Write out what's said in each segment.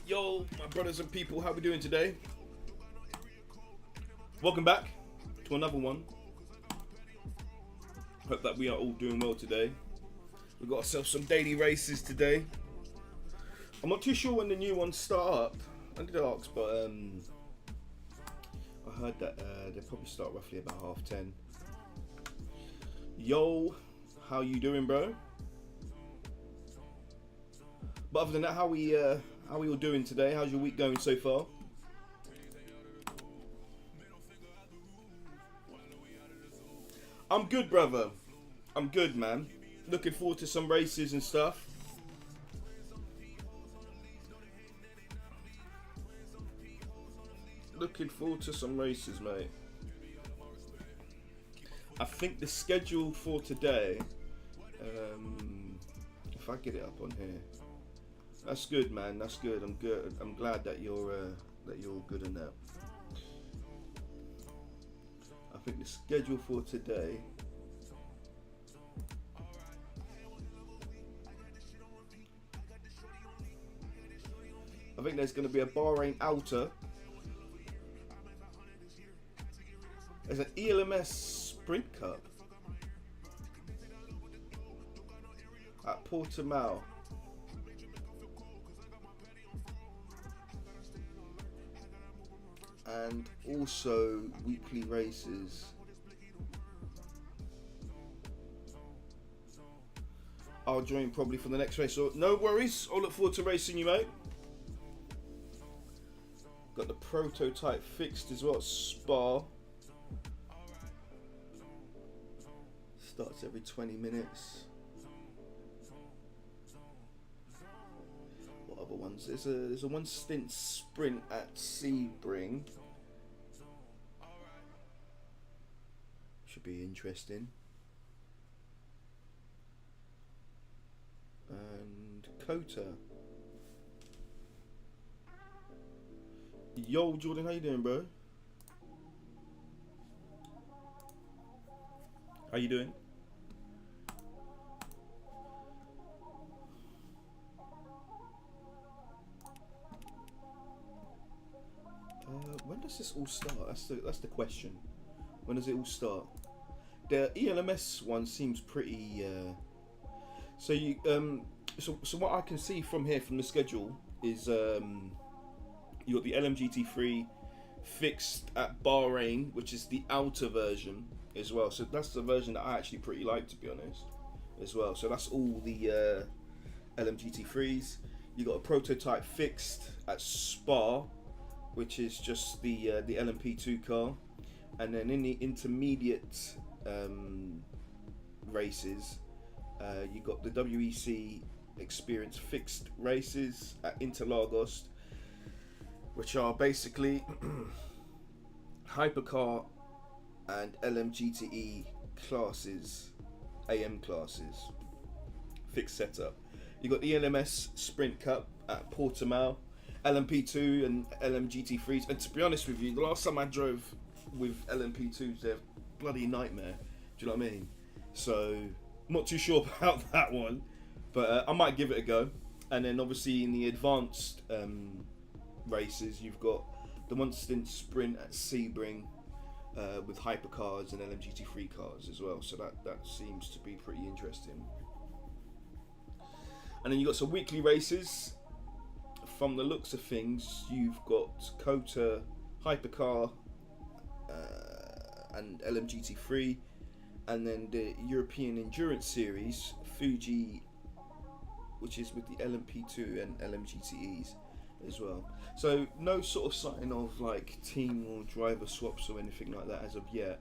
Yo, my brothers and people, how we doing today? Welcome back to another one. Hope that we are all doing well today. We've got ourselves some daily races today. I'm not too sure when the new ones start up. I did ask, but I heard that they probably start roughly about 10:30. Yo, how you doing, bro? But other than that, how we all doing today? How's your week going so far? I'm good, brother. I'm good, man. Looking forward to some races and stuff. Looking forward to some races, mate. I think the schedule for today, if I get it up on here, That's good, man. That's good. I'm good. I'm glad that you're good in that. I think the schedule for today. I think there's going to be a Bahrain outer. There's an ELMS Sprint Cup at Portimao. And also weekly races. I'll join probably for the next race. So no worries. I'll look forward to racing you, mate. Got the prototype fixed as well at Spa. Starts every 20 minutes. What other ones? There's a one stint sprint at Sebring. Should be interesting. And Kota. Yo, Jordan, how you doing, bro? How you doing? When does this all start? That's the question. When does it all start? The ELMS one seems pretty. So you so what I can see from here from the schedule is you got the LMGT3 fixed at Bahrain, which is the outer version as well. So that's the version that I actually pretty like, to be honest, as well. So that's all the LMGT3s. You got a prototype fixed at Spa, which is just the LMP2 car, and then in the intermediate races, you got the WEC Experience fixed races at Interlagos, which are basically hypercar and LMGTE classes, AM classes, fixed setup. You got the LMS Sprint Cup at Portimao, LMP2 and LMGT3s. And to be honest with you, the last time I drove with LMP2s, they're bloody nightmare. Do you know what I mean? So, I'm not too sure about that one, but I might give it a go. And then obviously in the advanced races, you've got the one stint sprint at Sebring with hypercars and LMGT3 cars as well. So that seems to be pretty interesting. And then you've got some weekly races. From the looks of things, you've got Kota, hypercar, and LMGT3, and then the European Endurance Series, Fuji, which is with the LMP2 and LMGTEs as well. So no sort of sign of like team or driver swaps or anything like that as of yet.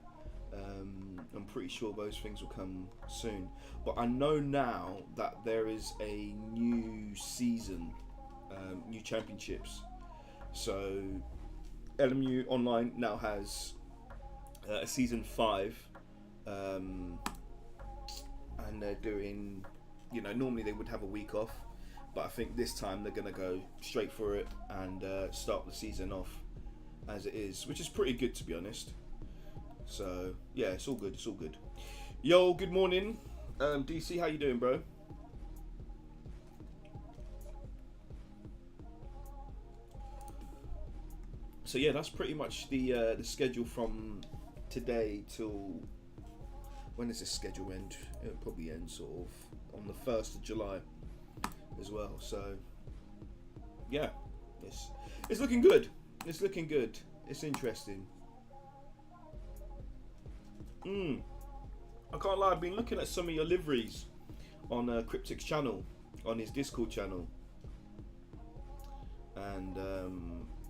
I'm pretty sure those things will come soon. But I know now that there is a new season, new championships. So LMU Online now has a season 5, and they're doing, you know, normally they would have a week off, but I think this time they're going to go straight for it and start the season off as it is, which is pretty good, to be honest. So yeah, it's all good. It's all good. Yo, good morning, DC. How you doing, bro? So yeah, that's pretty much the schedule from today till, when does this schedule end? It'll probably end sort of on the 1st of July as well. So yeah, it's looking good. It's looking good. It's interesting. I can't lie, I've been looking at some of your liveries on Cryptic's channel, on his Discord channel, and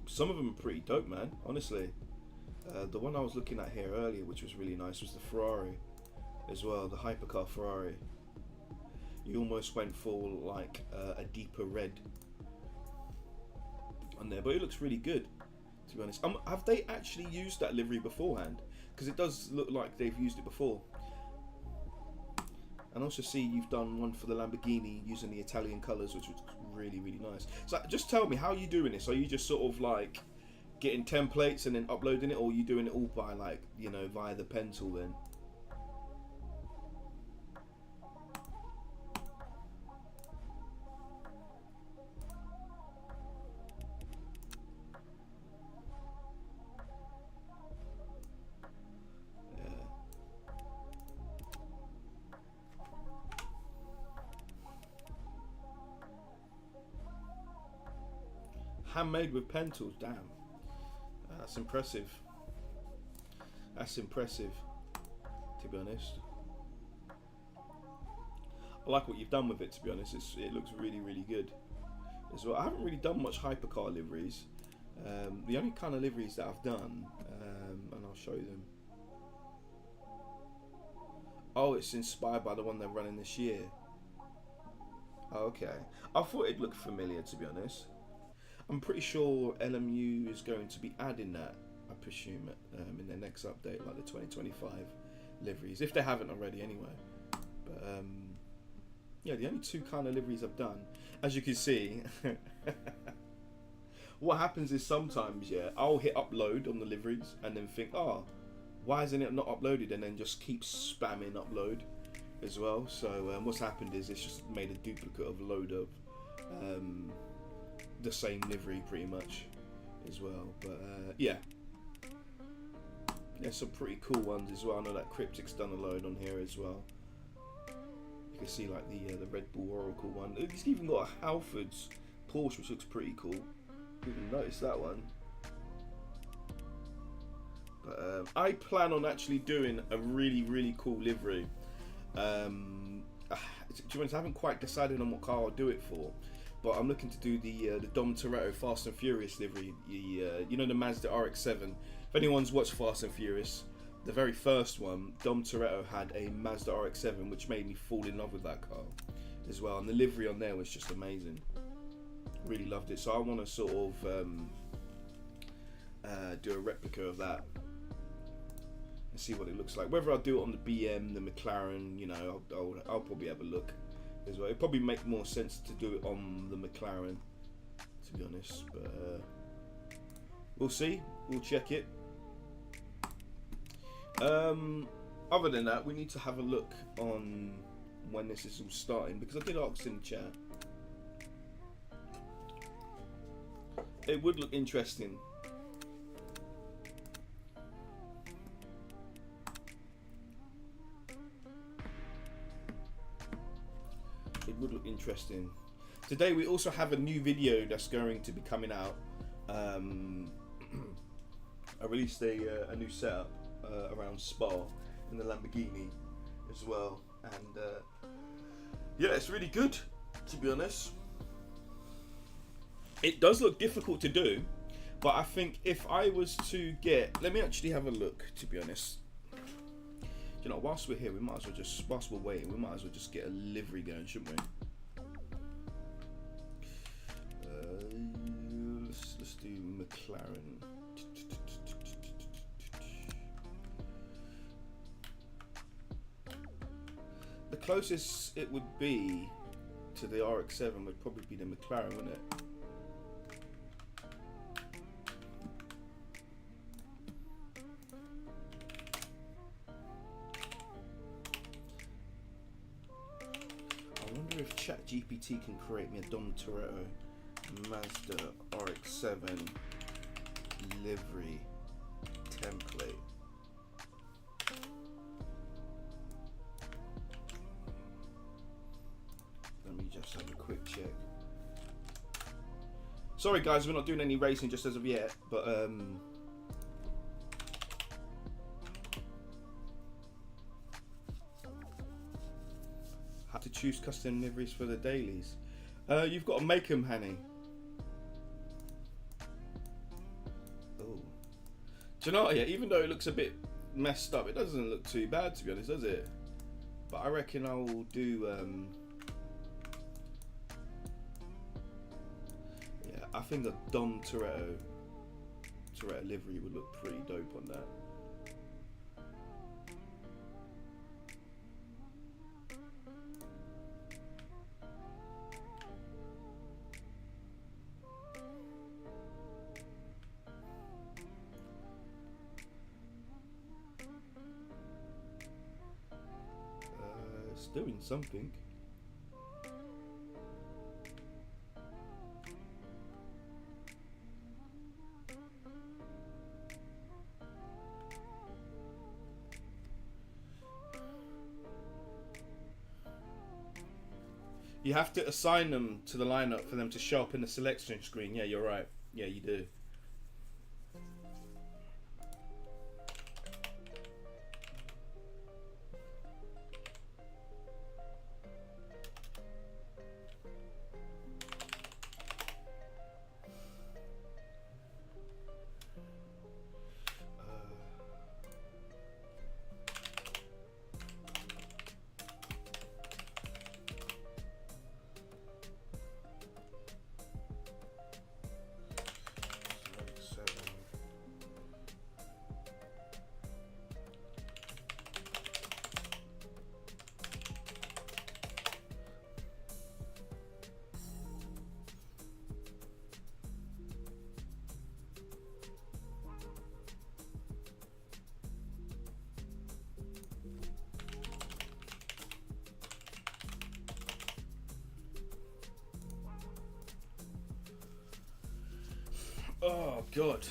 some of them are pretty dope, man, honestly. The one I was looking at here earlier, which was really nice, was the Ferrari as well, the hypercar Ferrari. You almost went for like a deeper red on there, but it looks really good, to be honest. Have they actually used that livery beforehand? Because it does look like they've used it before. And also see you've done one for the Lamborghini using the Italian colours, which was really, really nice. So just tell me, how are you doing this? Are you just sort of like getting templates and then uploading it, or are you doing it all by like, you know, via the pen tool then? Handmade with pen tools, damn. That's impressive. That's impressive, to be honest. I like what you've done with it, to be honest. It looks really, really good as well. I haven't really done much hypercar liveries. The only kind of liveries that I've done, and I'll show you them. Oh, it's inspired by the one they're running this year. Okay. I thought it looked familiar, to be honest. I'm pretty sure LMU is going to be adding that, I presume, in their next update, like the 2025 liveries, if they haven't already anyway. But yeah, the only two kind of liveries I've done, as you can see, what happens is sometimes, yeah, I'll hit upload on the liveries and then think, oh, why isn't it not uploaded? And then just keep spamming upload as well. So what's happened is it's just made a duplicate of a load of the same livery pretty much as well. But yeah, there's some pretty cool ones as well. I know that Cryptic's done a load on here as well. You can see like the Red Bull Oracle one. It's even got a Halfords Porsche, which looks pretty cool. Didn't notice that one. But I plan on actually doing a really, really cool livery. To be honest, I haven't quite decided on what car I'll do it for, but I'm looking to do the Dom Toretto Fast and Furious livery. You know, the Mazda RX-7. If anyone's watched Fast and Furious, the very first one, Dom Toretto had a Mazda RX-7, which made me fall in love with that car as well. And the livery on there was just amazing. Really loved it. So I want to sort of do a replica of that and see what it looks like. Whether I'll do it on the BM, the McLaren, you know, I'll probably have a look as well. It'd probably make more sense to do it on the McLaren, to be honest. But we'll see. We'll check it. Other than that, we need to have a look on when this is all starting, because I did ask in the chat. It would look interesting. It would look interesting. Today we also have a new video that's going to be coming out. I released a new setup around Spa in the Lamborghini as well, and yeah, it's really good, to be honest. It does look difficult to do, but I think if I was to get, let me actually have a look, to be honest. You know, whilst we're here, we might as well just, whilst we're waiting, we might as well just get a livery going, shouldn't we? Let's do McLaren. The closest it would be to the RX-7 would probably be the McLaren, wouldn't it? I wonder if ChatGPT can create me a Dom Toretto Mazda RX-7 livery template. Let me just have a quick check. Sorry guys, we're not doing any racing just as of yet, but have to choose custom liveries for the dailies. You've got to make them, Hanny. Oh, do you know what? Yeah, even though it looks a bit messed up, it doesn't look too bad, to be honest, does it? But I reckon I will do. Yeah, I think the Dom Toretto livery would look pretty dope on that. doing something. You have to assign them to the lineup for them to show up in the selection screen. Yeah, you're right. Yeah, you do. Oh God.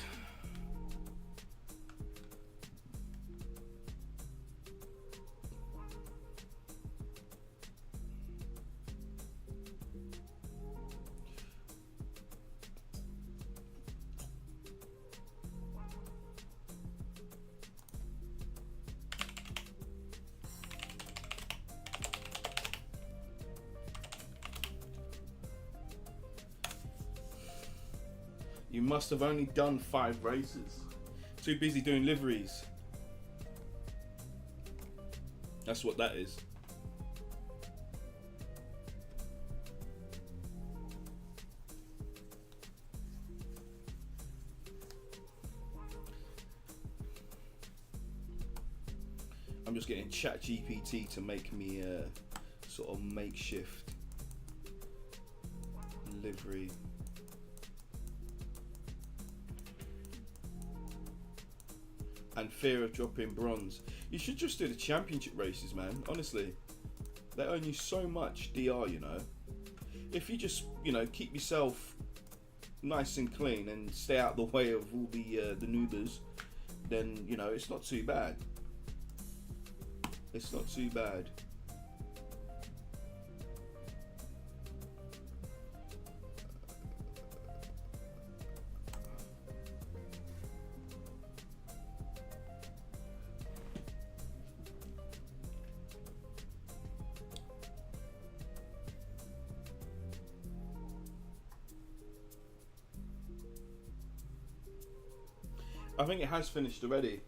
You must have only done 5 races. Too busy doing liveries. That's what that is. I'm just getting ChatGPT to make me a sort of makeshift livery. And fear of dropping bronze. You should just do the championship races, man. Honestly, they earn you so much DR. You know, if you just keep yourself nice and clean and stay out the way of all the noobers, then it's not too bad. It's not too bad. I think it has finished already.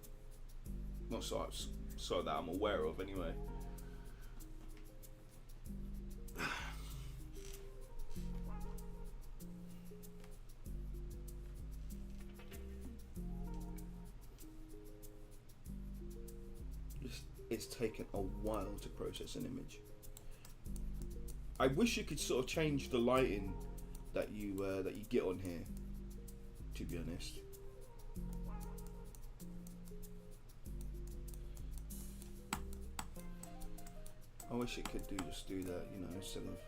Not so that I'm aware of, anyway. It's taken a while to process an image. I wish you could sort of change the lighting that you get on here, to be honest. I wish it could just do that, instead of.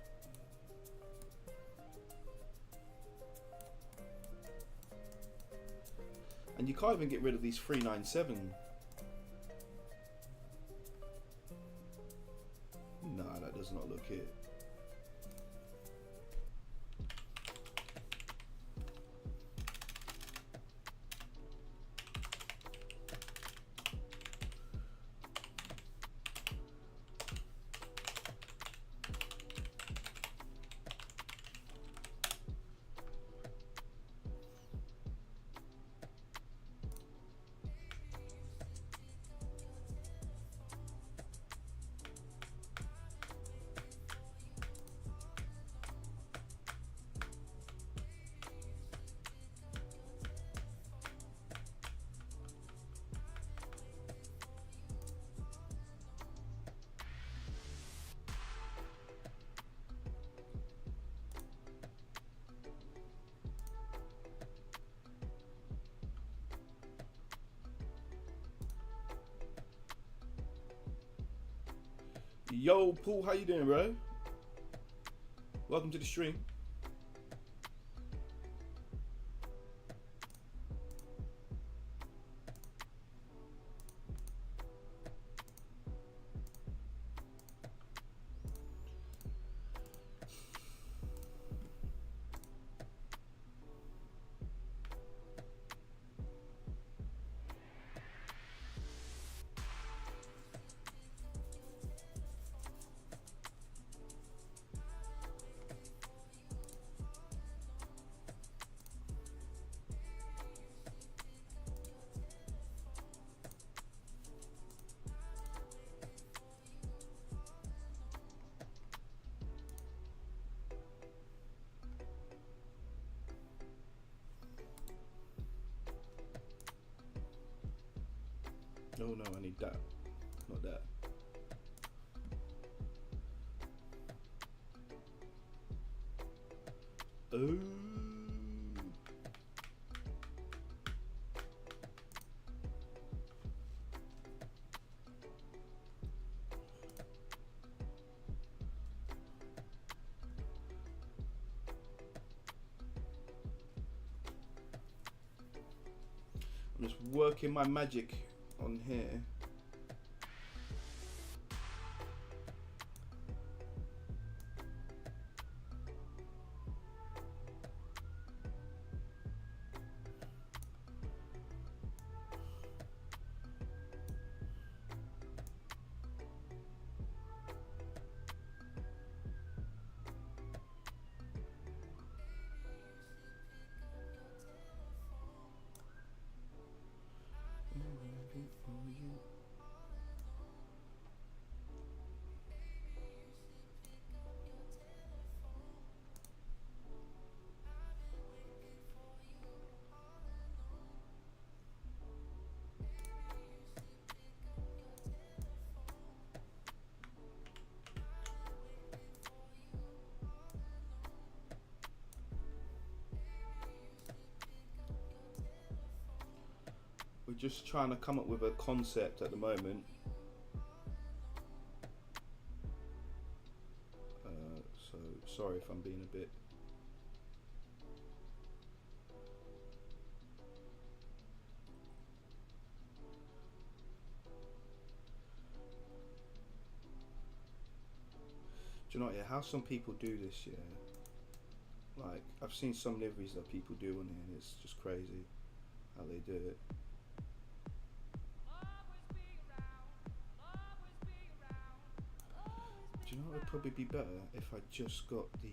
And you can't even get rid of these 397. No, that does not look it. Yo, Paul, how you doing, bro? Welcome to the stream. Oh no, I need that, not that. Oh. I'm just working my magic on here. We're just trying to come up with a concept at the moment. So sorry if I'm being a bit. Do you know, yeah, how some people do this, yeah? Like, I've seen some liveries that people do on here, and it's just crazy how they do it. Do you know what would probably be better if I just got the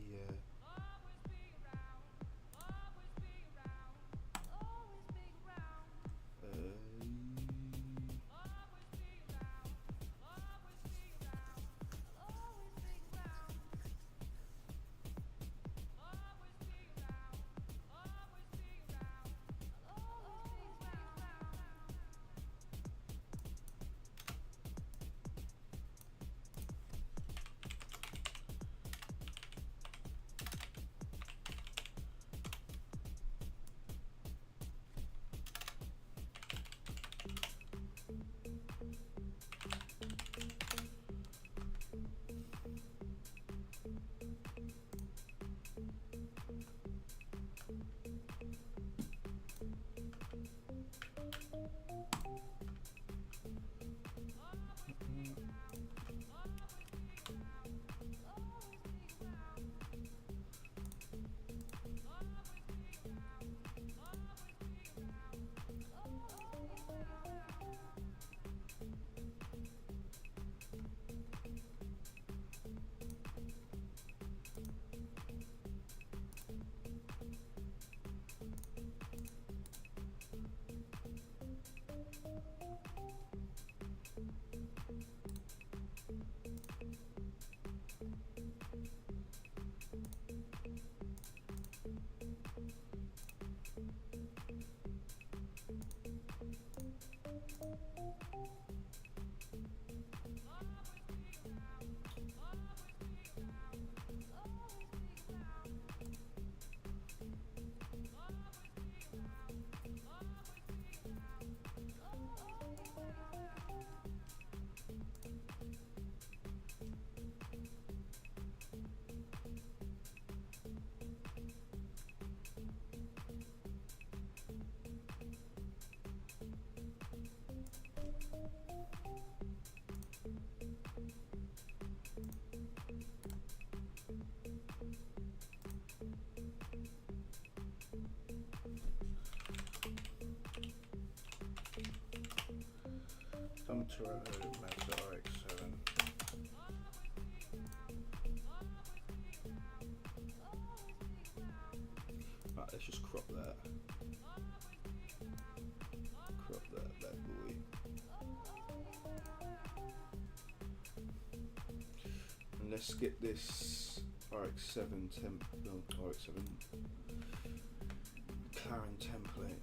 Some Toronto Mazda RX-7. Right, let's just crop that. Crop that bad boy. And let's get this RX-7 RX-7 McLaren template.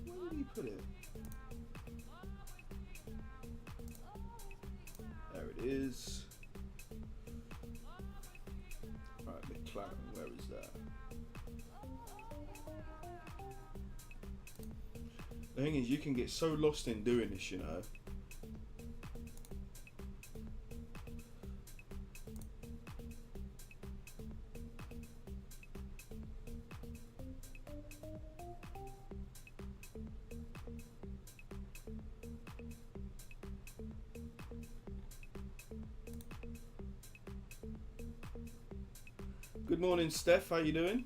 Where did he put it? There it is. Right, McLaren, where is that? The thing is, you can get so lost in doing this, you know. Good morning, Steph. How you doing?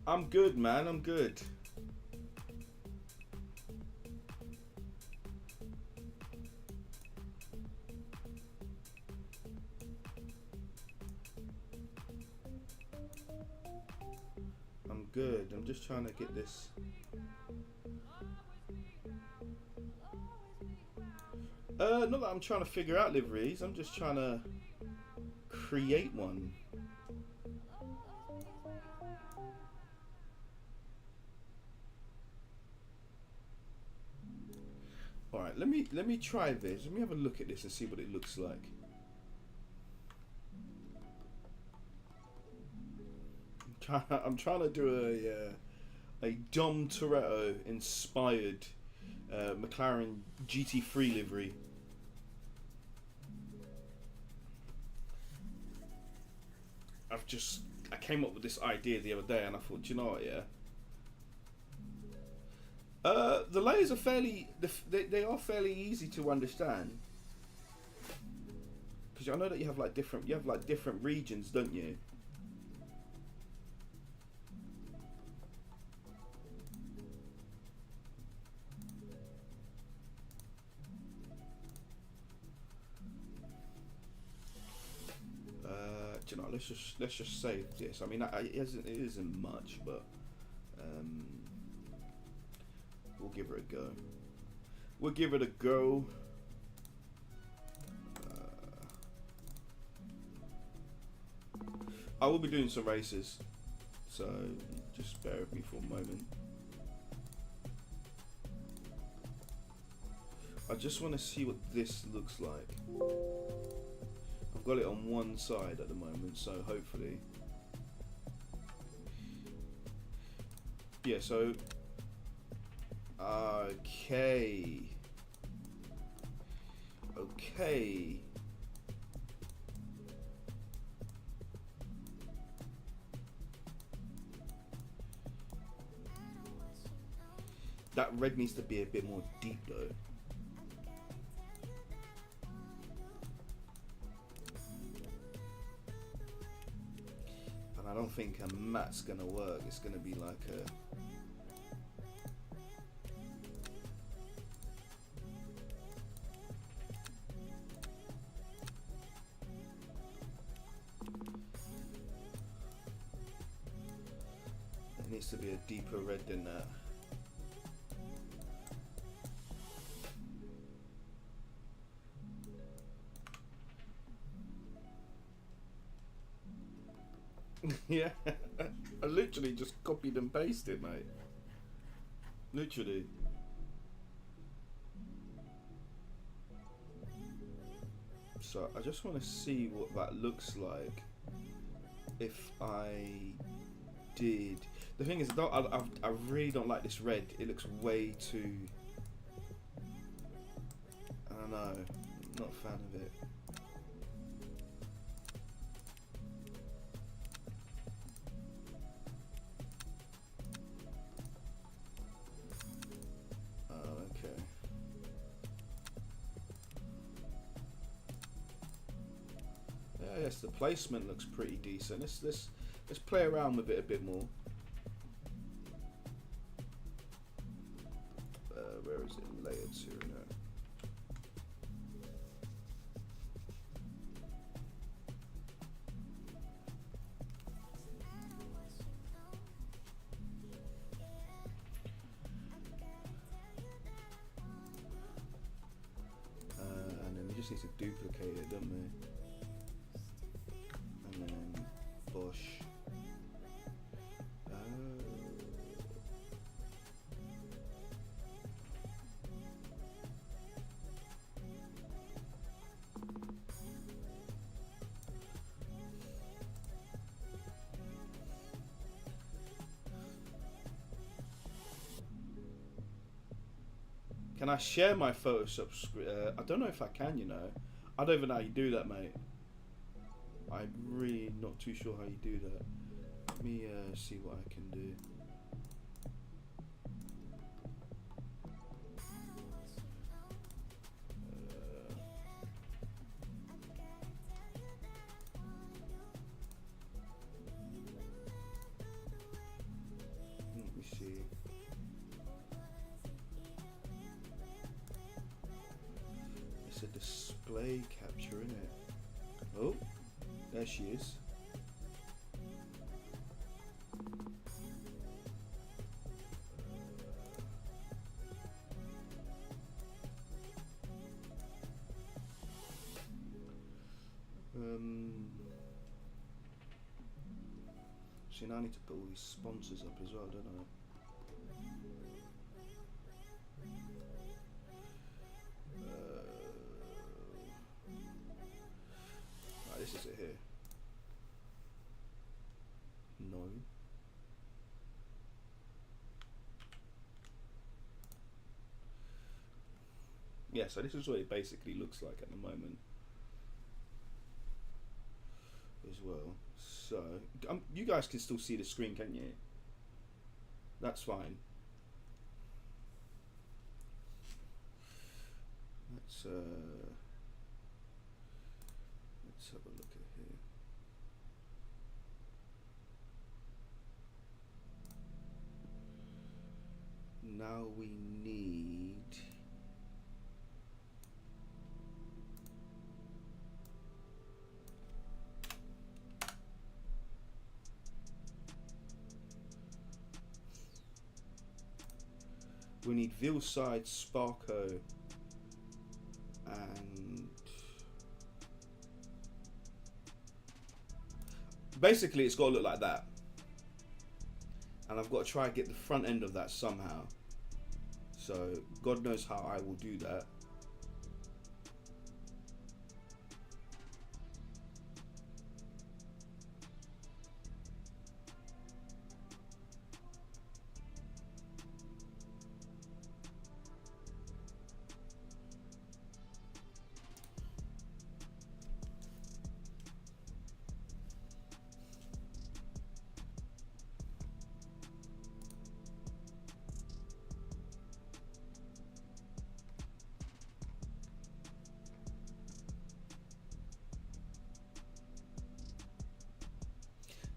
I'm good, man. I'm good. I'm good. I'm just trying to get this. Not that I'm trying to figure out liveries. I'm just trying to create one. All right, let me try this. Let me have a look at this and see what it looks like. I'm trying to do a Dom Toretto inspired McLaren GT3 livery. I came up with this idea the other day, and I thought, do you know what? Yeah. The layers are they are fairly easy to understand, because I know that you have like different regions, don't you? Do you know, let's just save this. I mean, it isn't much, but we'll give it a go. We'll give it a go. I will be doing some races, so just bear with me for a moment. I just want to see what this looks like. I've got it on one side at the moment, so hopefully. Yeah, so okay. That red needs to be a bit more deep though. And I don't think a matte's gonna work. It's gonna be like a needs to be a deeper red than that. Yeah, I literally just copied and pasted, mate. Literally. So I just want to see what that looks like if I did. The thing is, I really don't like this red. It looks way too. I don't know. Not a fan of it. Okay. Yes, the placement looks pretty decent. Let's play around with it a bit more. Where is it? Layered to no. And then we just need to duplicate it, don't we? And then Bosch. Can I share my Photoshop screen? I don't know if I can, you know. I don't even know how you do that, mate. I'm really not too sure how you do that. Let me see what I can do. Let me see. It's a display capture, isn't it? Oh, there she is. See, now I need to put all these sponsors up as well, don't I? Right, this is it here. No. Yeah, so this is what it basically looks like at the moment as well. So you guys can still see the screen, can you? That's fine. Let's have a look at here. Now we need Vilside, Sparko, and basically it's got to look like that. And I've got to try and get the front end of that somehow. So God knows how I will do that.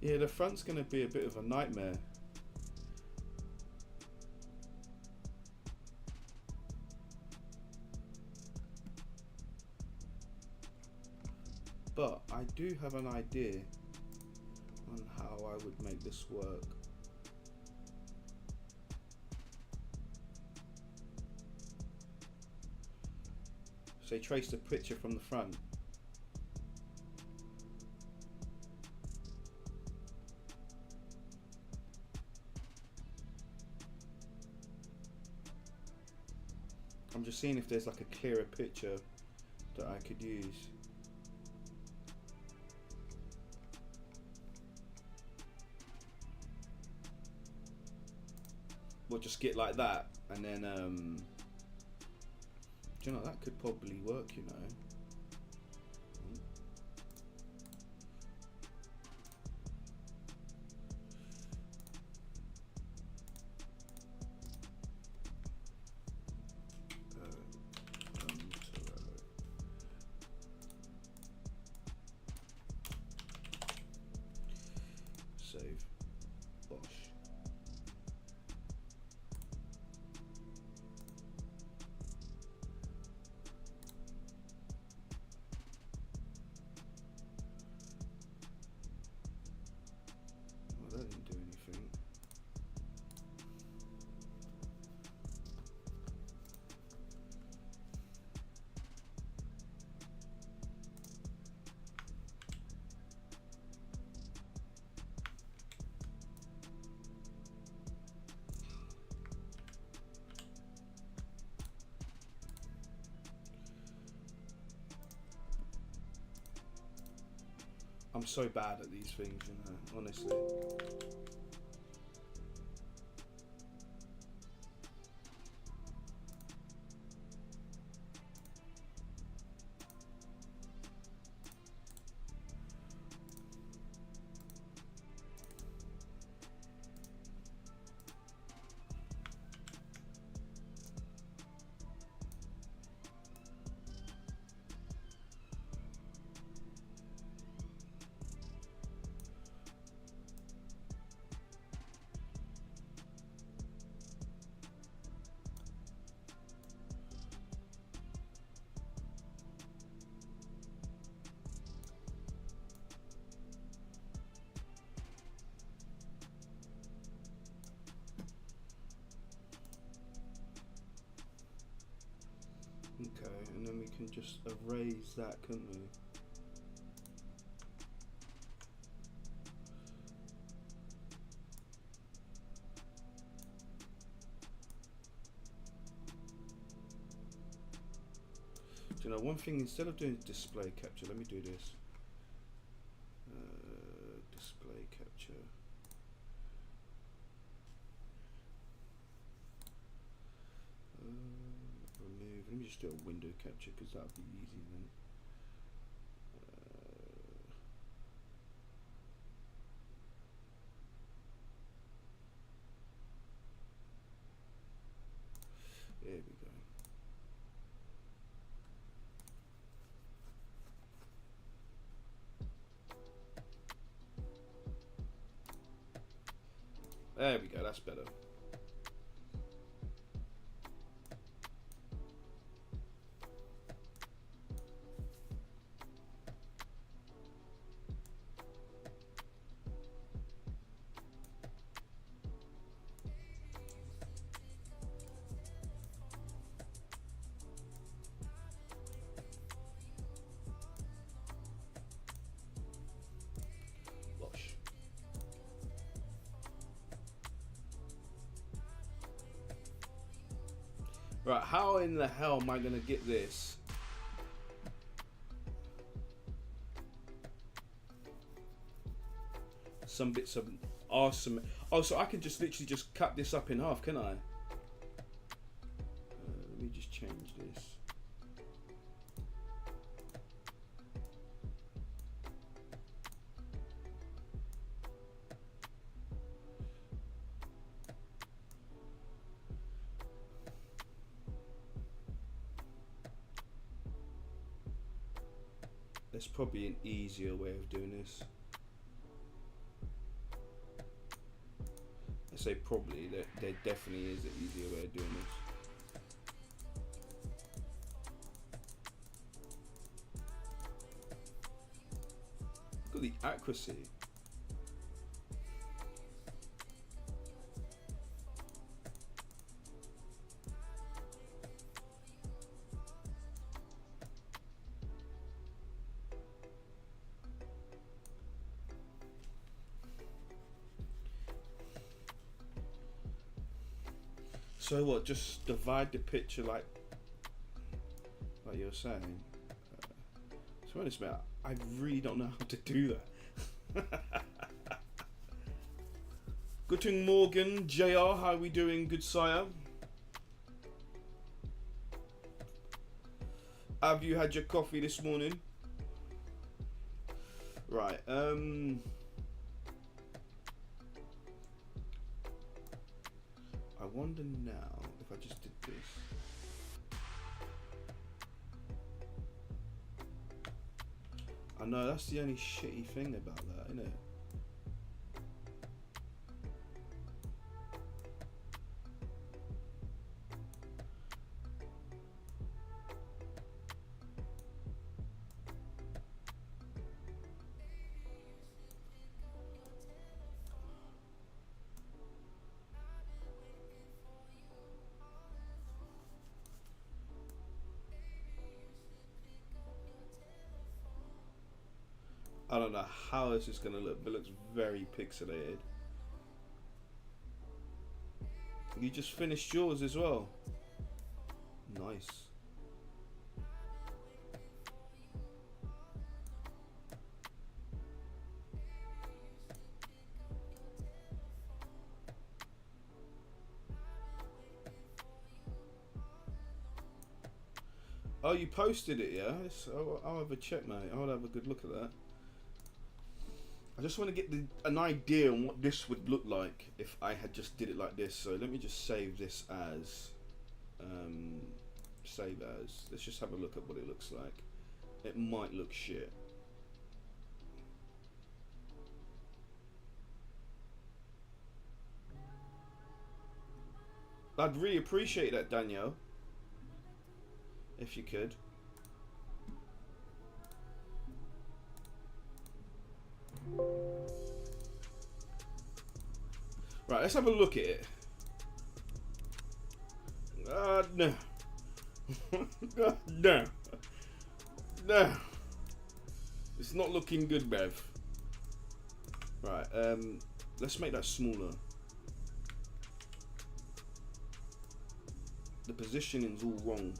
Yeah, the front's going to be a bit of a nightmare. But I do have an idea on how I would make this work. So trace the picture from the front. I'm just seeing if there's like a clearer picture that I could use. We'll just get like that, and then do you know, that could probably work, you know. Save. Bosh. Well, that didn't do anything. I'm so bad at these things, you know, honestly. Okay, and then we can just erase that, couldn't we? Do you know, one thing, instead of doing display capture, let me do this. Display capture. Remove. Let me just do a window capture because that would be easy then. There we go. There we go, that's better. Right, how in the hell am I gonna get this? Some bits of awesome. Oh, so I can just literally just cut this up in half, can I? Let me just change this. There's probably an easier way of doing this. I say probably, there definitely is an easier way of doing this. Look at the accuracy. So what, just divide the picture like like you were saying. To be honest, mate, I really don't know how to do that. Guten Morgen, JR. How are we doing, good sire? Have you had your coffee this morning? Right. I wonder now if I just did this. I know that's the only shitty thing about that, isn't it? I don't know how this is gonna look, but it looks very pixelated. You just finished yours as well. Nice. Oh, you posted it, yeah? I'll have a check, mate. I'll have a good look at that. I just want to get an idea on what this would look like if I had just did it like this. So let me just save this as, save as. Let's just have a look at what it looks like. It might look shit. I'd really appreciate that, Danielle, if you could. Right, let's have a look at it. No. No. No. It's not looking good, Bev. Right, let's make that smaller. The positioning's all wrong.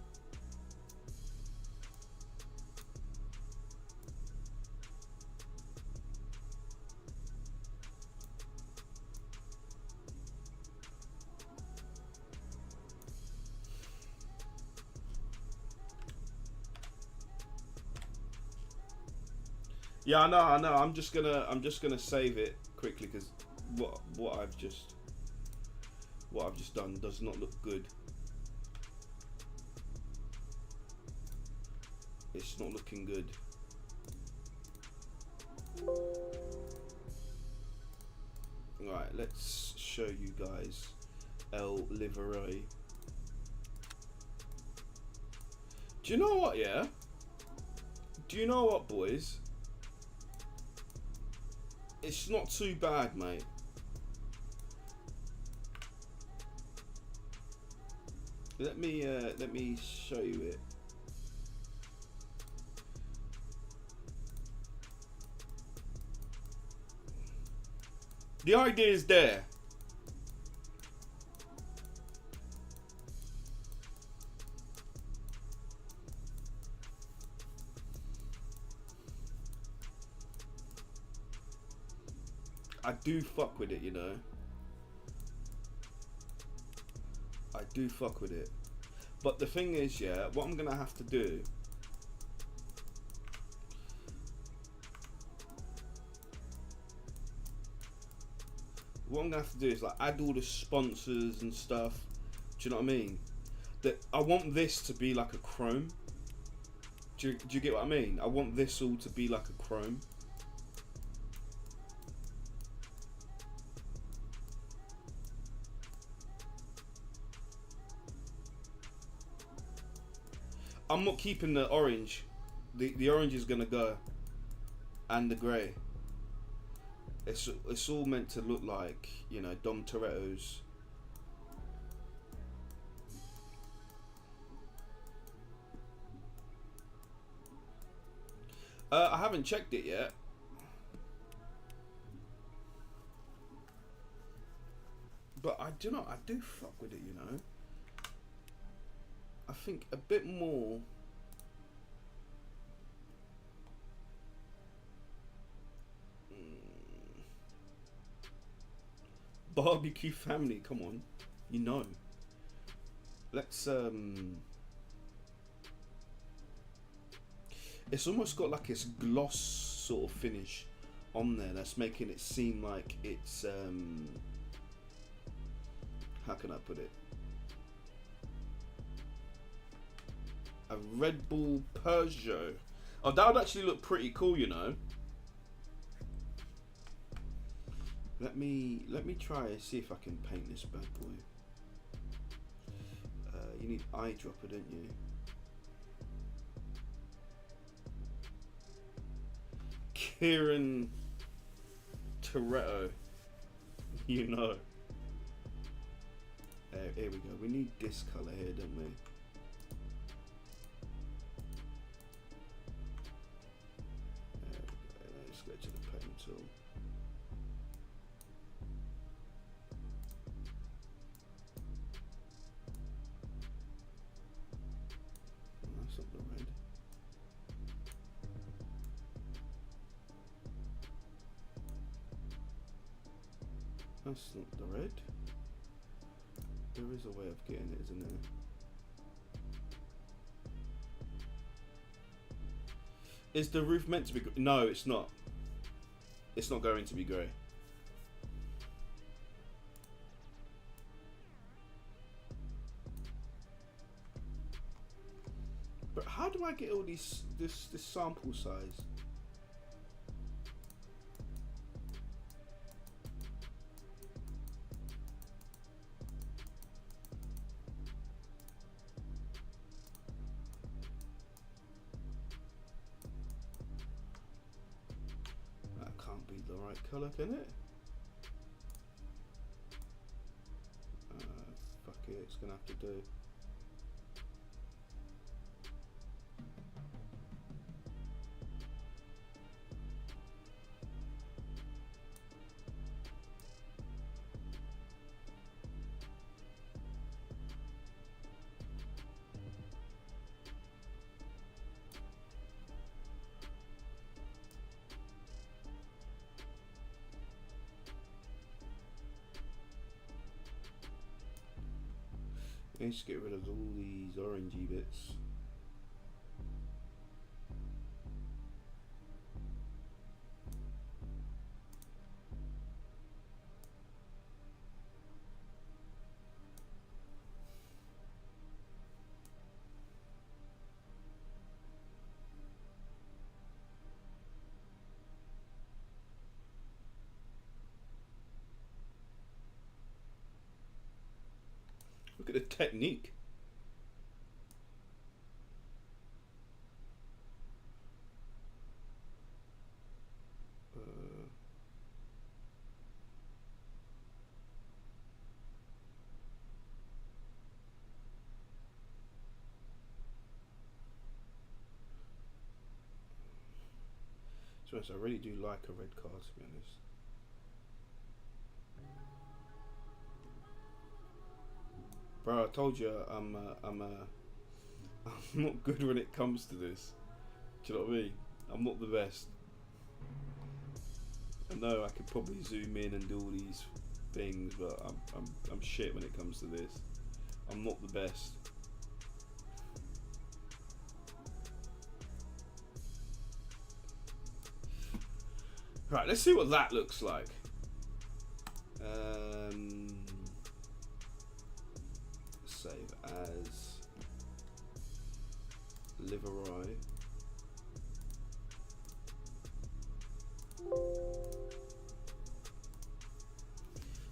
Yeah, I know. I'm just gonna save it quickly because what I've just done does not look good. It's not looking good. Right, let's show you guys El Liveray. Do you know what? Yeah. Do you know what, boys? It's not too bad, mate. Let me show you it. The idea is there. I do fuck with it, you know. I do fuck with it. But the thing is, yeah, what I'm gonna have to do, is like add all the sponsors and stuff. Do you know what I mean? That I want this to be like a Chrome. Do you get what I mean? I want this all to be like a Chrome. I'm not keeping the orange. The orange is gonna go, and the grey. It's all meant to look like, you know, Dom Toretto's. I haven't checked it yet. But I do fuck with it, you know. I think a bit more barbecue family. Come on, you know. Let's It's almost got like this gloss sort of finish on there that's making it seem like it's how can I put it? A Red Bull Peugeot. Oh, that would actually look pretty cool, you know. Let me try and see if I can paint this bad boy. You need eyedropper, don't you? Kieran Toretto, you know. Here we go. We need this colour here, don't we? There we go. Let's go to the pen tool. That's not the red. That's not the red. There is a way of getting it, isn't there? Is the roof meant to be grey? No, it's not. It's not going to be grey. But how do I get all this sample size? The right colour, can it? Fuck it, it's gonna have to do. Let's get rid of all these orangey bits. Look at the technique. So I really do like a red card, to be honest. Bro, I told you I'm not good when it comes to this. Do you know what I mean? I'm not the best. I know I could probably zoom in and do all these things, but I'm shit when it comes to this. I'm not the best. Right, let's see what that looks like. Save as Livery.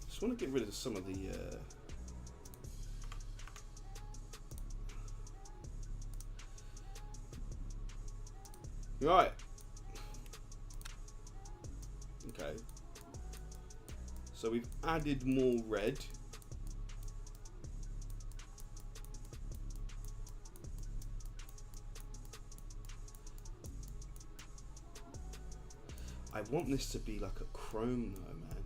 Just want to get rid of some of the right. Okay. So we've added more red. I want this to be like a chrome though, man.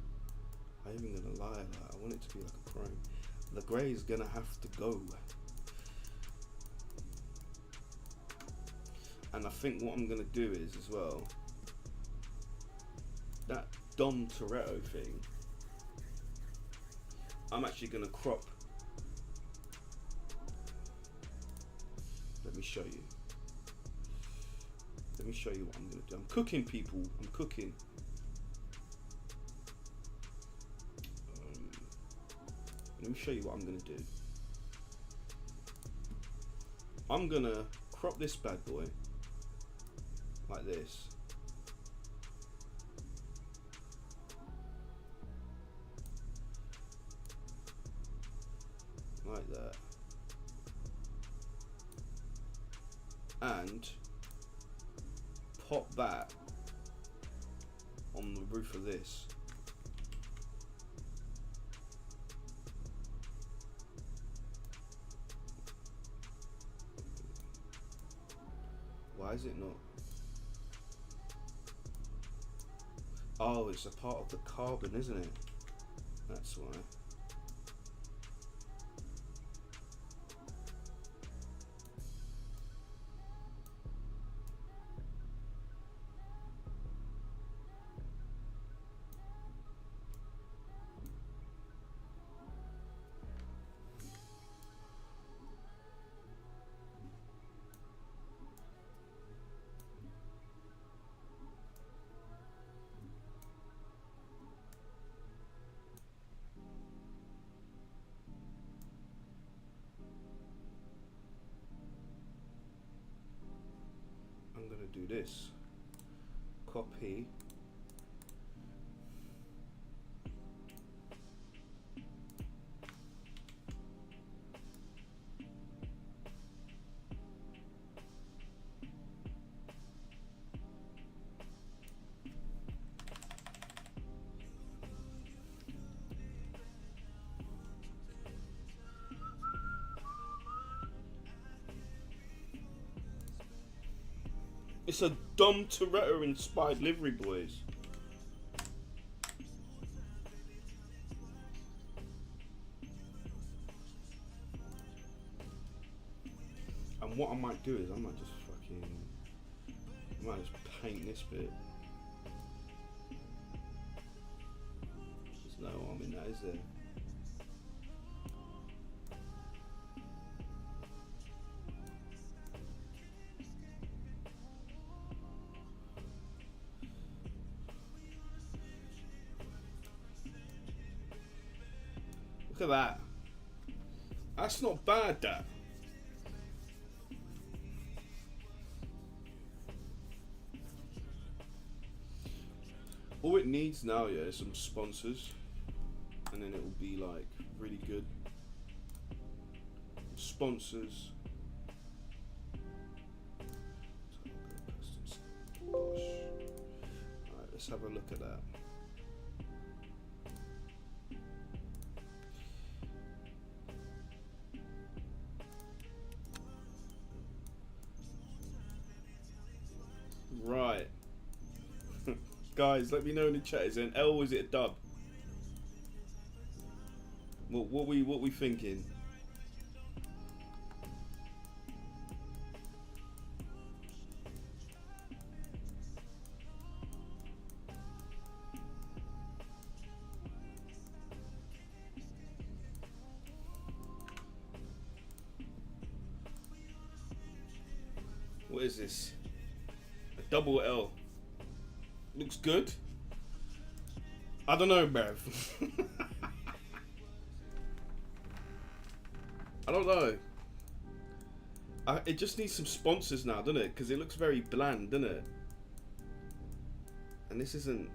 I ain't even gonna lie, like, I want it to be like a chrome. The grey is gonna have to go. And I think what I'm gonna do is as well, that Dom Toretto thing, I'm actually going to crop. Let me show you. Let me show you what I'm going to do. I'm cooking, people. I'm cooking. Let me show you what I'm going to do. I'm going to crop this bad boy like this. Like that. And pop that on the roof of this. Why is it not? Oh, it's a part of the carbon, isn't it? That's why. I'm going to do this. Copy. It's a Dom Toretto inspired livery, boys. And what I might do is I might just paint this bit. There's no harm in that, is there? Look at that. That's not bad, that. All it needs now, yeah, is some sponsors, and then it will be like really good. Sponsors. Alright, let's have a look at that. Right. Guys, let me know in the chat. Is it an L or is it a dub? What we thinking? What is this? A double L. Looks good. I don't know, bruv. I don't know. It just needs some sponsors now, doesn't it? Because it looks very bland, doesn't it? And this isn't...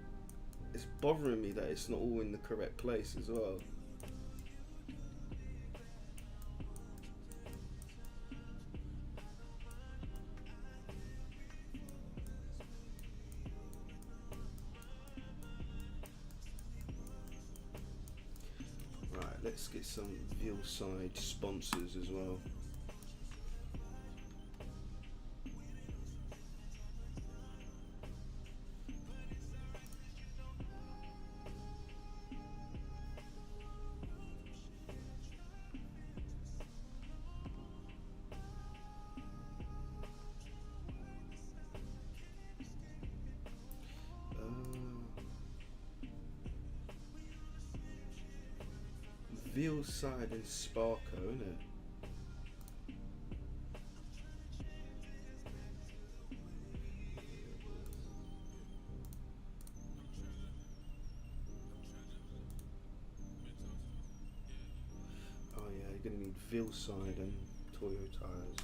It's bothering me that it's not all in the correct place as well. Let's get some veal side sponsors as well. Veilside and Sparko, isn't it? Oh yeah, you're gonna need Veilside and Toyo tires.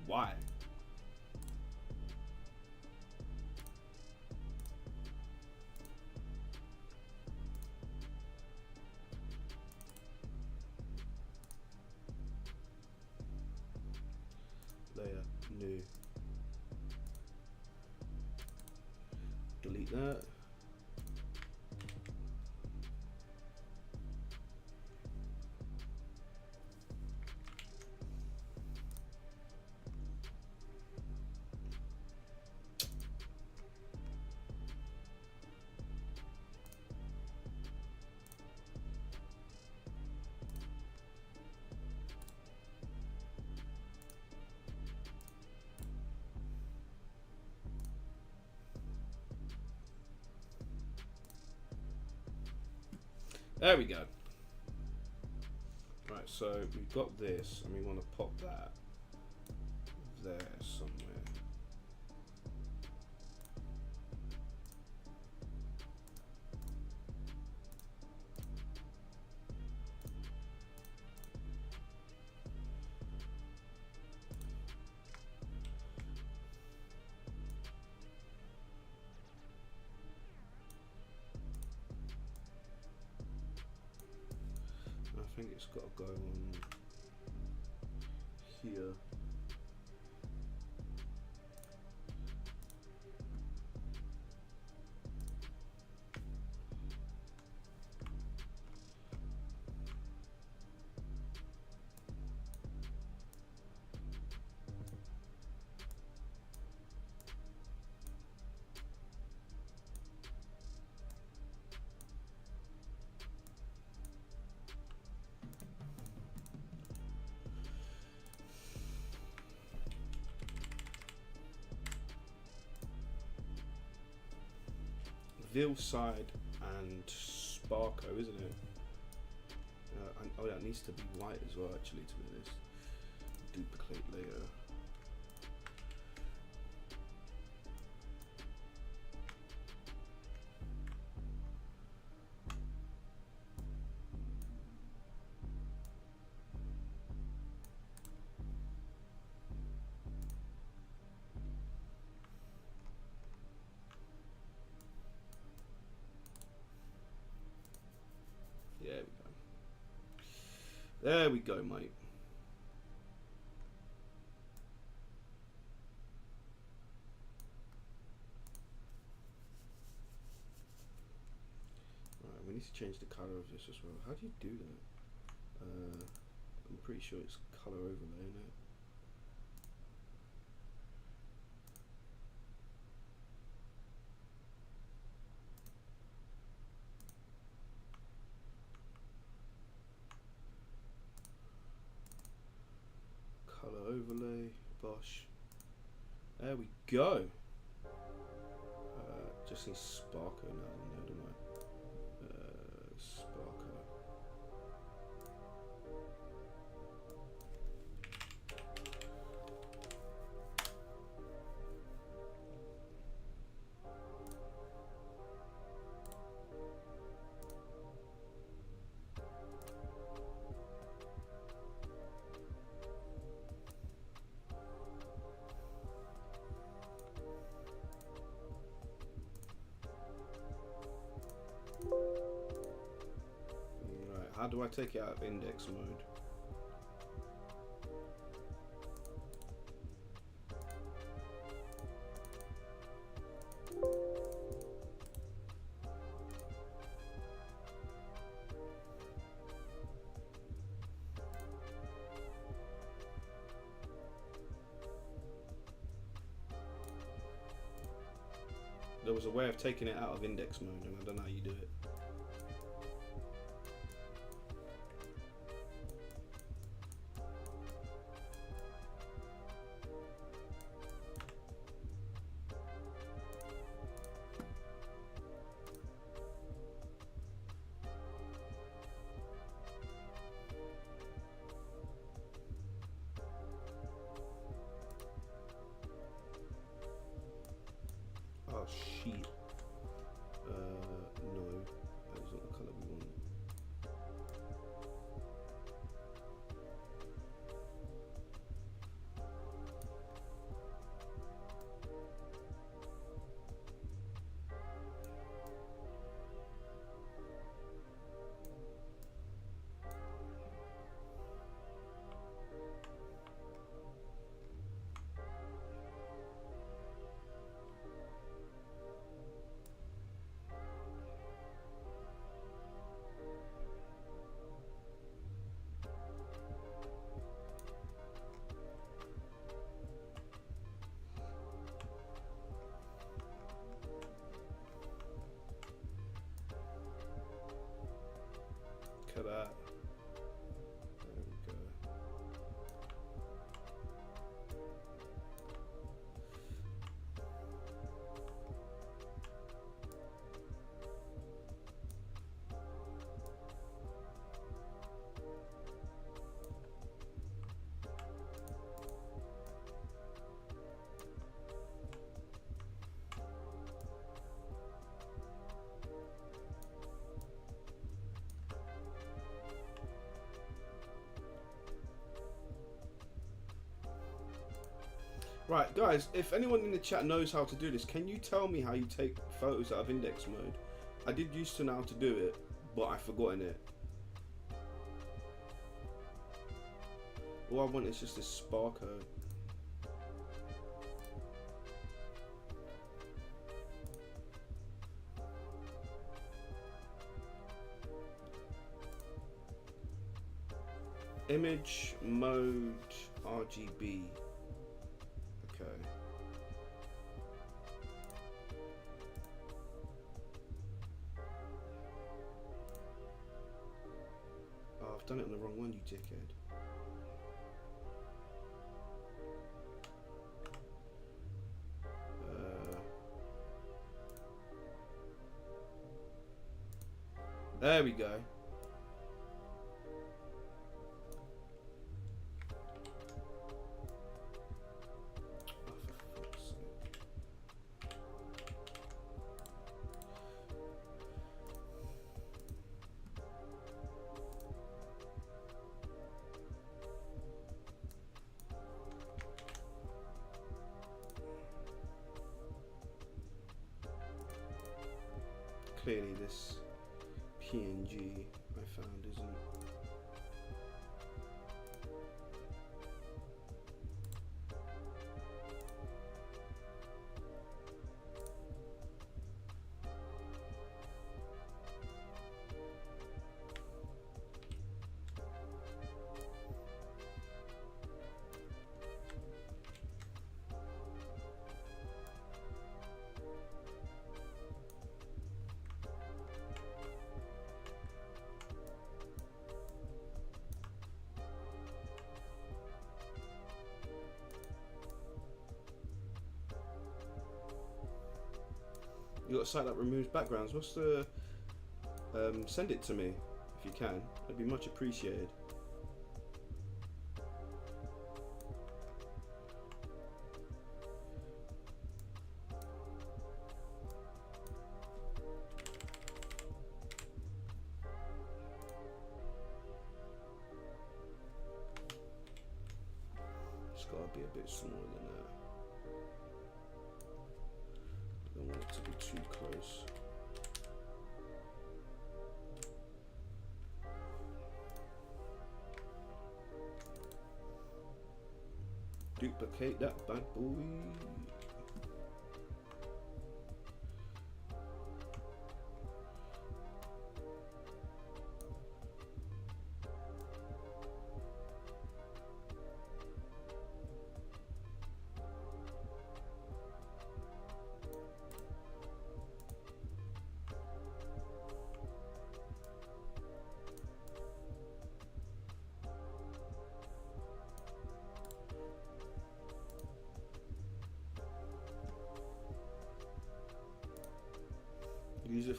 Why? Layer, new. Delete that. There we go. Right, so we've got this, and we want to pop that there somewhere. I think it's got to go on here. Veilside and Sparko, isn't it? Oh, that needs to be white as well, actually, to be honest. Duplicate layer. There we go, mate. Right, we need to change the color of this as well. How do you do that? I'm pretty sure it's color overlay, isn't it? Color overlay, bosh. There we go. Just need Sparko now on there, don't I? Sparko. How do I take it out of index mode? there was a way of taking it out of index mode, and I don't know how you do it. Oh shit. No, that is not the colour we want. Look at that. There we go. Right, guys, if anyone in the chat knows how to do this, can you tell me how you take photos out of index mode? I did used to know how to do it, but I've forgotten it. All I want is just this spark code. Image mode RGB. Okay. Oh, I've done it on the wrong one, you dickhead. There we go. Clearly this PNG I found isn't. You got a site that removes backgrounds. What's the? Send it to me if you can. It'd be much appreciated. It's gotta be a bit smaller than that. Don't want it to be too close. Duplicate that bad boy.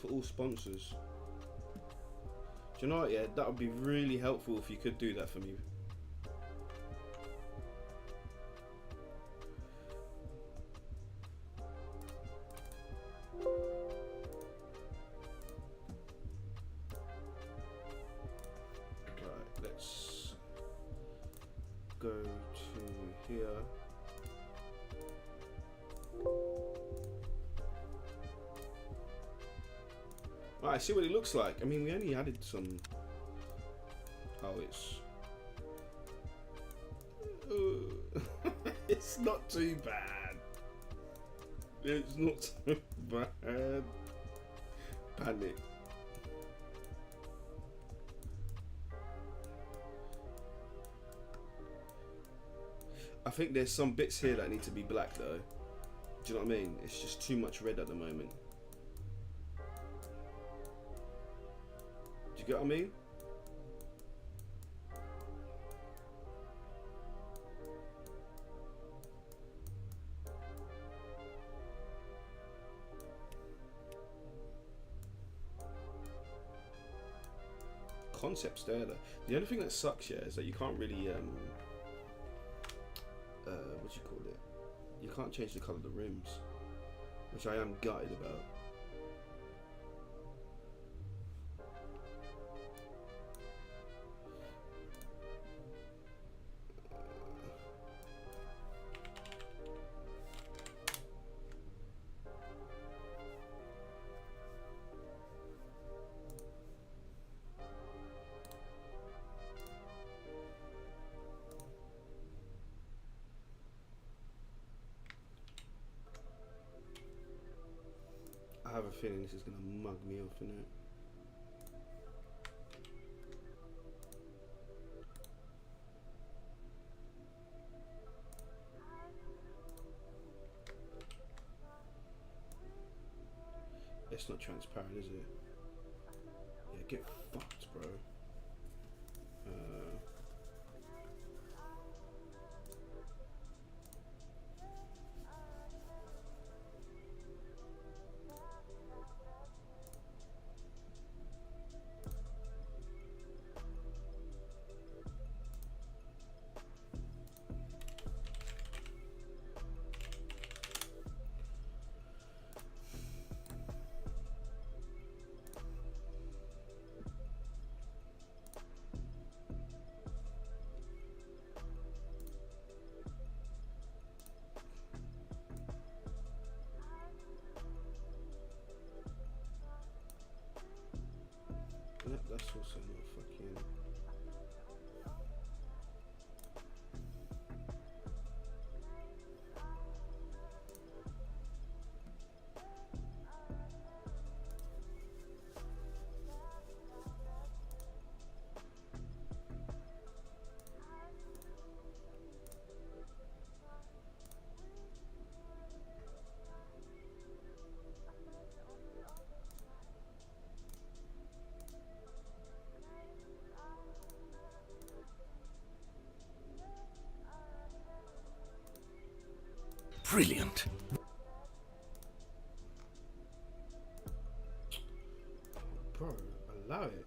for all sponsors. Do you know what? Yeah, that would be really helpful if you could do that for me. Right, let's go to here. Right, I see what it looks like. I mean, we only added some. Oh, it's. It's not too bad. It's not too bad. Panic. I think there's some bits here that need to be black though. Do you know what I mean? It's just too much red at the moment. Do you get what I mean? Concept's there though. The only thing that sucks, yeah, is that you can't really what do you call it? You can't change the colour of the rims, which I am gutted about. I have a feeling this is gonna mug me off, innit? It's not transparent, is it? Yeah, get fucked, bro. That's also not fucking. Brilliant. Bro, allow it.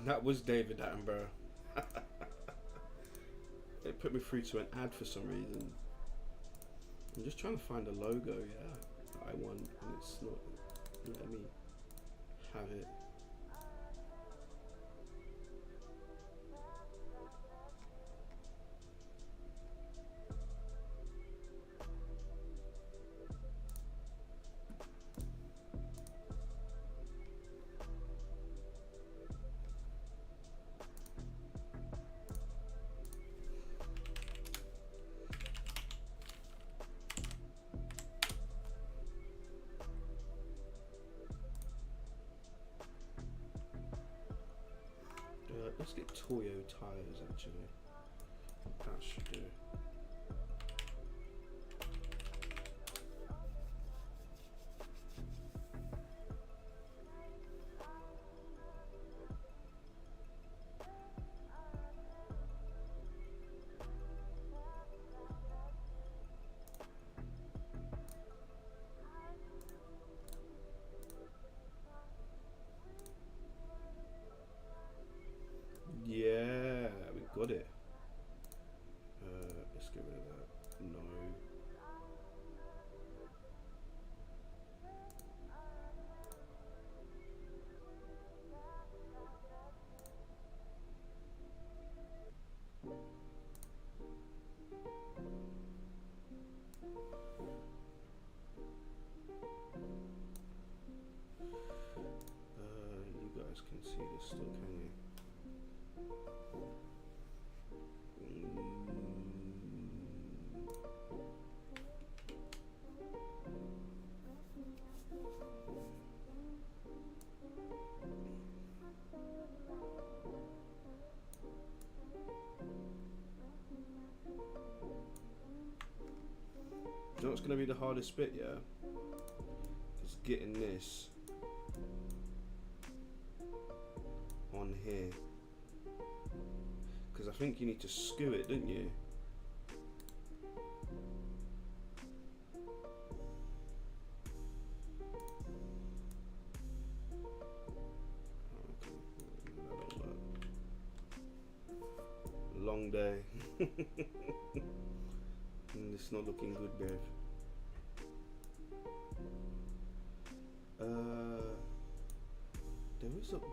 That was David Attenborough. It put me through to an ad for some reason. I'm just trying to find a logo, yeah, that I want, and it's not letting me have it. Let's get Toyo tires actually. That should do. Yeah, we got it. Let's get rid of that. No. You guys can see this still, can you? You know what's going to be the hardest bit, yeah? Is getting this on here. Because I think you need to skew it, don't you? That don't work. Long day. And it's not looking good, Bev.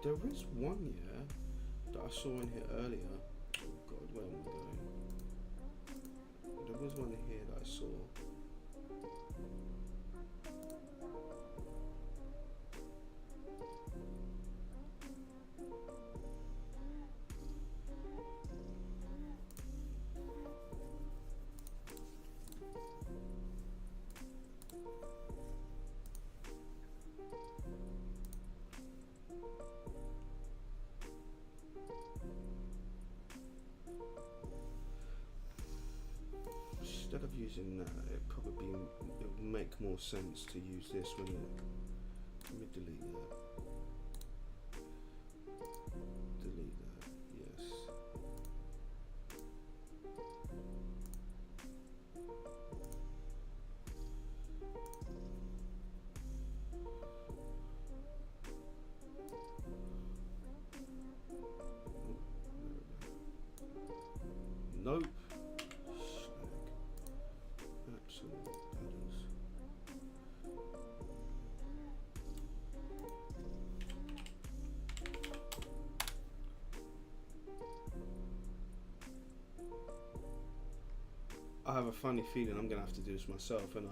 There is one, yeah, that I saw in here earlier. Oh God, where am I going? There was one in here that I saw. Instead of using that, it would make more sense to use this, wouldn't it? Let me delete that. Delete that, yes. Nope. I have a funny feeling I'm gonna have to do this myself, and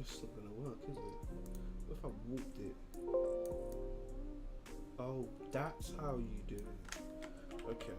it's not gonna work, is it? What if I warped it? Oh, that's how you do it. Okay.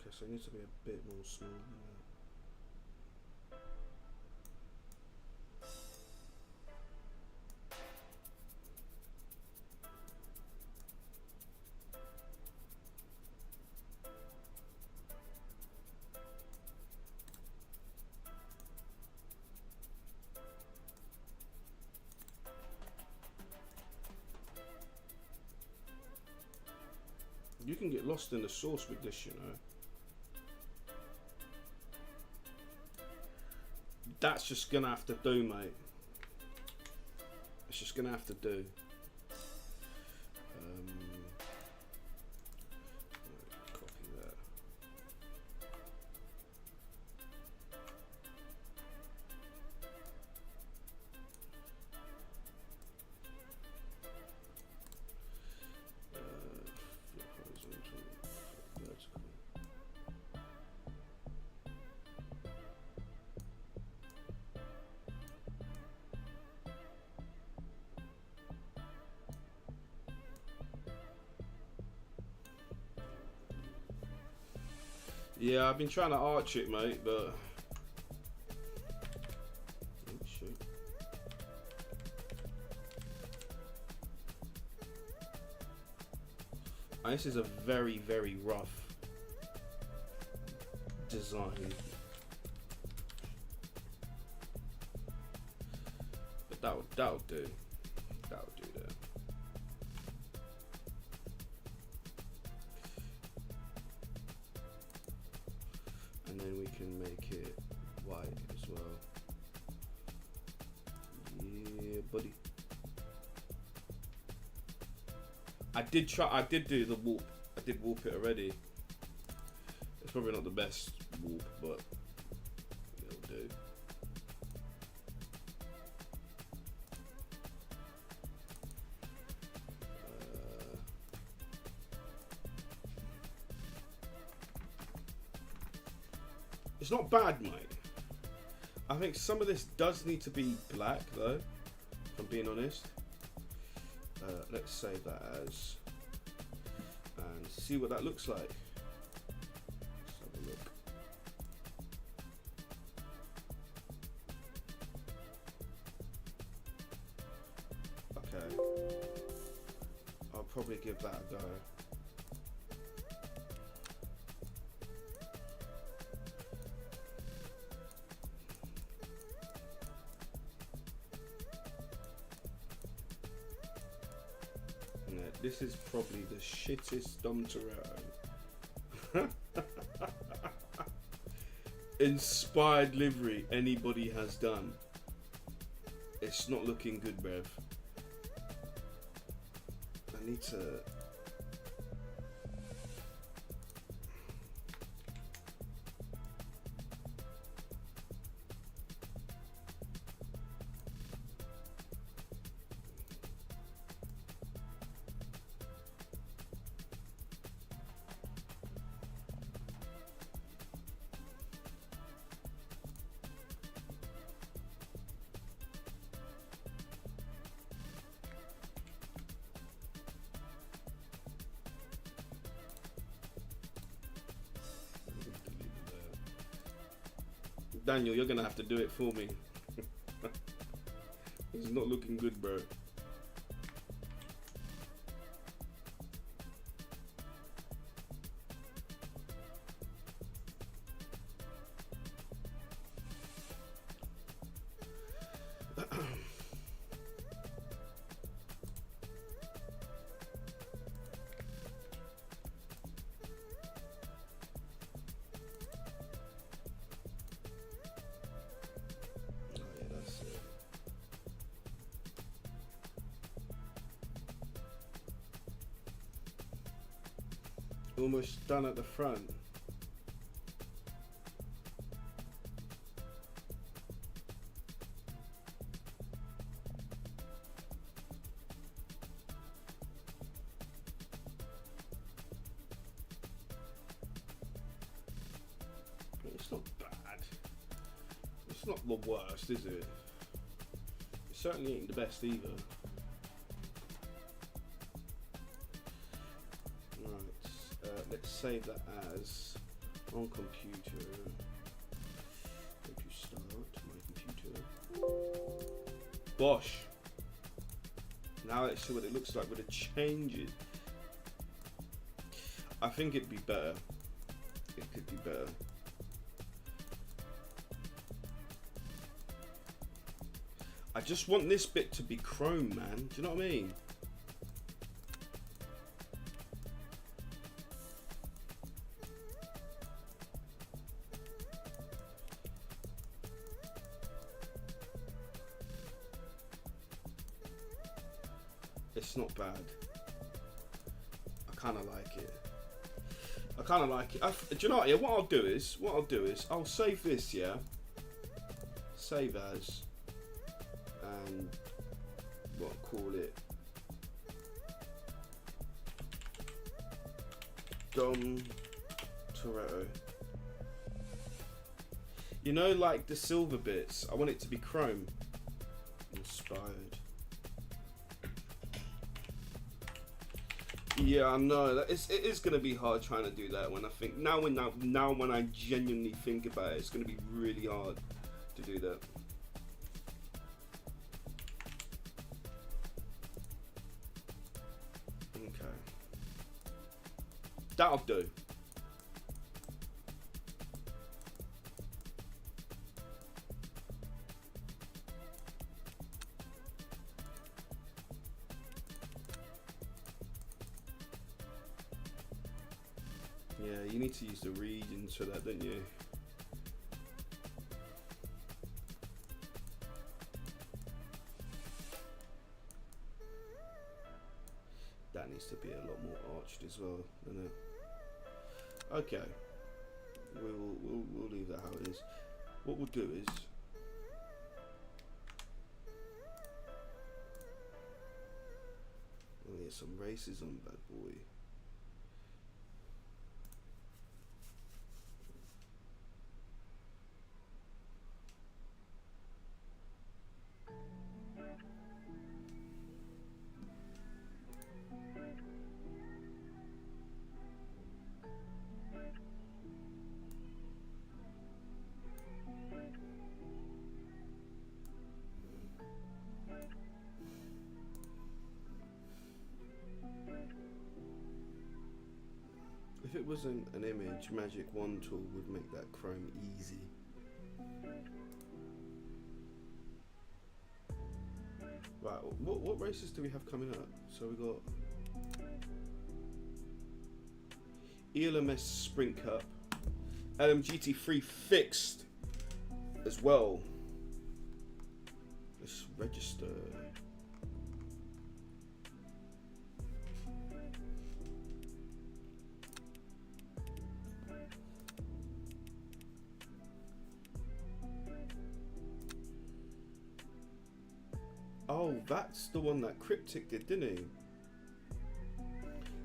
Okay, so it needs to be a bit more small than that. You can get lost in the sauce with this, you know. That's just gonna have to do, mate. It's just gonna have to do. Copy that. Flip horizontal, flip vertical. Yeah, I've been trying to arch it, mate, but oh, shoot. And this is a very, very rough design, but that'll do. That'll do that. And then we can make it white as well. Yeah, buddy. I did do the warp. I did warp it already. It's probably not the best warp, but it'll do. It's not bad, mate. I think some of this does need to be black, though, if I'm being honest. Let's save that as, and see what that looks like. Let's have a look. Okay. I'll probably give that a go. This is probably the shittest Dom Toretto inspired livery anybody has done. It's not looking good, bruv. I need to... Daniel, you're gonna have to do it for me. It's not looking good, bro. Almost done at the front. It's not bad. It's not the worst, is it? It certainly ain't the best either. Let's save that as On computer. Go to start my computer. Bosh. Now let's see what it looks like with the changes. I think it'd be better. It could be better. I just want this bit to be chrome, man. Do you know what I mean? It's not bad. I kind of like it. I kind of like it. Do you know what? Yeah, what I'll do is I'll save this. Yeah. Save as. And what I'll call it. Dom Toretto. You know, like the silver bits. I want it to be chrome. Inspired. Yeah, I know. It is going to be hard trying to do that when I think now when I genuinely think about it, it's going to be really hard to do that. Okay, that'll do. Yeah, you need to use the regions for that, don't you? That needs to be a lot more arched as well, doesn't it? Okay, we'll leave that how it is. What we'll do is we'll get some racism, bad boy. If it wasn't an image, Magic Wand tool would make that chrome easy. Right, what races do we have coming up? So we got ELMS Sprint Cup, LMGT3 fixed as well. Let's register. Oh, that's the one that Cryptic did, didn't he?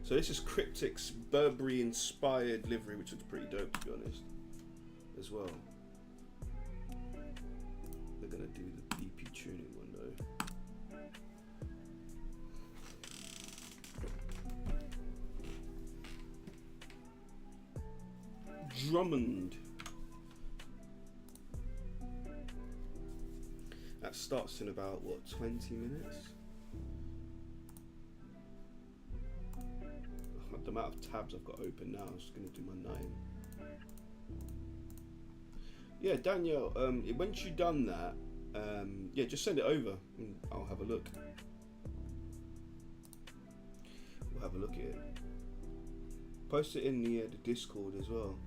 So this is Cryptic's Burberry inspired livery, which looks pretty dope to be honest, as well. They're gonna do the BP tuning one though. Drummond. That starts in about, what, 20 minutes? The amount of tabs I've got open now, I'm just going to do my name. Yeah, Danielle, once you've done that, yeah, just send it over and I'll have a look. We'll have a look at it. Post it in the Discord as well.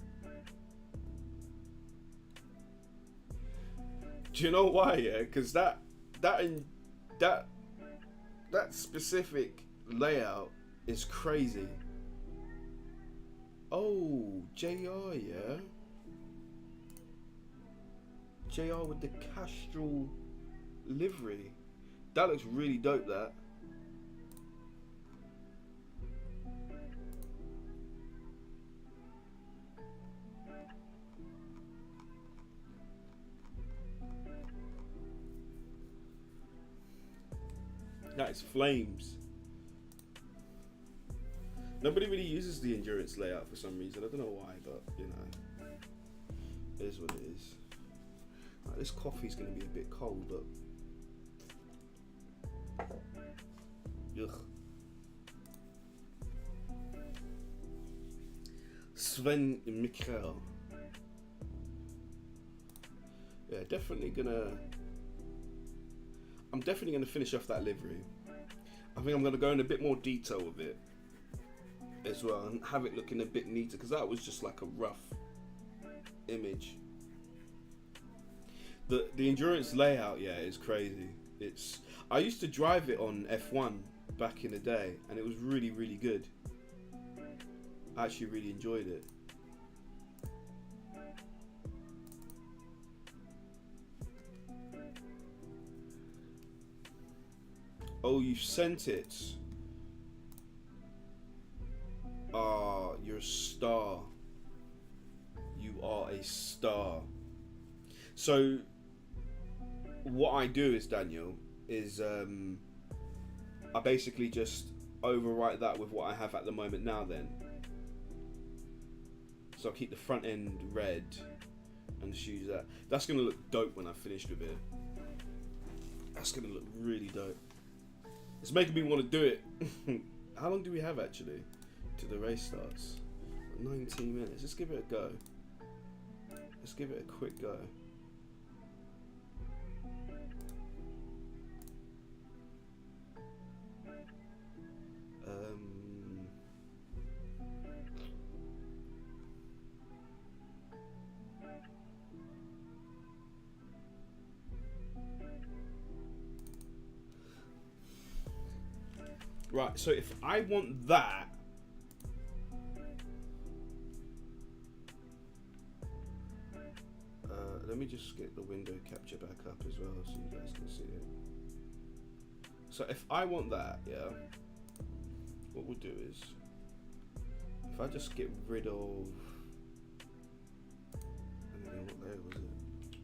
Do you know why? Yeah, because that specific layout is crazy. Oh, JR, yeah. JR with the Castrol livery. That looks really dope, that. That is flames. Nobody really uses the endurance layout for some reason. I don't know why, but you know, it is what it is. Right, this coffee's going to be a bit cold, but ugh. Sven Mikkel. Yeah, I'm definitely gonna finish off that livery. I think I'm gonna go in a bit more detail with it as well and have it looking a bit neater, because that was just like a rough image. The endurance layout, yeah, is crazy. I used to drive it on F1 back in the day, and it was really, really good. I actually really enjoyed it. Oh, you sent it. Ah, you're a star. You are a star. So, what I do is, Daniel, is I basically just overwrite that with what I have at the moment now then. So I'll keep the front end red and just use that. That's going to look dope when I've finished with it. That's going to look really dope. It's making me want to do it. How long do we have actually till the race starts? 19 minutes. Let's give it a go. Let's give it a quick go. Right, so if I want that, let me just get the window capture back up as well so you guys can see it. So if I want that, yeah, what we'll do is, if I just get rid of, I don't know what layer was it?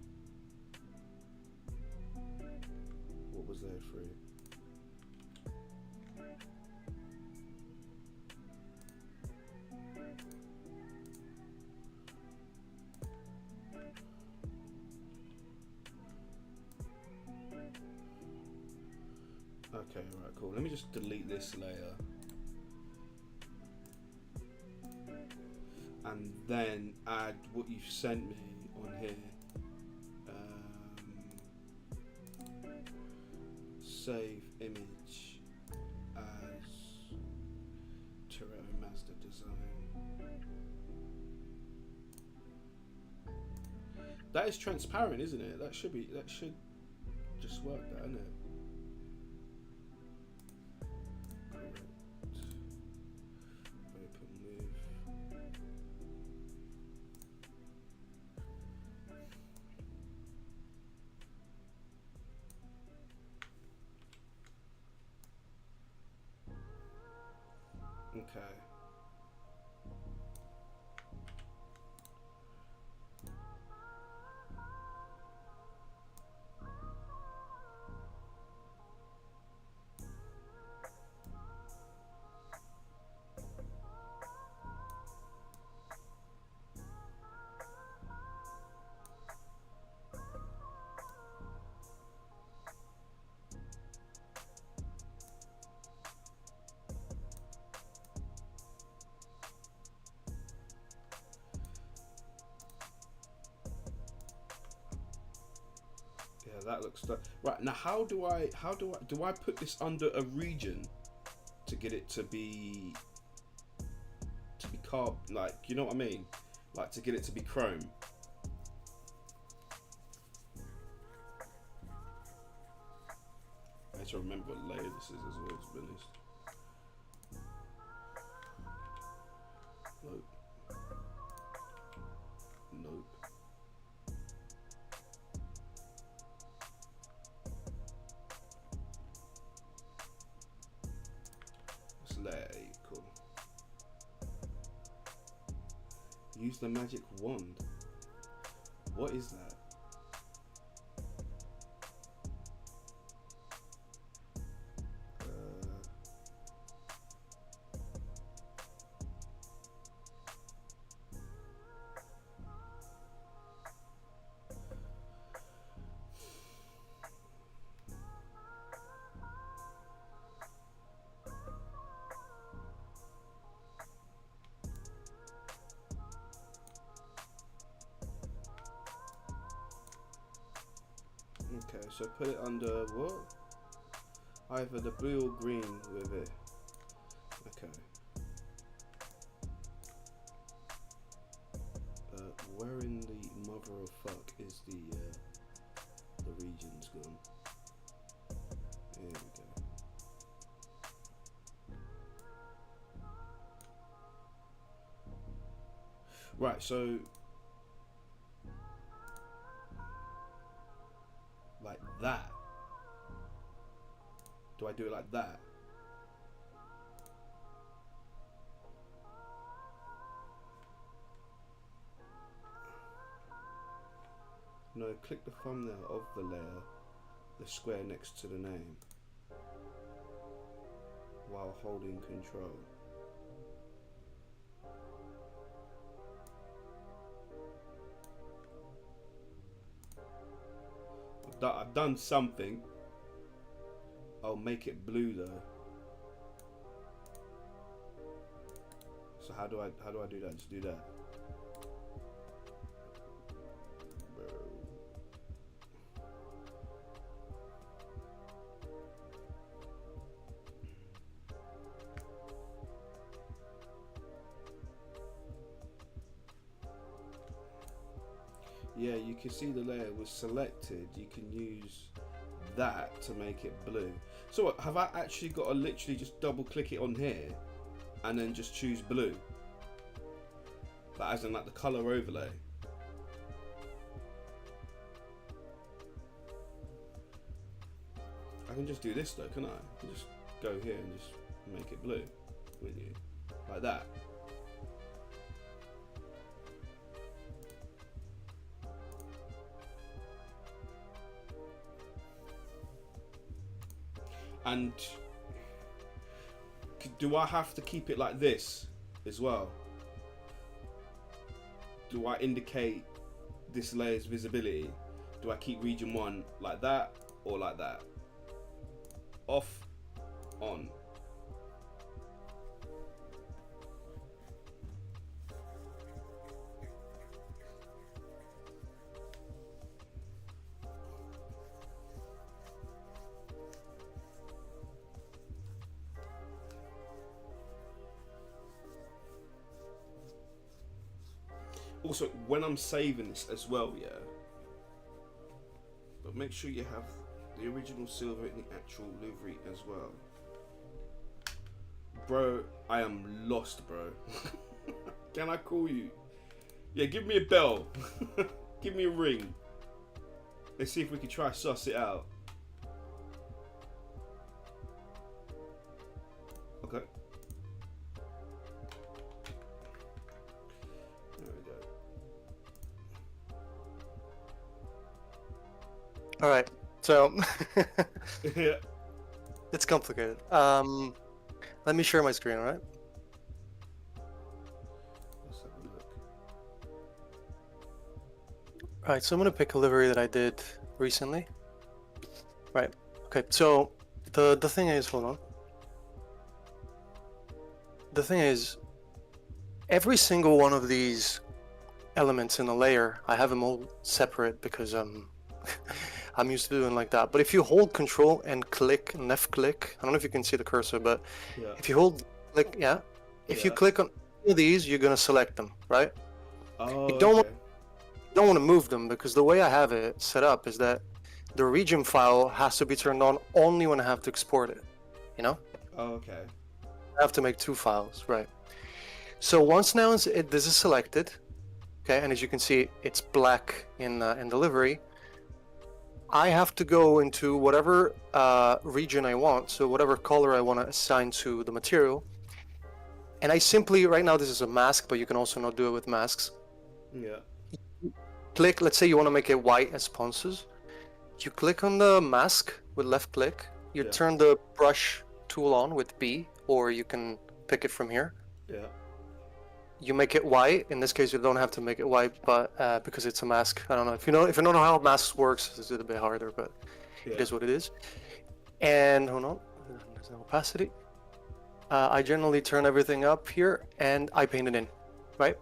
What was there for it? Okay, alright, cool. Let me just delete this layer. And then add what you've sent me on here. Save image as Toretto Master Design. That is transparent, isn't it? That should just work, that, isn't it? Okay. Yeah, that looks right. Now, do I put this under a region to get it to be carb, like, you know what I mean? Like, to get it to be chrome. I have to remember what layer this is as well, to be honest. Nope. Nope. Layer 8, cool. Use the magic wand. What is that? So put it under what? Either the blue or green with it. Okay. Where in the mother of fuck is the regions gone? Here we go. Right, so like that. Do I do it like that? No, click the thumbnail of the layer, the square next to the name, while holding control. I've done something. I'll make it blue though. So how do I do that? Just do that. Yeah, you can see the layer was selected. You can use that to make it blue. So what, have I actually got to literally just double click it on here and then just choose blue? Like, as in like the color overlay. I can just do this though, can I? I can just go here and just make it blue with you. Like that. And do I have to keep it like this as well? Do I indicate this layer's visibility? Do I keep region 1 like that or like that? Off, on. Also, when I'm saving this as well, yeah, but make sure you have the original silver in the actual livery as well. Bro, I am lost, bro. Can I call you? Yeah, give me a bell. Give me a ring. Let's see if we can try suss it out. Okay. All right, so Yeah. it's complicated. Let me share my screen, all right? Let's have a look. All right, so I'm gonna pick a livery that I did recently. Right. Okay. So the thing is, hold on. The thing is, every single one of these elements in a layer, I have them all separate because I'm used to doing like that. But if you hold control and click, left click, I don't know if you can see the cursor, but Yeah. if you hold click, yeah, if you Yeah. click on any of these, you're gonna select them, right? Oh, You don't okay. don't want to move them because the way I have it set up is that the region file has to be turned on only when I have to export it, you know? Oh, okay. I have to make 2 files, right? So once now this is selected, okay, and as you can see, it's black in the livery. I have to go into whatever region I want, so whatever color I want to assign to the material. And I simply, right now this is a mask, but you can also not do it with masks. Yeah. Click, let's say you want to make it white as sponsors. You click on the mask with left click. You Yeah. turn the brush tool on with B, or you can pick it from here. Yeah. You make it white. In this case, you don't have to make it white, but because it's a mask, I don't know if you don't know how masks works. It's a bit harder, but Yeah. it is what it is. And hold on, there's no opacity. I generally turn everything up here, and I paint it in, right?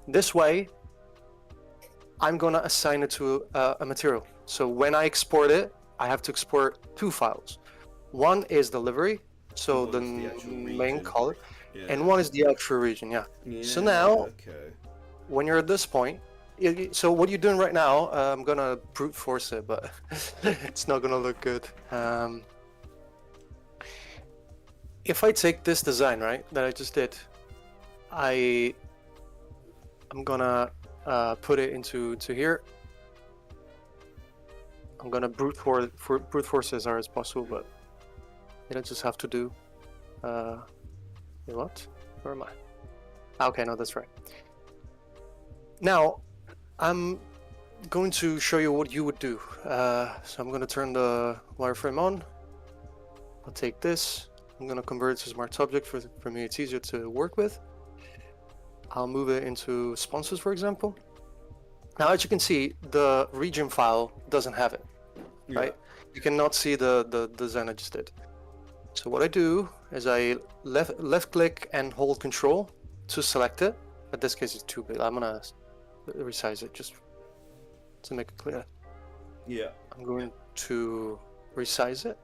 This way, I'm gonna assign it to a material. So when I export it, I have to export two files. One is the livery, so One the is the actual main region. color, Yeah. and one is the actual region. Yeah. Yeah, So now, okay. when you're at this point, so what you're doing right now, I'm gonna brute force it, but it's not gonna look good. If I take this design, right, that I just did, I'm gonna put it into here. I'm gonna brute force as hard as possible, but I just have to do. What? Where am I? Okay, no, that's right. Now, I'm going to show you what you would do. So I'm going to turn the wireframe on. I'll take this. I'm going to convert it to smart subject for me. It's easier to work with. I'll move it into sponsors, for example. Now, as you can see, the region file doesn't have it, right? You cannot see the design I just did. So what I do is I left click and hold Control to select it. In this case, it's too big. I'm gonna resize it just to make it clear. Yeah. I'm going to resize it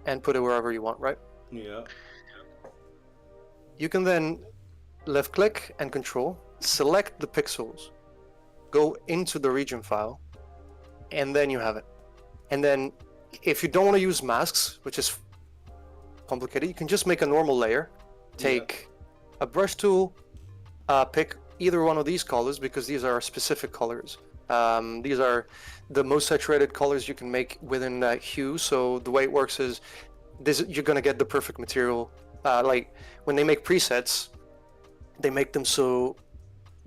and put it wherever you want, right? Yeah. You can then left click and Control, select the pixels, go into the region file, and then you have it. And then if you don't want to use masks, which is complicated, you can just make a normal layer, take a brush tool, pick either one of these colors because these are specific colors. These are the most saturated colors you can make within that hue. So the way it works is you're going to get the perfect material. Like when they make presets, they make them so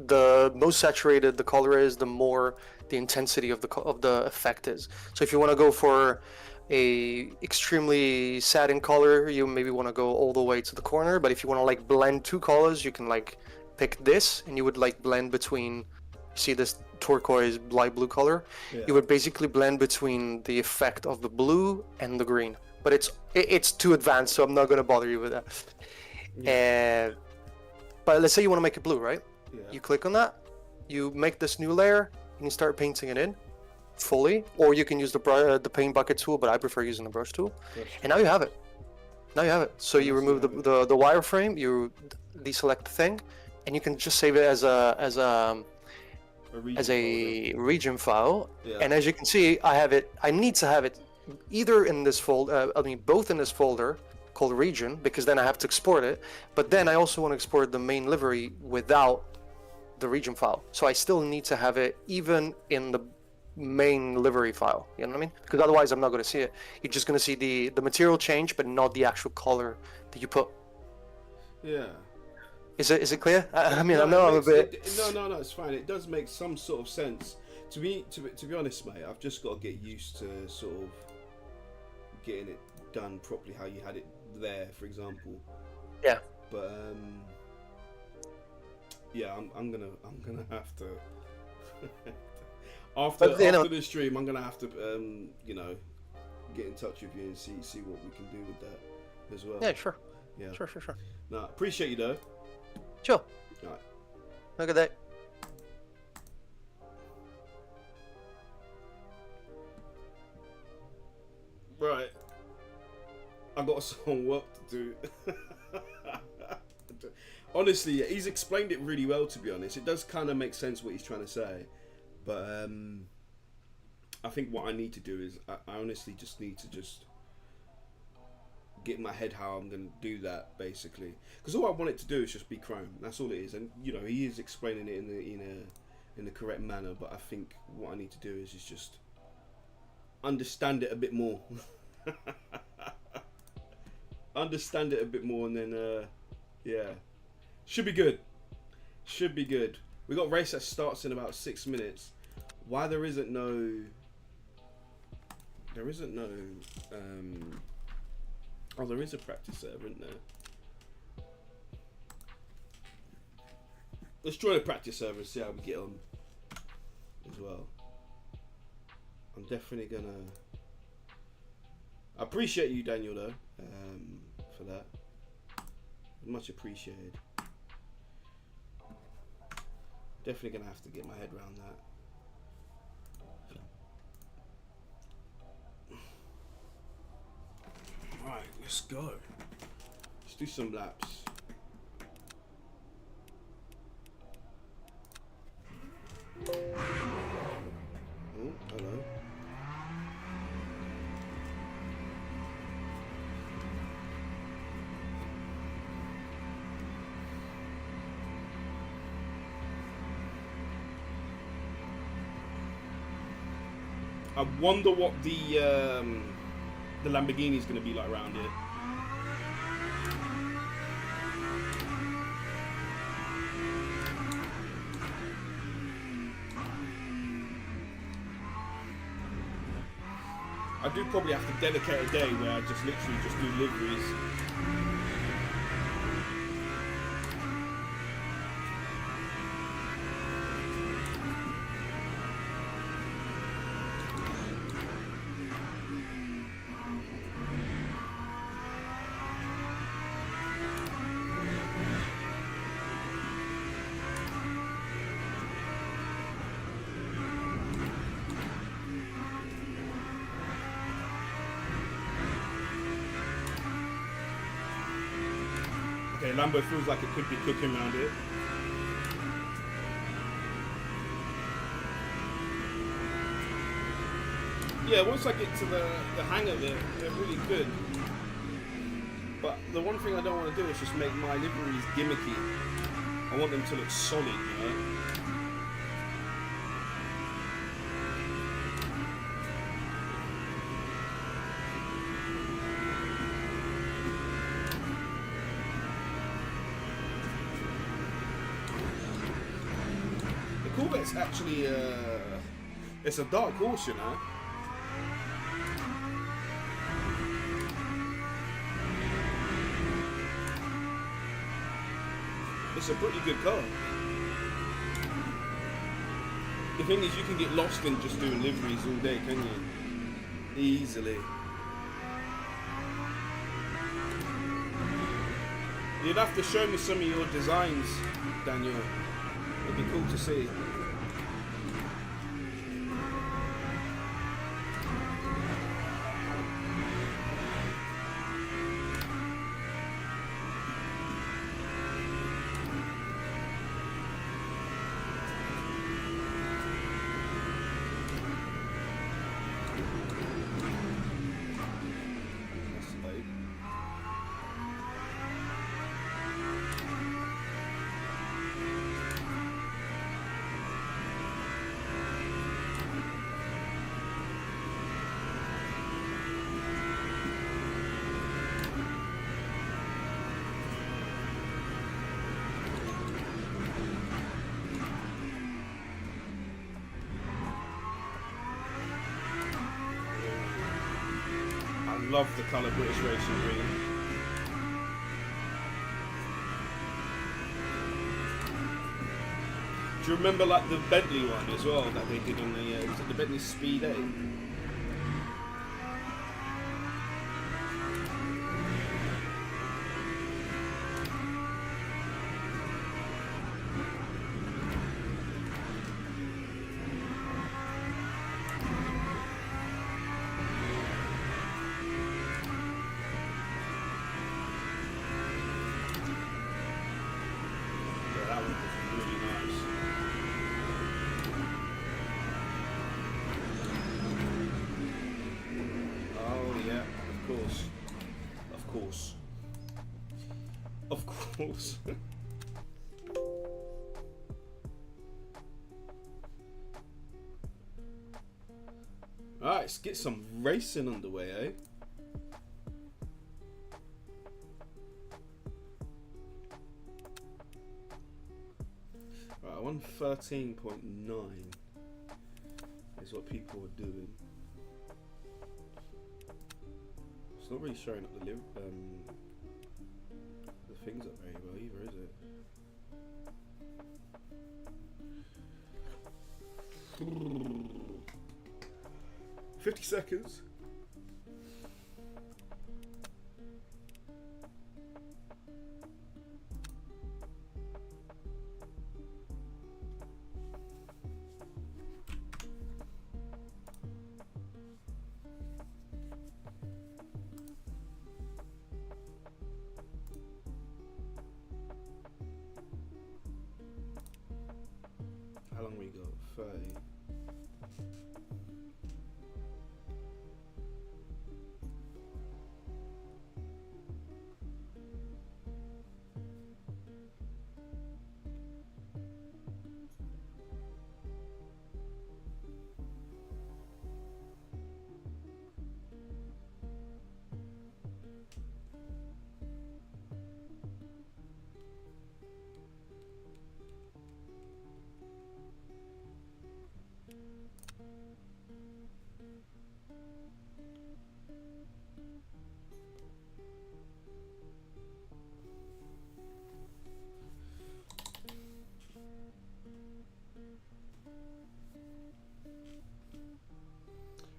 the most saturated the color is, the more the intensity of the effect is. So if you want to go for a extremely satin color, you maybe want to go all the way to the corner. But if you want to like blend two colors, you can like pick this, and you would like blend between. See this turquoise light blue color? Yeah. You would basically blend between the effect of the blue and the green. But it's too advanced, so I'm not gonna bother you with that. Yeah. But let's say you want to make it blue, right? Yeah. You click on that, you make this new layer, and you start painting it in fully, or you can use the paint bucket tool, but I prefer using the brush tool. And now you have it. So you remove the wireframe, you deselect the thing, and you can just save it as a region file. Yeah. And as you can see, I need to have it either in this folder, both in this folder called region, because then I have to export it, but then I also want to export the main livery without the region file. So I still need to have it even in the main livery file, you know what I mean? Because otherwise I'm not going to see it. You're just going to see the material change, but not the actual color that you put. Yeah. Is it clear? I mean, No, I know I'm a bit... No, it's fine. It does make some sort of sense. To be honest, mate, I've just got to get used to sort of getting it done properly, how you had it there, for example. Yeah. But yeah, I'm gonna have to after the stream, I'm gonna have to get in touch with you and see what we can do with that as well. Yeah, sure. Yeah. Sure. No, appreciate you though. Sure. All right. Look at that. Right. I got some work to do. Honestly, he's explained it really well, to be honest. It does kind of make sense what he's trying to say. But I think what I need to do is I honestly just need to get in my head how I'm going to do that, basically. Because all I want it to do is just be Chrome. That's all it is. And, he is explaining it in the correct manner. But I think what I need to do is just understand it a bit more. Understand it a bit more, and then yeah, should be good. We got race that starts in about 6 minutes. Why there isn't no oh, there is a practice server, isn't there? Let's join the practice server and see how we get on as well. I'm definitely gonna. I appreciate you, Daniel, though, for that. Much appreciated. Definitely gonna have to get my head around that. Right, let's go. Let's do some laps. Oh, hello. I wonder what the Lamborghini is going to be like around here. I do probably have to dedicate a day where I just literally just do liveries. Okay, Lambo feels like it could be cooking around here. Yeah, once I get to the hang of it, they're really good. But the one thing I don't want to do is just make my liveries gimmicky. I want them to look solid, you know? Corvette's actually it's a dark horse, you know. It's a pretty good car. The thing is, you can get lost in just doing liveries all day, can you? Easily. You'd have to show me some of your designs, Daniel. It'd be cool to see. Love the colour British Racing Green. Do you remember like the Bentley one as well that they did on the was it the Bentley Speed 8? Of course. Alright, let's get some racing underway, eh? Right, 113.9 is what people are doing. It's not really showing up the things up very well either, is it? 50 seconds. How long we got? 30.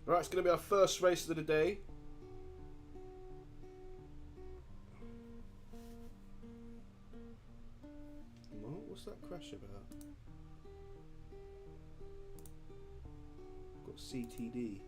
Right, it's going to be our first race of the day. What? What's that crash about? Got CTD.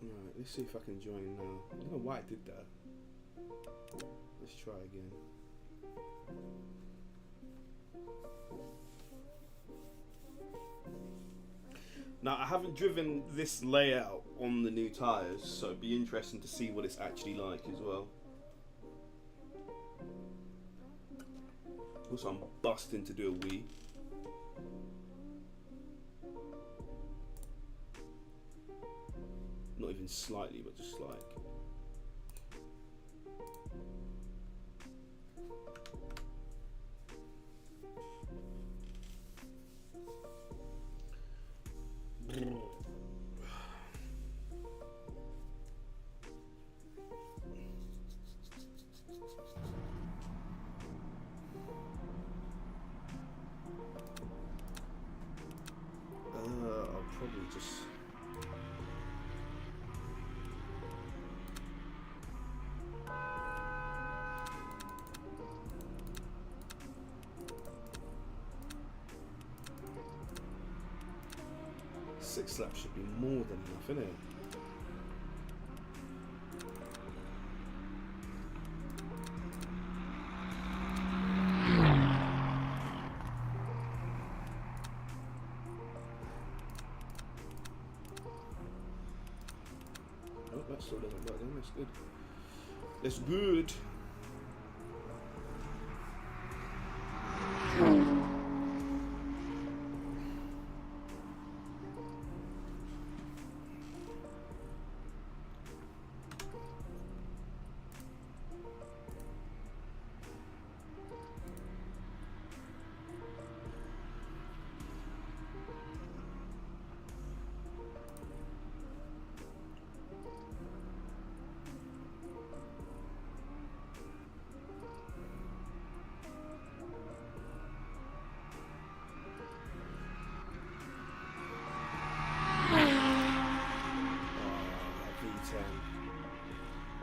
Right, let's see if I can join now. I don't know why I did that. Let's try again. Now, I haven't driven this layout on the new tyres, so it'd be interesting to see what it's actually like as well. Also, I'm busting to do a wee. Not even slightly, but just like. I'll probably just. Six laps should be more than enough, isn't it? Oh, that still doesn't work then, that's good. That's good.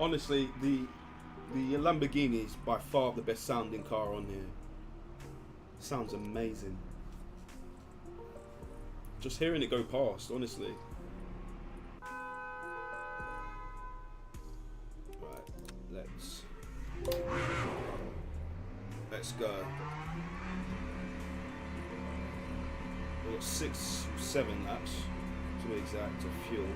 Honestly, the Lamborghini is by far the best sounding car on here. Sounds amazing. Just hearing it go past, honestly. Right, let's go. We've got 6-7 laps to be exact of fuel.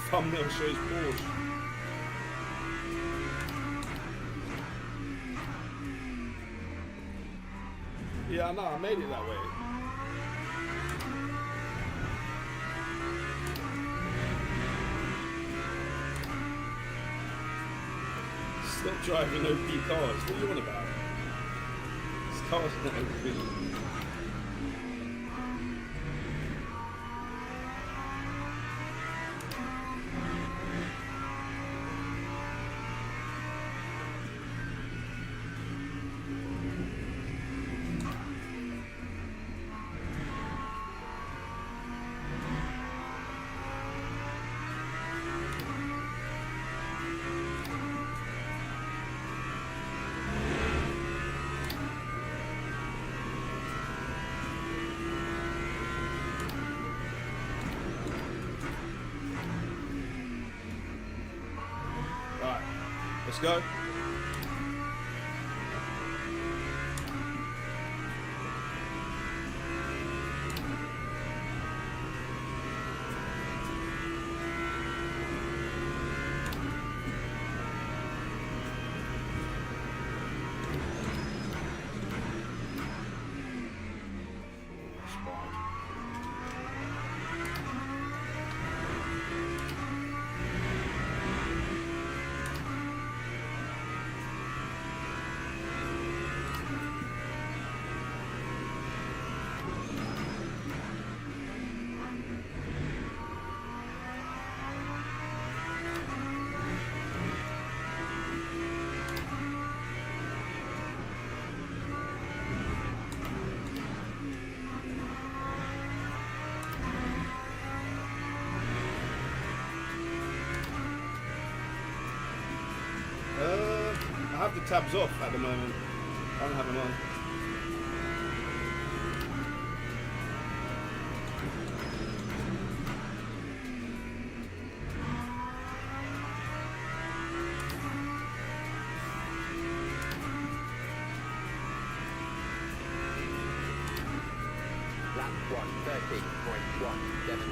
Thumbnail shows Porsche. Yeah, I know, I made it that way. Stop driving OP cars. What are you on about? cars and everything. Let's go. I have the tabs off at the moment. I don't have them on. Lap 1:13.17.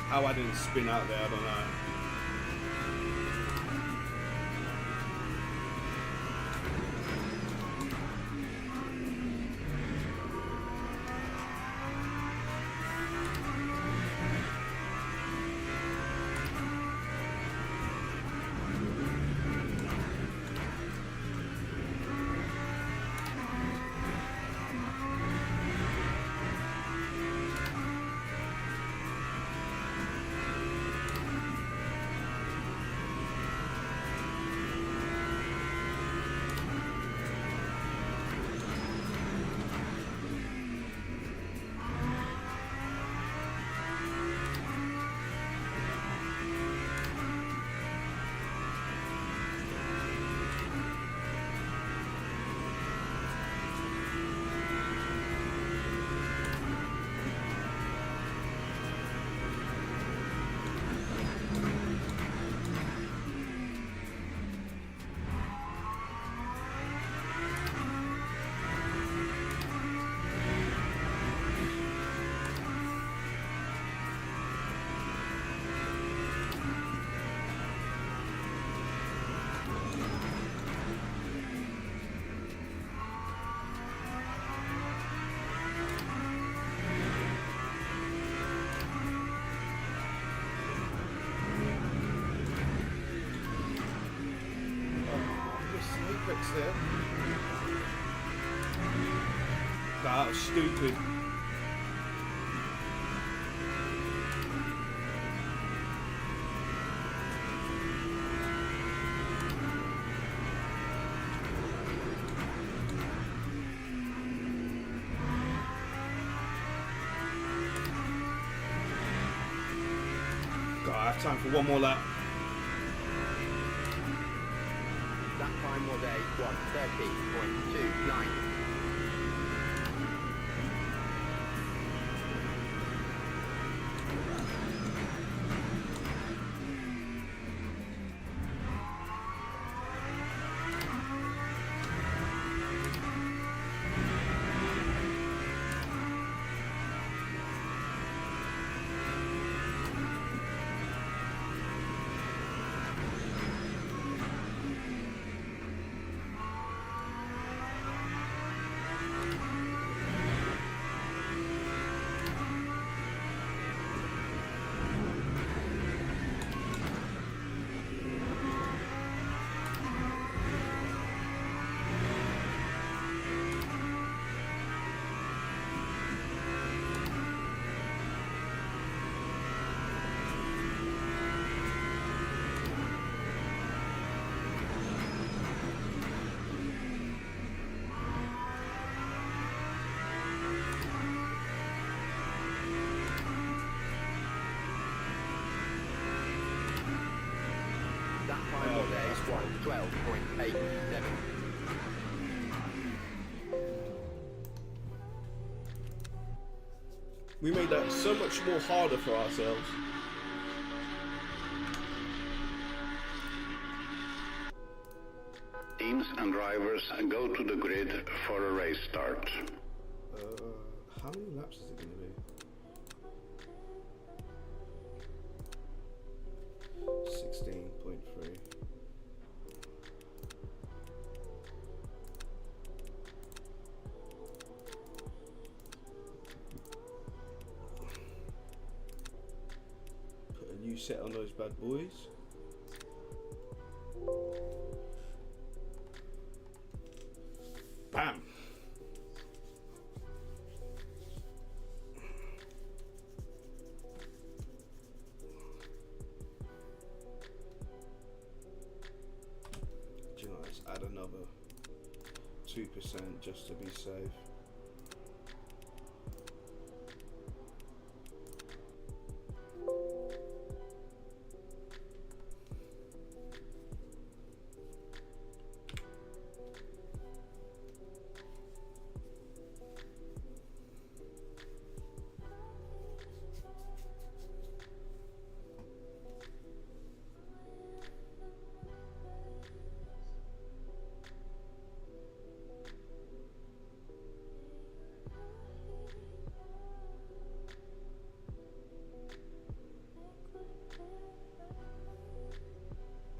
How I didn't spin out there, I don't know. There. That was stupid. God, I have time for one more lap. That time was a 1:30.29. 12.87. We made that so much more harder for ourselves. Teams and drivers go to the grid for a race start. How many laps is it going to be? 16.3. Put a new set on those bad boys. Bam! Do you know, let's add another 2% just to be safe.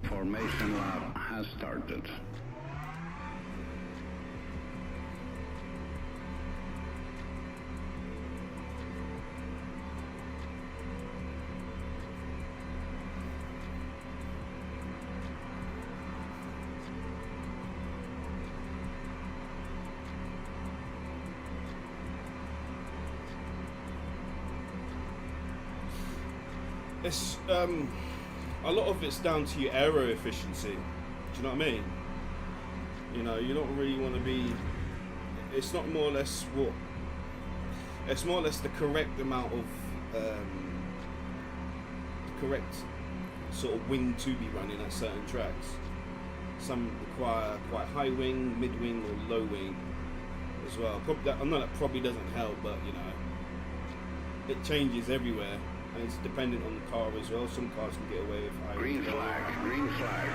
Formation lab has started. It's a lot of it's down to your aero efficiency. Do you know what I mean? You know, you don't really want to be. It's not more or less what. It's more or less the correct amount of the correct sort of wing to be running at certain tracks. Some require quite high wing, mid wing, or low wing as well. I know that probably doesn't help, but you know, it changes everywhere. And it's dependent on the car as well. Some cars can get away with high. Green flag, green flag.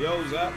Yo, Zap.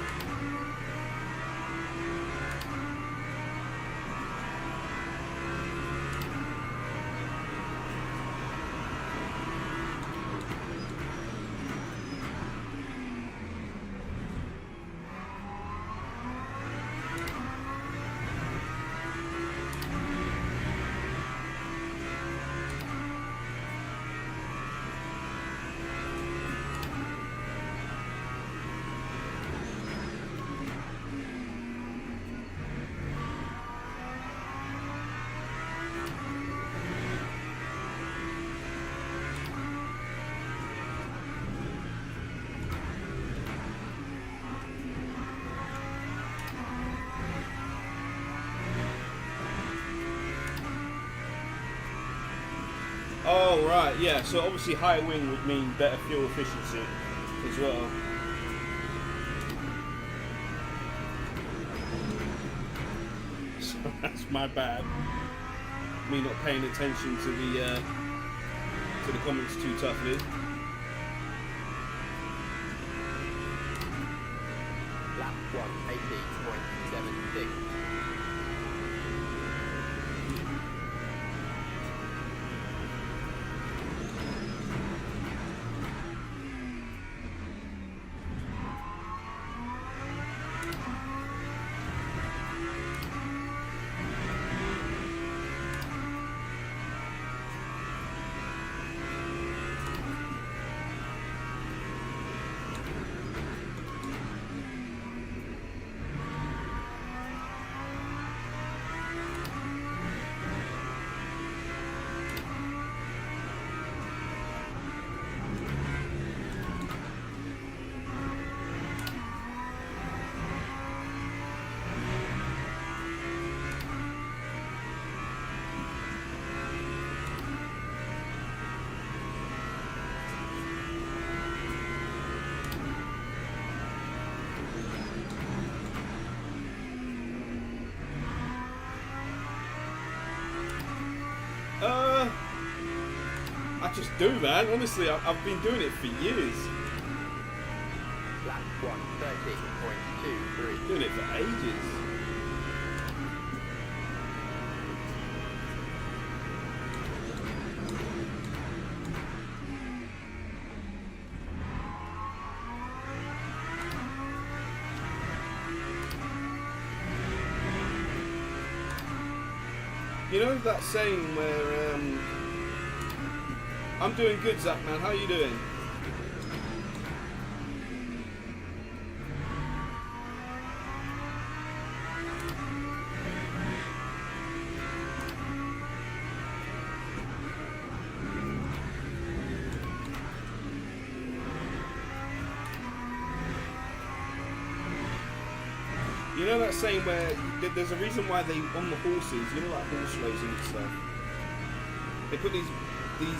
Oh right, yeah. So obviously high wing would mean better fuel efficiency as well. So that's my bad. Me not paying attention to the comments too toughly. Lap 180.76. do, man. Honestly, I've been doing it for years. Lap 1:30.23. Doing it for ages. You know that saying where I'm doing good, Zach, man. How are you doing? You know that saying where there's a reason why they on the horses, you know, like horse racing and stuff. They put these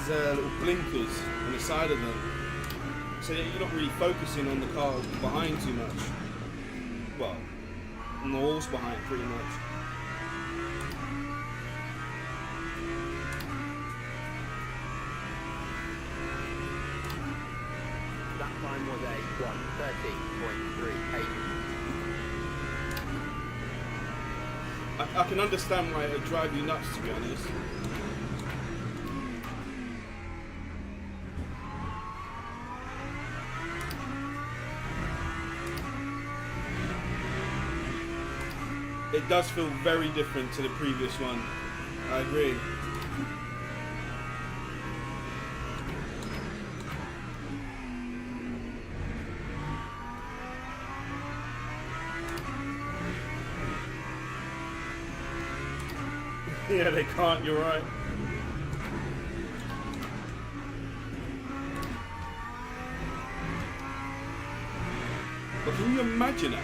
little blinkers on the side of them, so that you're not really focusing on the car behind too much. Well, on the horse behind, pretty much. That time was a 1:30.38. I can understand why it would drive you nuts, to be honest. It does feel very different to the previous one. I agree. Yeah, they can't, you're right. But can you imagine that?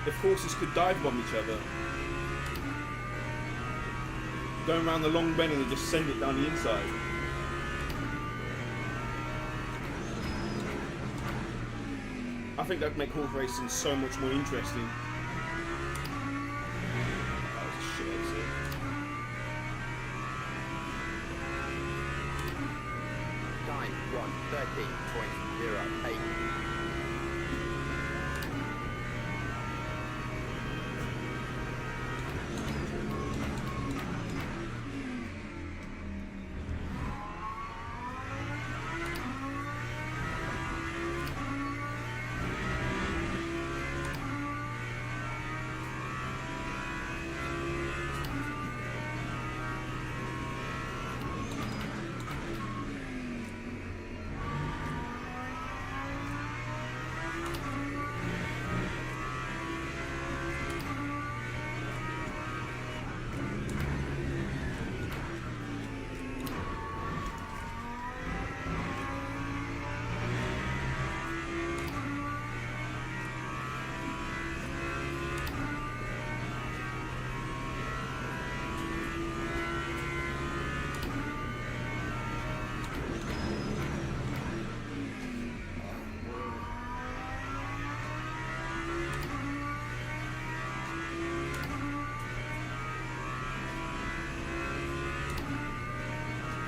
If horses could dive bomb each other. Going around the long bend and they just send it down the inside. I think that'd make horse racing so much more interesting. That was a shit exit. Time 1:30.08.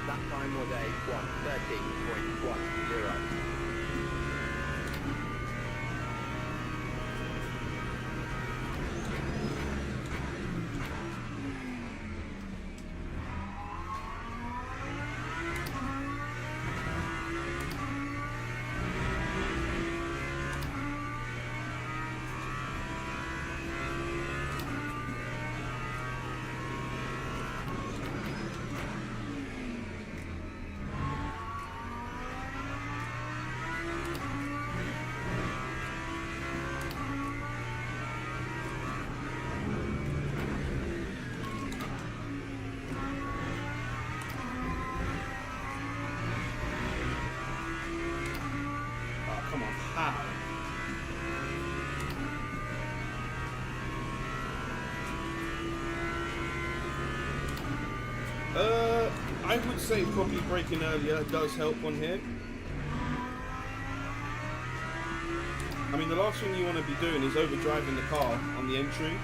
That time was a 1:30.10. Oh, come on, how? I would say probably braking earlier does help on here. I mean, the last thing you want to be doing is overdriving the car on the entry.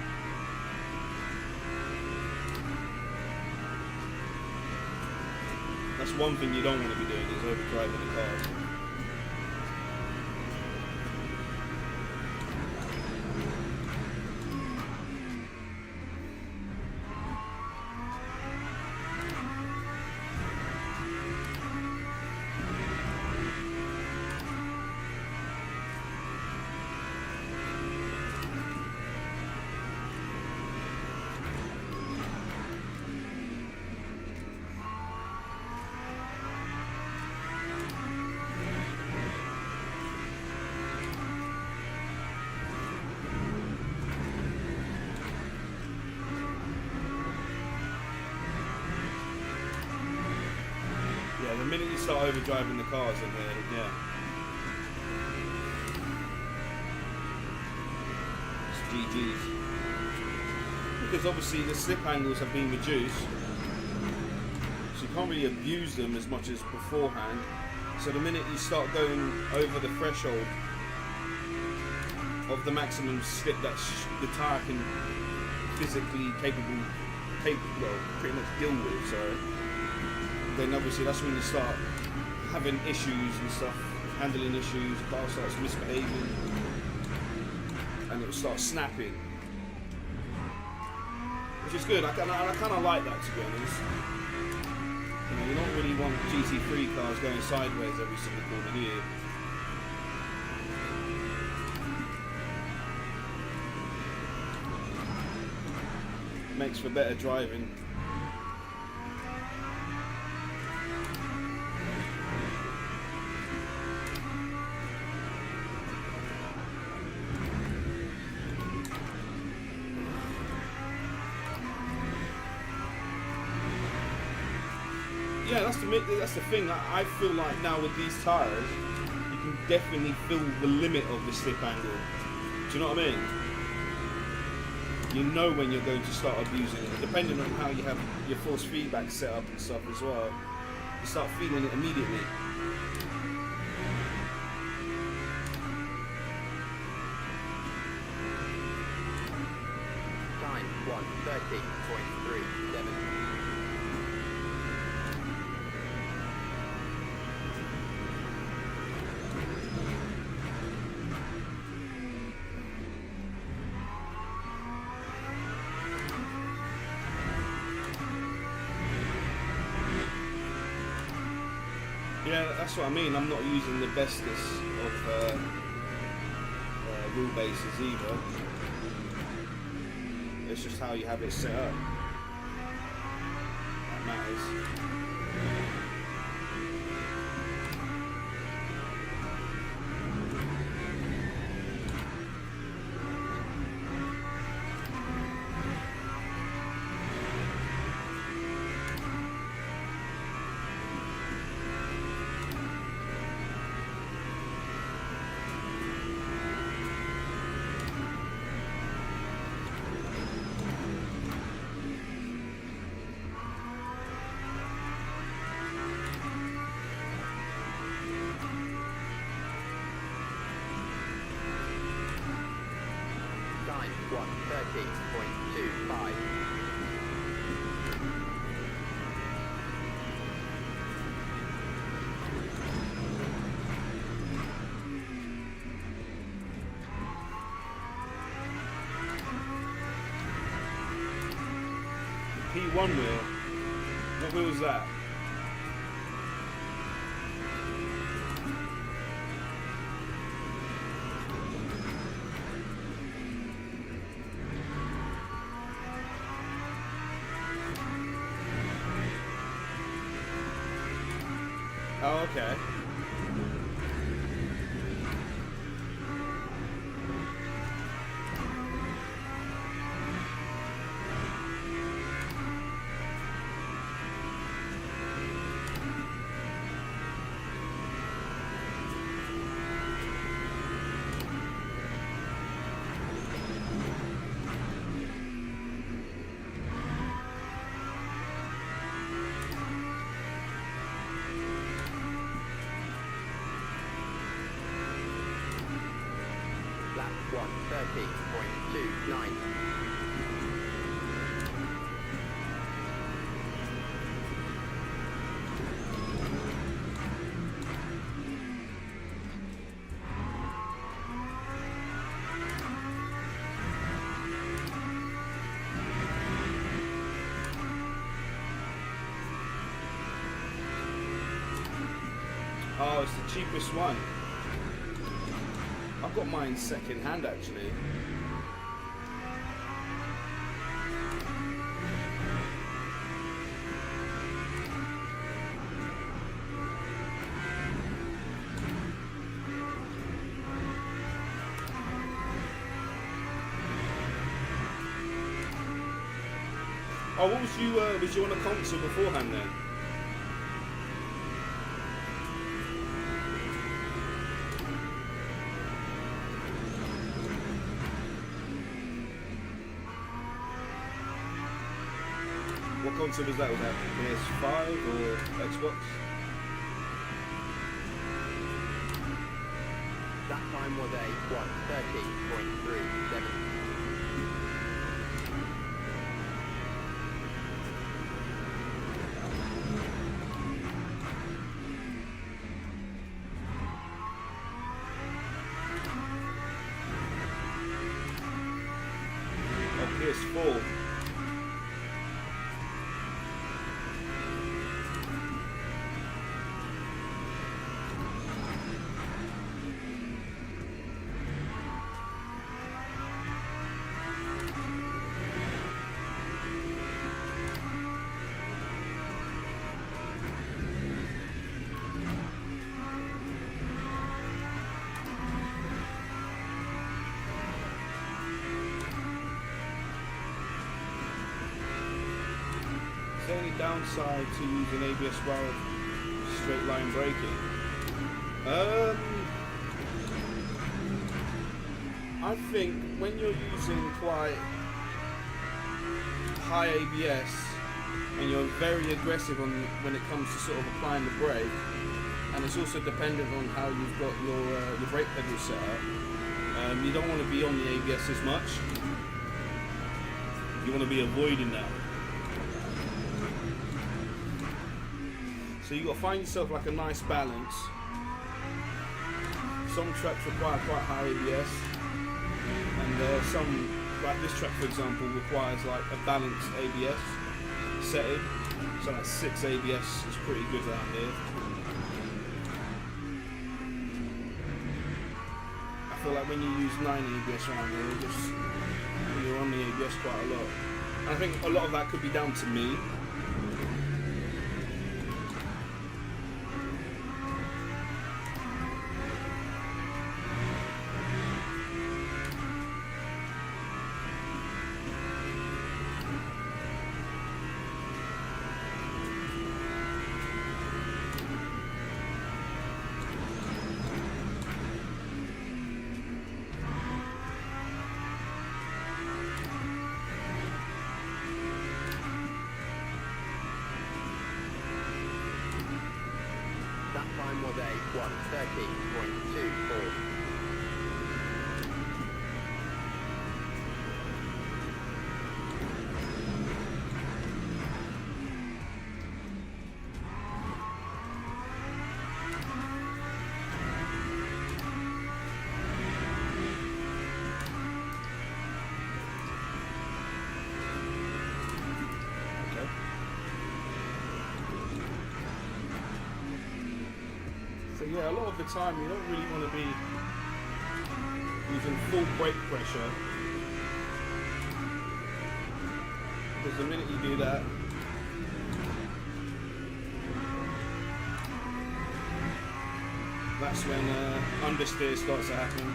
That's one thing you don't want to be doing, is overdriving the cars. Yeah, the minute you start overdriving the cars in here, yeah. It's GG's. Because obviously the slip angles have been reduced, so you can't really abuse them as much as beforehand. So the minute you start going over the threshold of the maximum slip that the tyre can physically well, pretty much deal with, sorry, then obviously that's when you start having issues and stuff, handling issues, the car starts misbehaving, and it will start snapping. Which is good, I kind of like that, to be honest. You know, you don't really want GT3 cars going sideways every single corner here. Makes for better driving. Yeah, that's the thing. I feel like now with these tyres, you can definitely feel the limit of the slip angle. Do you know what I mean? You know when you're going to start abusing it, depending on how you have your force feedback set up and stuff as well. You start feeling it immediately. Time 1:30.37. Yeah, that's what I mean. I'm not using the bestest of rule bases either. It's just how you have it set up that matters. Time 1:30.25. P1 wheel. What wheel was that? Oh, okay. Lap 1:30.29. Oh, it's the cheapest one. I've got mine second hand actually. Oh, what was you on a console beforehand then? What console was that? Was that PS5 or Xbox? That time was a 1:30.37. PS4. Is there any downside to using ABS while straight line braking? I think when you're using quite high ABS and you're very aggressive on when it comes to sort of applying the brake, and it's also dependent on how you've got your brake pedal set up, you don't want to be on the ABS as much. You want to be avoiding that. So you've got to find yourself like a nice balance. Some tracks require quite high ABS, and some, like this track for example, requires like a balanced ABS setting. So like 6 ABS is pretty good around here. I feel like when you use 9 ABS around here, you're on the ABS quite a lot. And I think a lot of that could be down to me. That time was a 1:30.24. So yeah, a lot of the time you don't really want to be using full brake pressure, because the minute you do that, that's when understeer starts to happen.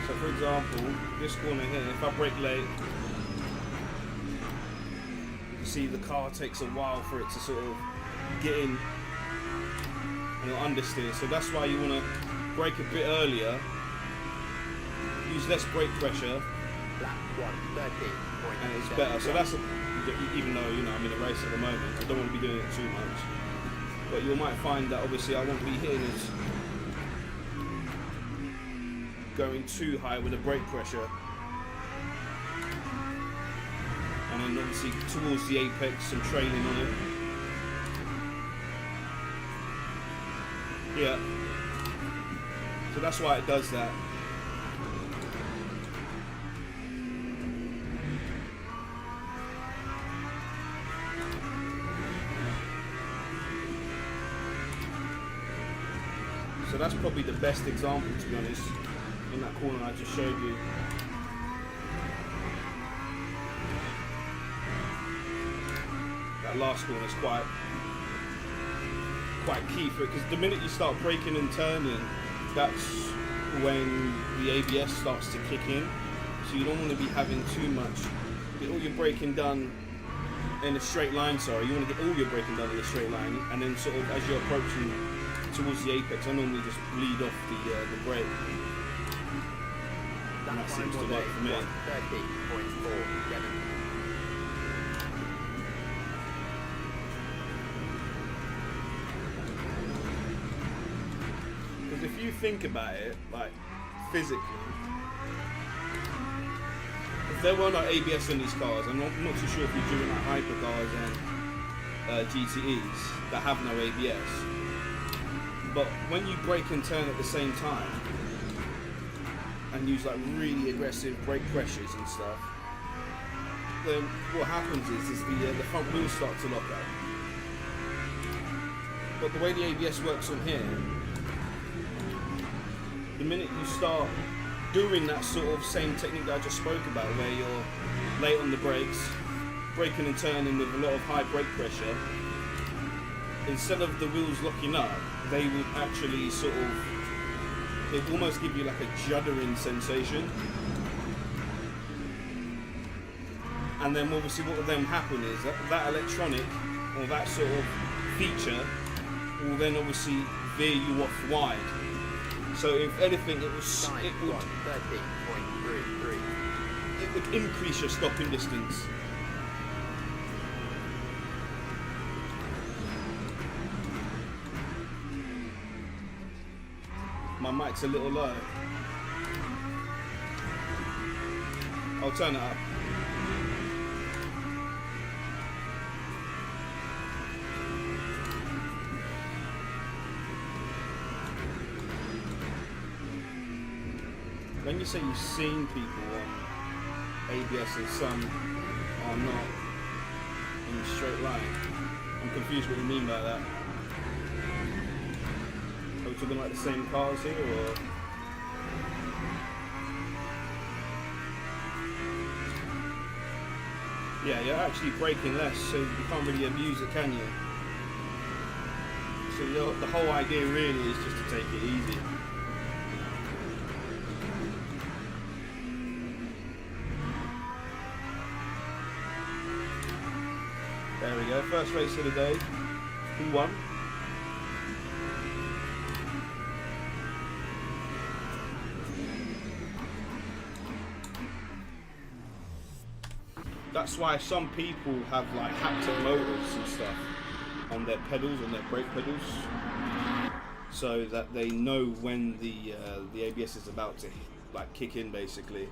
So for example, this corner here, if I brake late, see the car takes a while for it to sort of get in and it'll understeer, so that's why you want to brake a bit earlier, use less brake pressure, Lap 1:30.7. and it's better. So that's even though I'm in a race at the moment, I don't want to be doing it too much, but you might find that obviously I won't be hitting it going too high with the brake pressure. And then obviously towards the apex, some trailing on it. Yeah. So that's why it does that. So that's probably the best example, to be honest, in that corner I just showed you. That last corner is quite key for it, because the minute you start braking and turning, that's when the ABS starts to kick in. So you don't want to be having too much, get all your braking done in a straight line, sorry, you want to get all your braking done in a straight line, and then sort of as you're approaching towards the apex, I normally just bleed off the brake. And that seems to work for me. 30.47. Because if you think about it, like physically, if there were no ABS in these cars, I'm not too sure if you're doing like hypercars and GTEs that have no ABS. But when you brake and turn at the same time and use like really aggressive brake pressures and stuff, then what happens is the front wheels start to lock out. But the way the ABS works on here, the minute you start doing that sort of same technique that I just spoke about, where you're late on the brakes, braking and turning with a lot of high brake pressure, instead of the wheels locking up, they would actually sort of, they almost give you like a juddering sensation. And then obviously what will then happen is that electronic, or that sort of feature, will then obviously veer you off wide. So if anything, it would 13.33. it would increase your stopping distance. My mic's a little low. I'll turn it up. When you say you've seen people on ABS and some are not in a straight line, I'm confused what you mean by that. Are we talking like the same cars here, or? Yeah, you're actually braking less, so you can't really abuse it, can you? So the whole idea really is just to take it easy. There we go, first race of the day. Who won? That's why some people have like haptic motors and stuff on their pedals, on their brake pedals, so that they know when the ABS is about to like kick in, basically.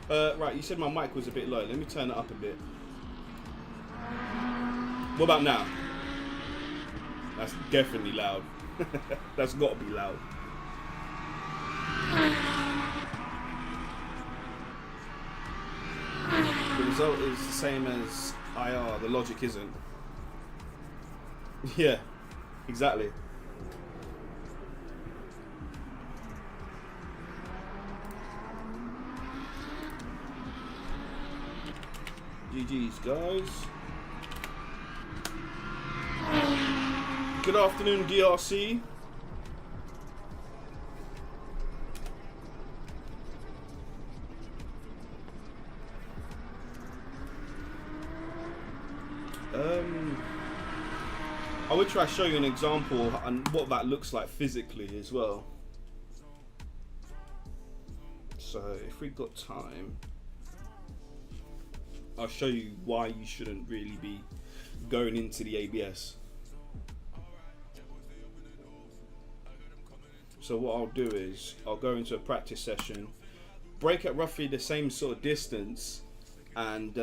Right, you said my mic was a bit low. Let me turn it up a bit. What about now? That's definitely loud. That's got to be loud. The result is the same as IR, the logic isn't. Yeah, exactly. GG's, guys. Good afternoon, DRC. I would try to show you an example and what that looks like physically as well. So if we've got time, I'll show you why you shouldn't really be going into the ABS. So what I'll do is I'll go into a practice session, brake at roughly the same sort of distance, and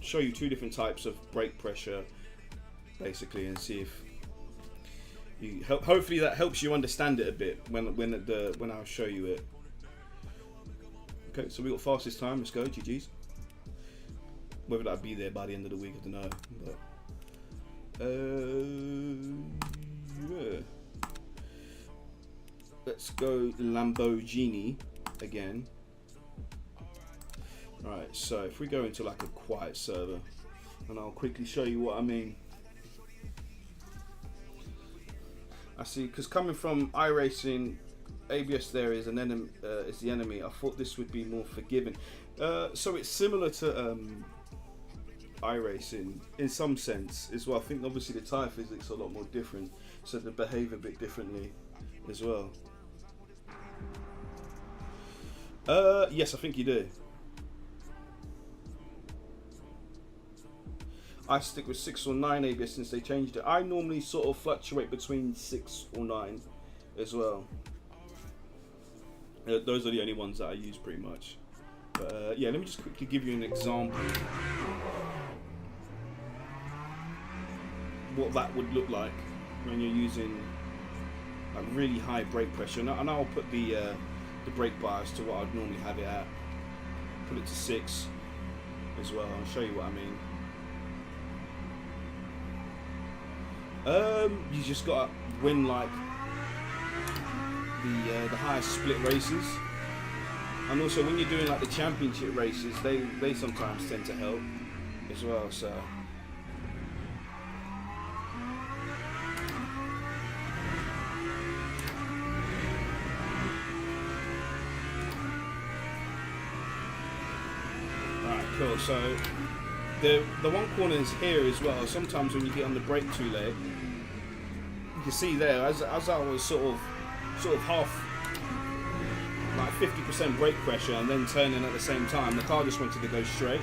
show you two different types of brake pressure, basically, and see if you hopefully that helps you understand it a bit when I'll show you it. Okay, so we got fastest time. Let's go, GG's. Whether that'll be there by the end of the week, I don't know. But Yeah. Let's go Lamborghini again. Alright, so if we go into like a quiet server, and I'll quickly show you what I mean. I see, because coming from iRacing, ABS there is an enemy, is the enemy. I thought this would be more forgiving. So it's similar to iRacing in some sense as well. I think obviously the tyre physics are a lot more different, so they behave a bit differently as well. Yes, I think you do. I stick with 6 or 9 ABS since they changed it. I normally sort of fluctuate between 6 or 9 as well. Those are the only ones that I use pretty much. But yeah, let me just quickly give you an example what that would look like when you're using like really high brake pressure. And I'll put the brake bias to what I'd normally have it at. Put it to 6 as well. I'll show you what I mean. You just gotta win like the highest split races, and also when you're doing like the championship races, they sometimes tend to help as well. So alright, cool. So the one corner is here as well. Sometimes when you get on the brake too late, you can see there as I was sort of half like 50% brake pressure and then turning at the same time, the car just wanted to go straight.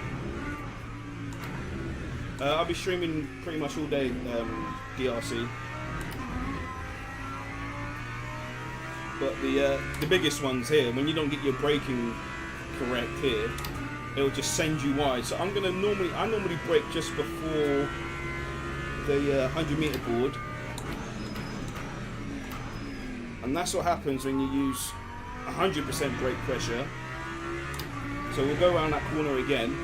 I'll be streaming pretty much all day DRC, but the biggest ones here, when you don't get your braking correct here, it'll just send you wide. So I normally brake just before the 100-meter board, and that's what happens when you use 100% brake pressure. So we'll go around that corner again.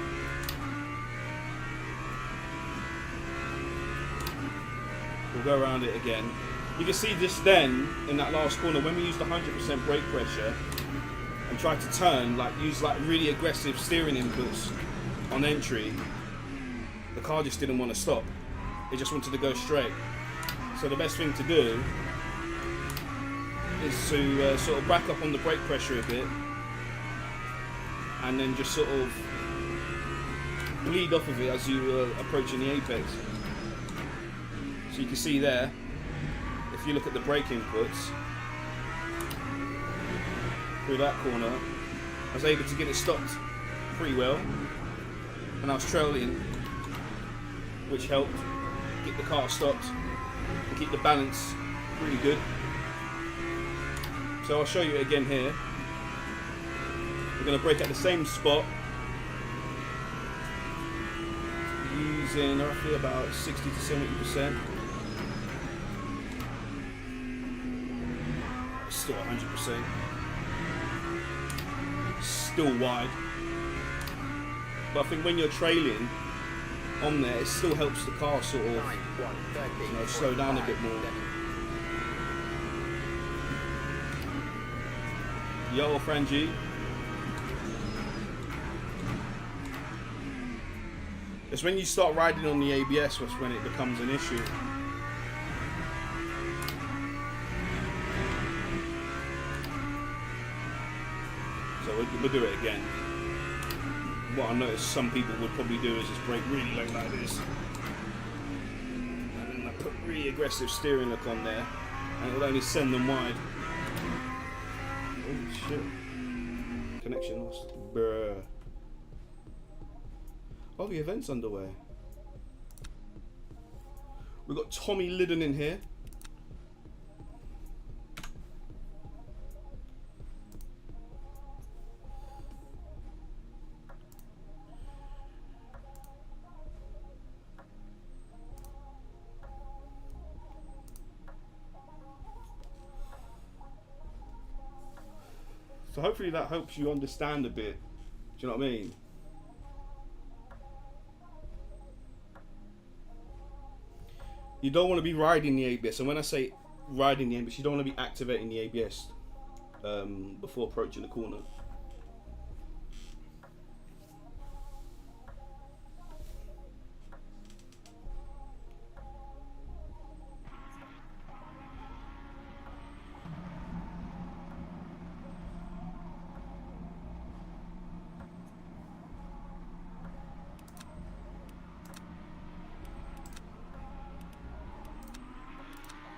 We'll go around it again. You can see this then in that last corner when we used 100% brake pressure and tried to turn, like use like really aggressive steering inputs on entry, the car just didn't want to stop. It just wanted to go straight. So the best thing to do is to sort of back up on the brake pressure a bit and then just sort of bleed off of it as you approaching the apex. So you can see there, if you look at the brake inputs through that corner, I was able to get it stopped pretty well, and I was trailing, which helped get the car stopped and keep the balance really good. So I'll show you it again here. We're going to brake at the same spot using roughly about 60 to 70%. Still 100%. Still wide. But I think when you're trailing on there, it still helps the car sort of slow down a bit more. Yo, Frangie. It's when you start riding on the ABS was when it becomes an issue. So we'll do it again. What I noticed some people would probably do is just brake really low like this. And then I put really aggressive steering look on there, and it will only send them wide. Oh shit. Connection lost. Bruh. Oh, the event's underway. We've got Tommy Liddon in here. So hopefully that helps you understand a bit. Do you know what I mean? You don't want to be riding the ABS, and when I say riding the ABS, you don't want to be activating the ABS before approaching the corner.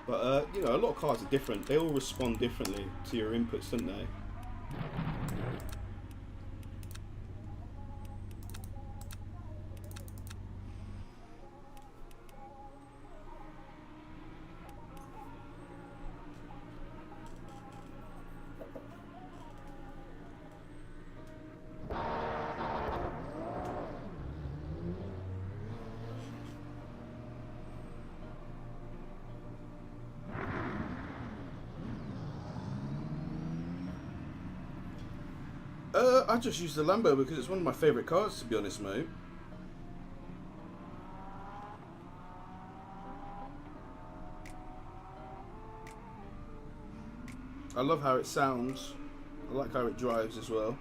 But you know, a lot of cars are different. They all respond differently to your inputs, don't they? I just use the Lambo because it's one of my favourite cars, to be honest, mate. I love how it sounds. I like how it drives as well.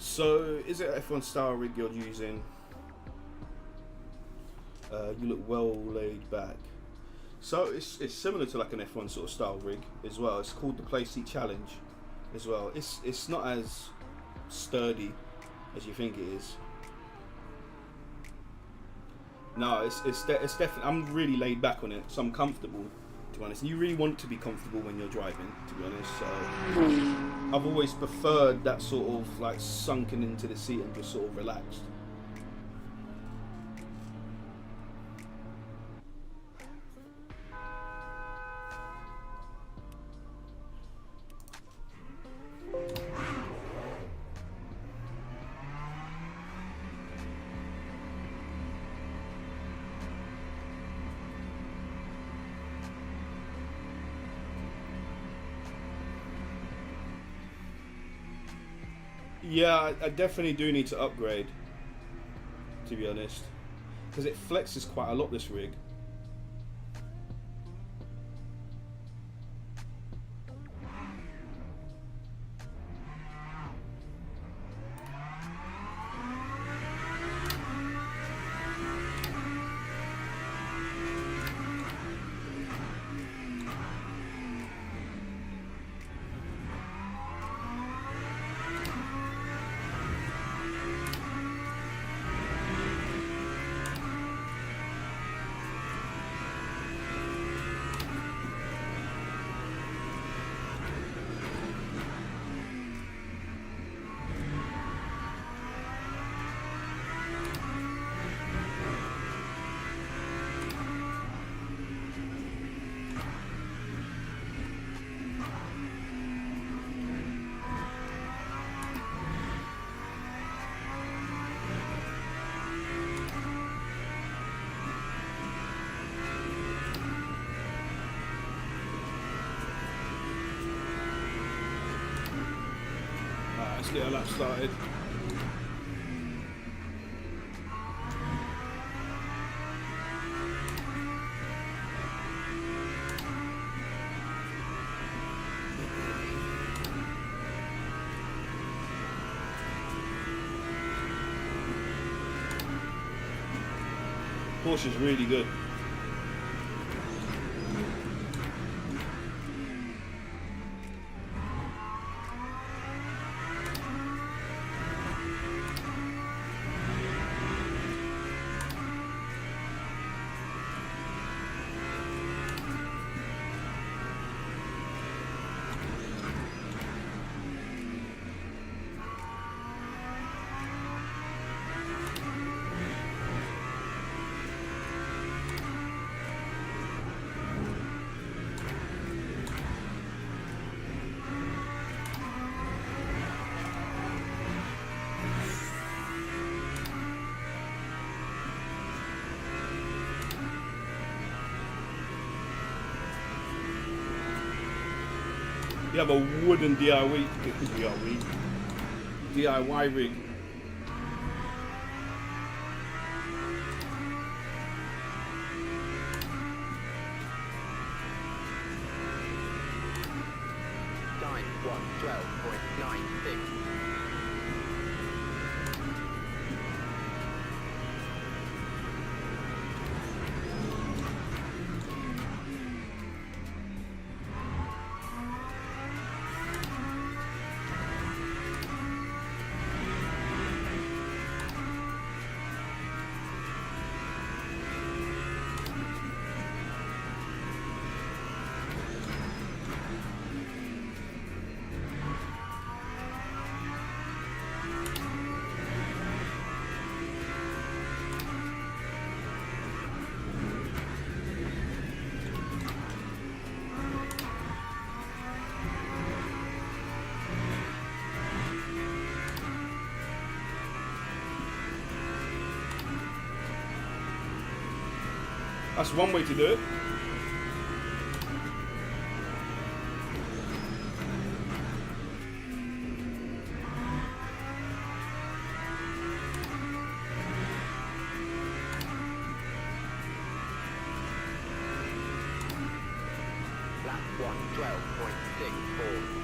So, is it F1 style rig you're using? You look well laid back. So it's similar to like an F1 sort of style rig as well. It's called the Playseat Challenge as well. It's not as sturdy as you think it is. No, it's definitely. I'm really laid back on it, so I'm comfortable. To be honest, and you really want to be comfortable when you're driving. To be honest, so I've always preferred that sort of like sunken into the seat and just sort of relaxed. Yeah, I definitely do need to upgrade, to be honest, because it flexes quite a lot, this rig. Let's get a lap started. Porsche's really good. have a wooden DIY rig. Time 112.96. That's one way to do it. Lap 112.64.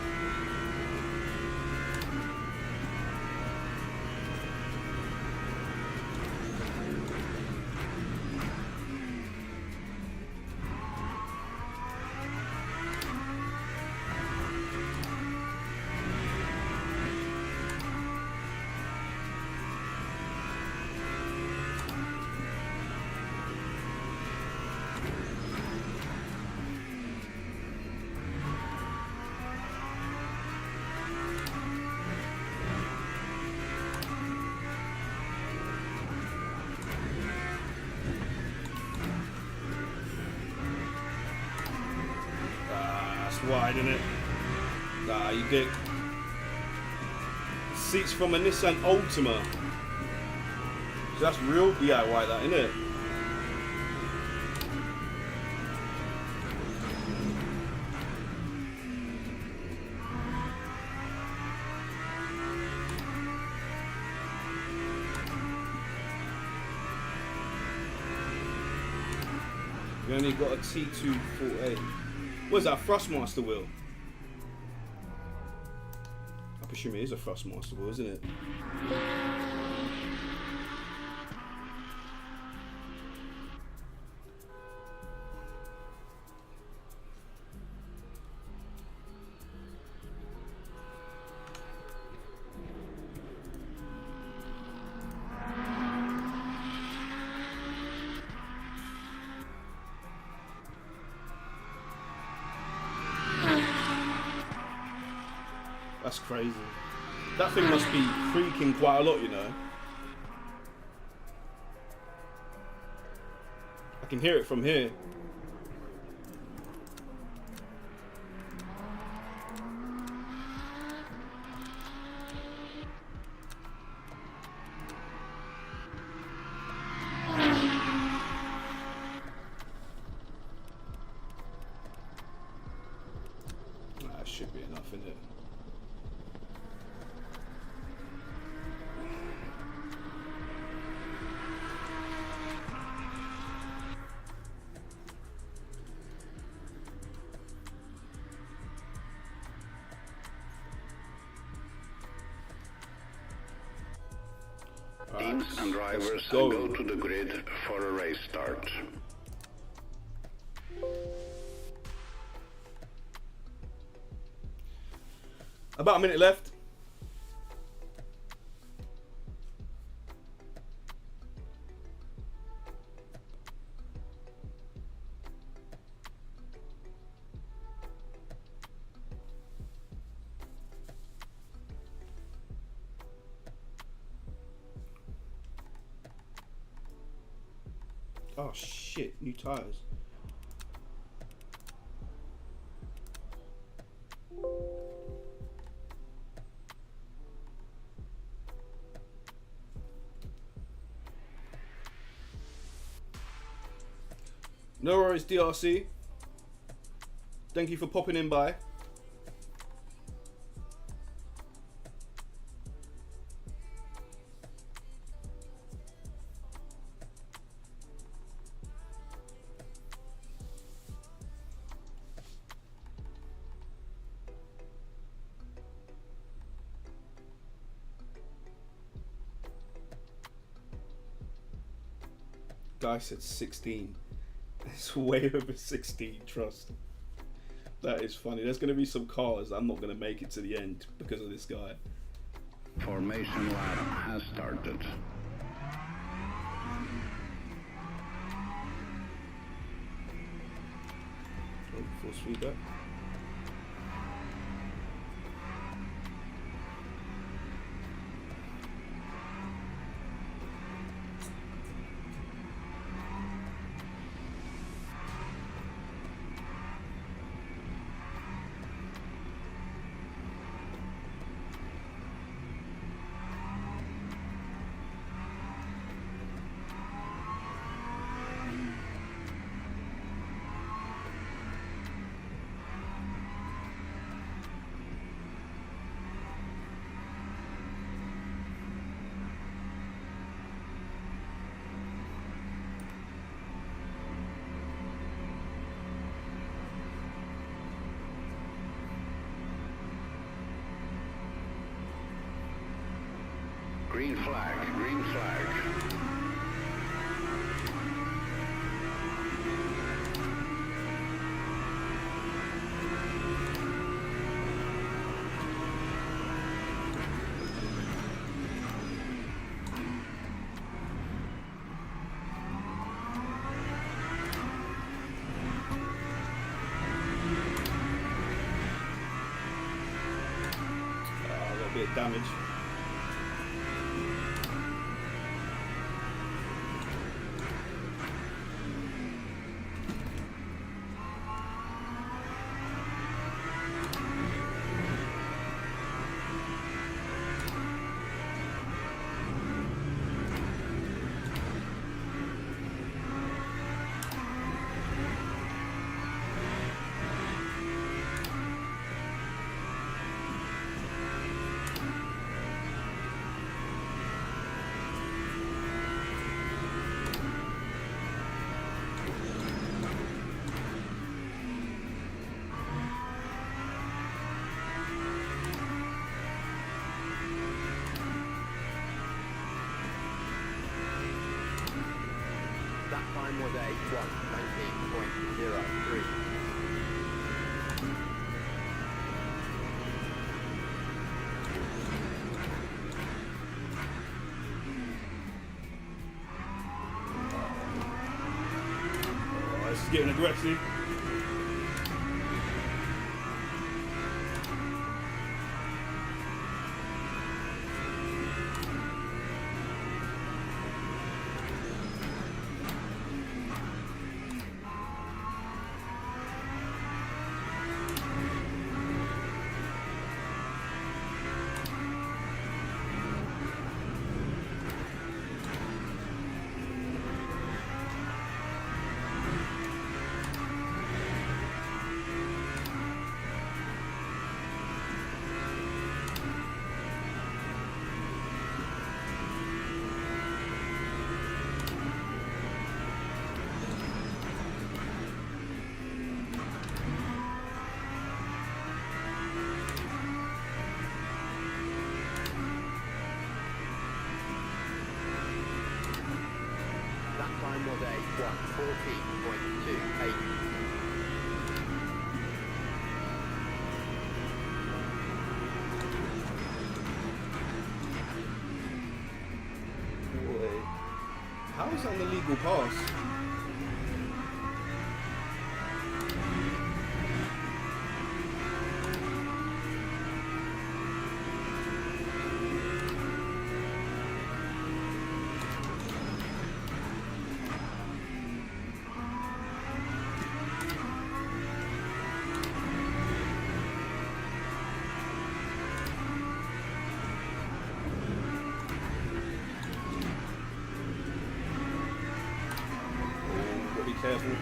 That's wide, isn't it? Nah, you dick. Seats from a Nissan Altima. That's real DIY, that, isn't it? We only got a T248. What is that, Thrustmaster wheel? I presume it is a Thrustmaster wheel, isn't it? That's crazy. That thing must be creaking quite a lot, you know. I can hear it from here. That should be enough, isn't it? Teams and drivers go. go to the grid for a race start. About a minute left. Oh shit, new tires. No worries, DRC. Thank you for popping in by. Guy said 16. It's way over 16, trust. That is funny. There's going to be some cars I'm not going to make it to the end because of this guy. Formation lap has started. Force feedback. Green flag, green flag. A little bit of damage. That time was a 1:19.03. Oh, this is getting aggressive. That time was a 1:14.28. Boy. How is that an illegal pass? Oh, gotta be careful.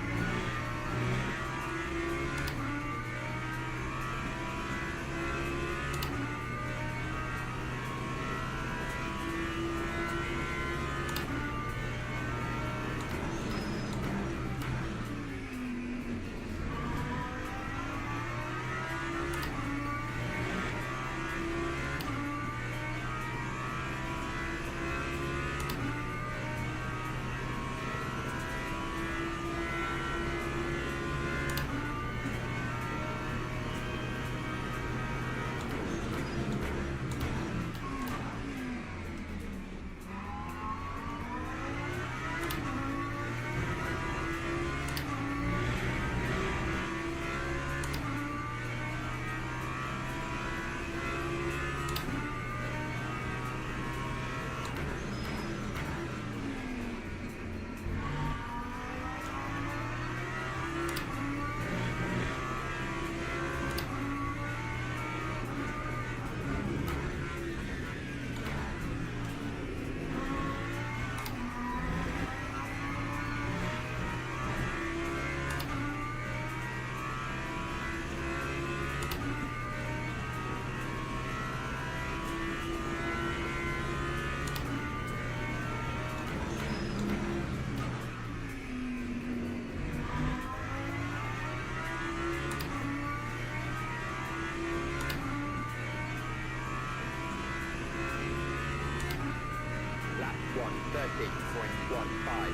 5.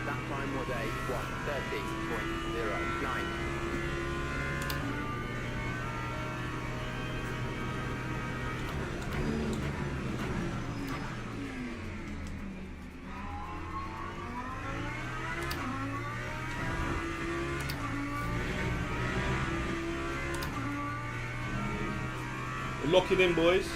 That time was a 1:30.09. Lock it in, boys.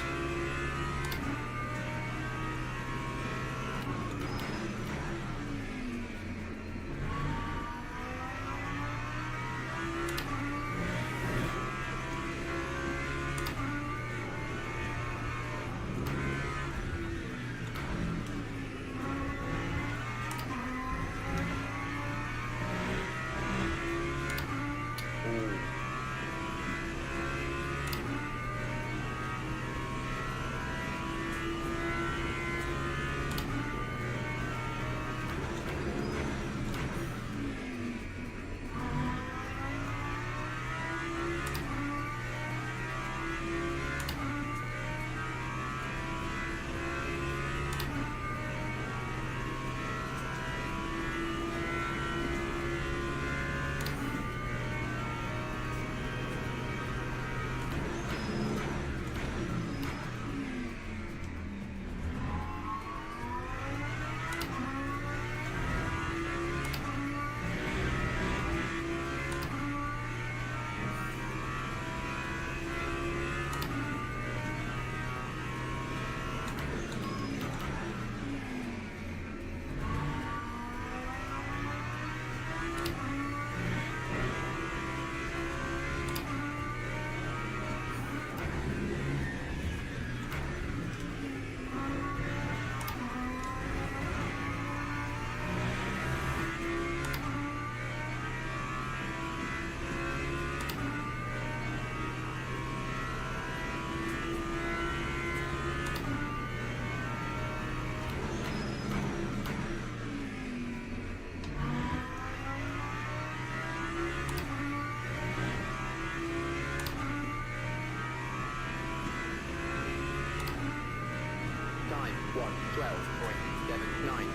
Time 1:12.79.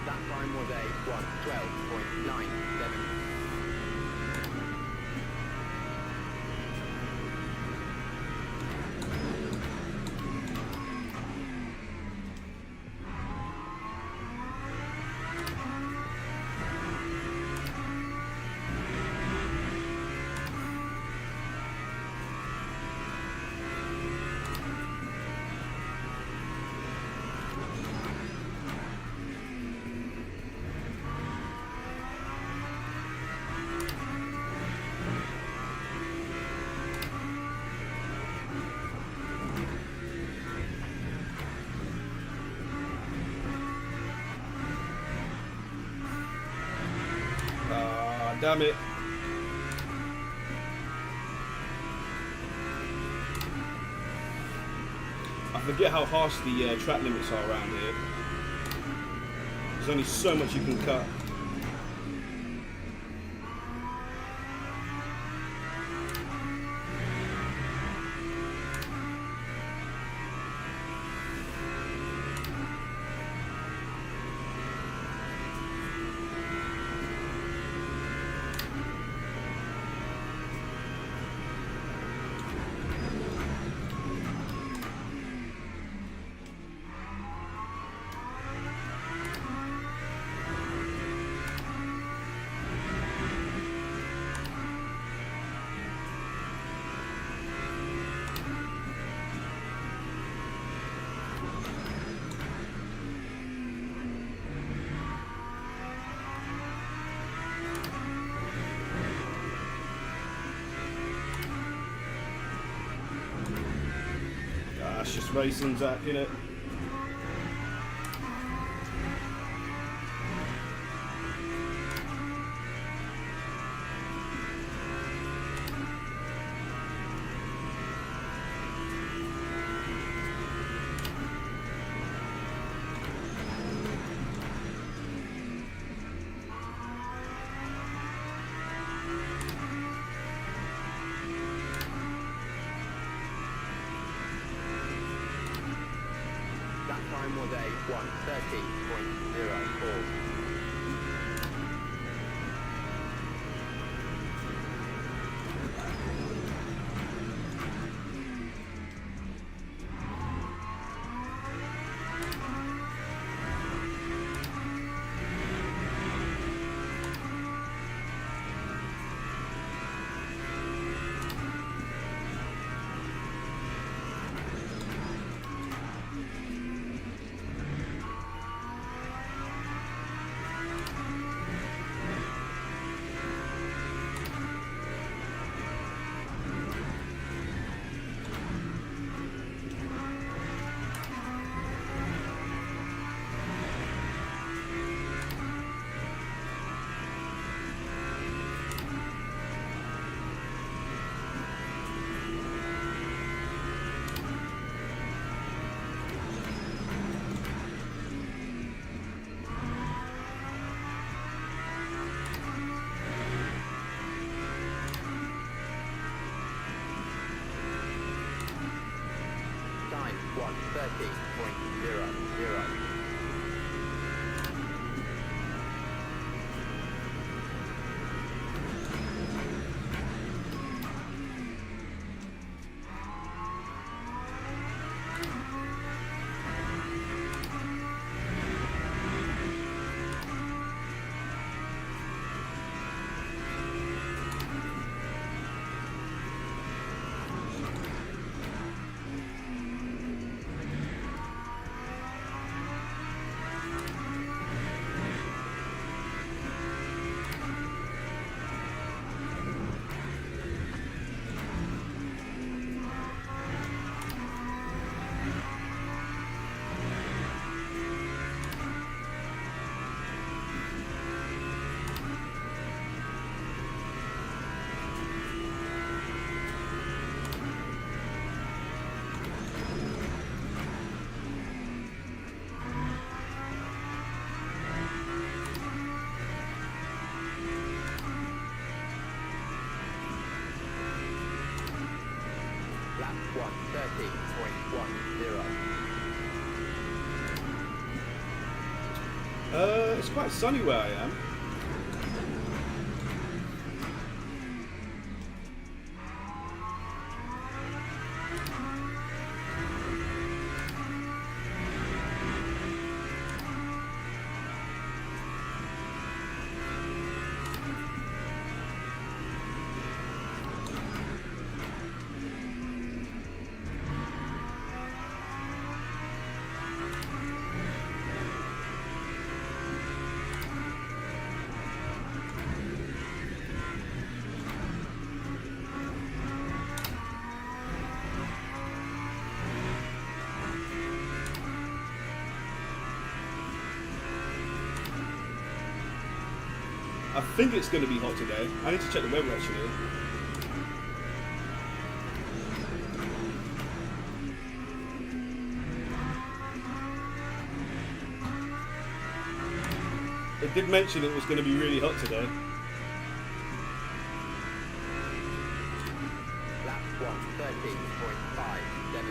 That time was a 1:12.97. Damn it. I forget how harsh the track limits are around here. There's only so much you can cut. That's just racing, Zach, innit? That time was a 1:30.04. Time 1:30.00. Lap 1:30.10. It's quite sunny where I am. I think it's going to be hot today. I need to check the weather actually. It did mention it was going to be really hot today. Lap 1:13.57.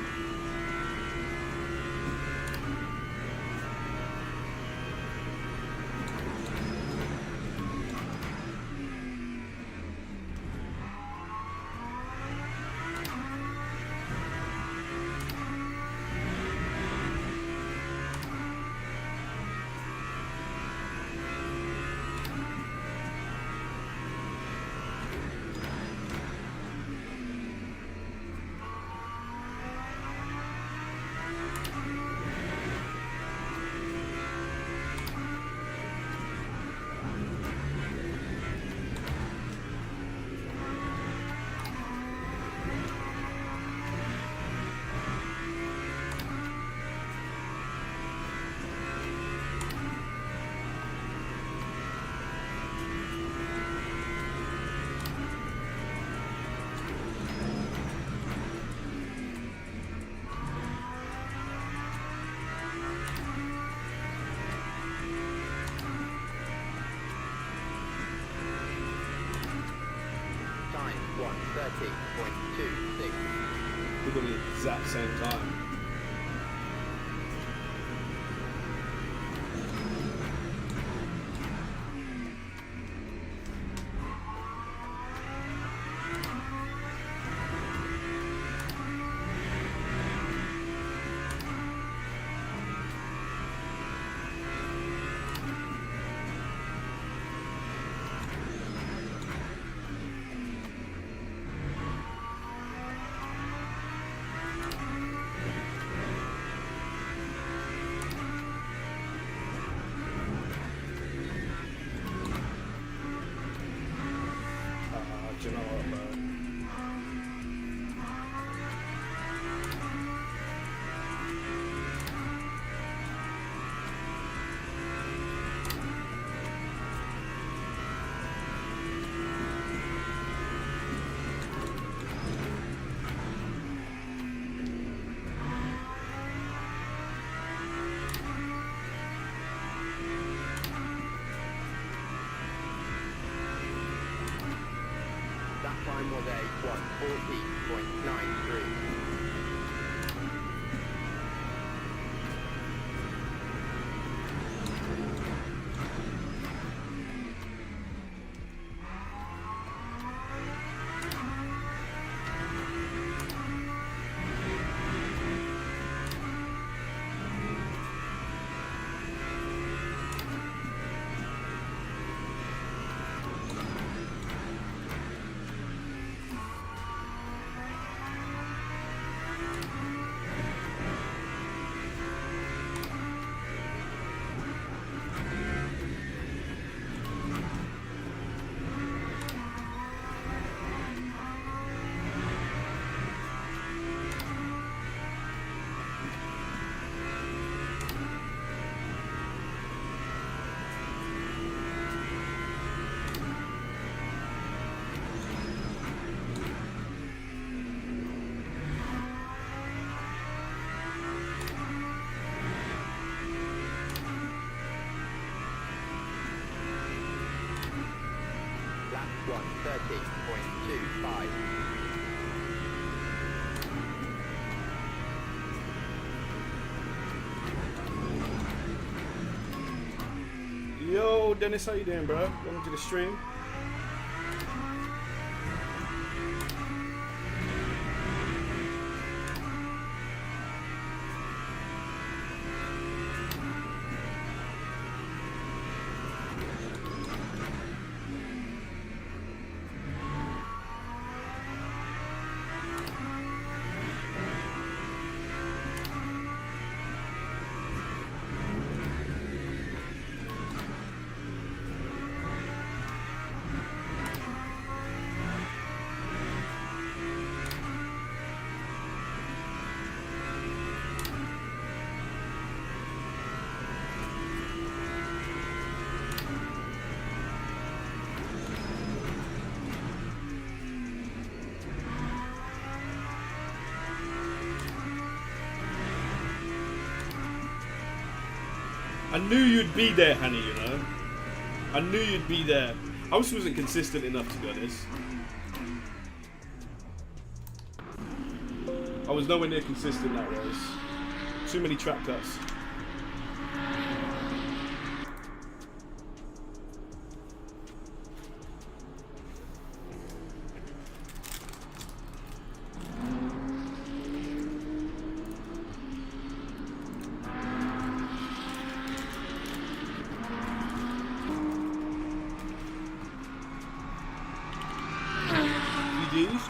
Time 1:30.26. We've got the exact same time. Do you know what, bro? That time was a 1:40.93. Lap 1:30.25. Yo, Dennis, how you doing, bro? Welcome to the stream. I knew you'd be there, honey, you know? I knew you'd be there. I just wasn't consistent enough, to be honest. I was nowhere near consistent that was. Too many trap cuts. GG's.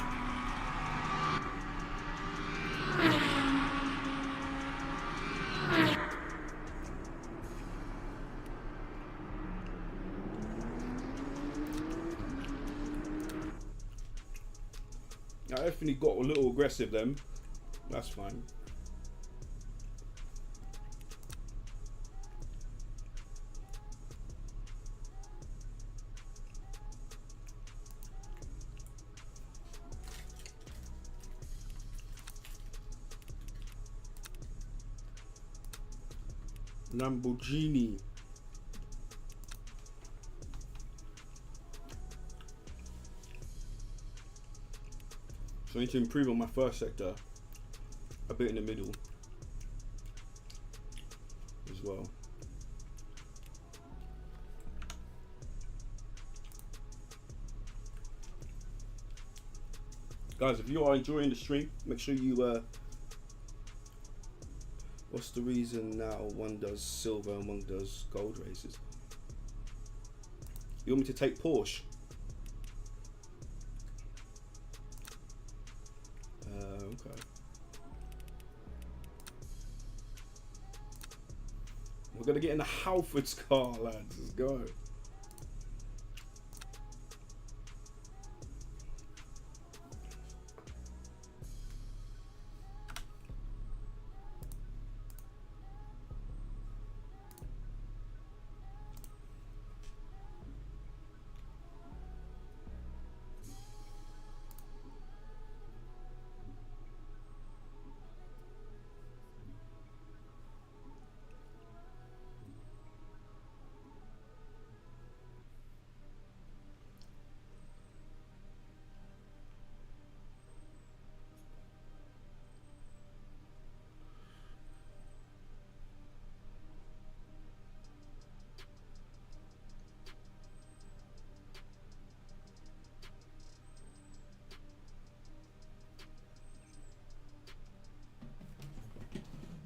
I definitely got a little aggressive then. That's fine. Lamborghini. So I need to improve on my first sector, a bit in the middle as well. Guys, if you are enjoying the stream, make sure you what's the reason now one does silver and one does gold races? You want me to take Porsche? Okay. We're gonna get in the Halfords car, lads. Let's go.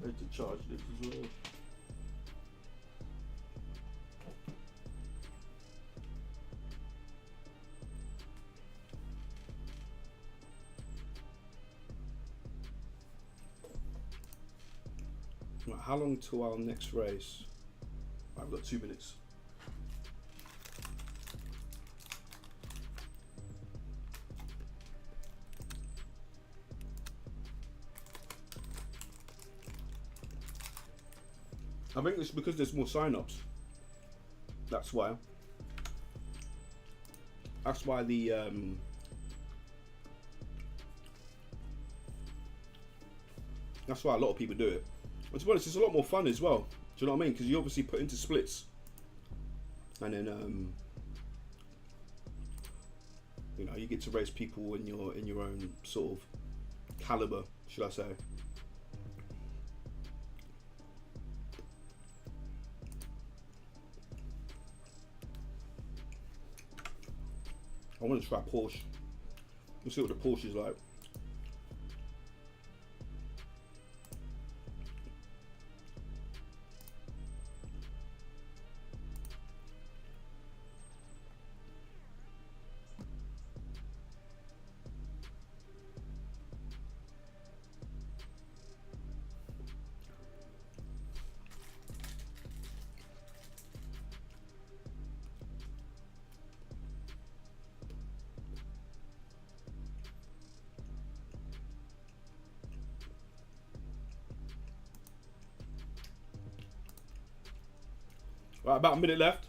I need to charge this as well. Right, how long till our next race? I've got 2 minutes. I think it's because there's more sign-ups. That's why. That's why the that's why a lot of people do it. But to be honest, it's a lot more fun as well. Do you know what I mean? Because you obviously put into splits, and then you know, you get to race people in your own sort of caliber, should I say? I want to try Porsche. Let's see what the Porsche is like. Right, about a minute left.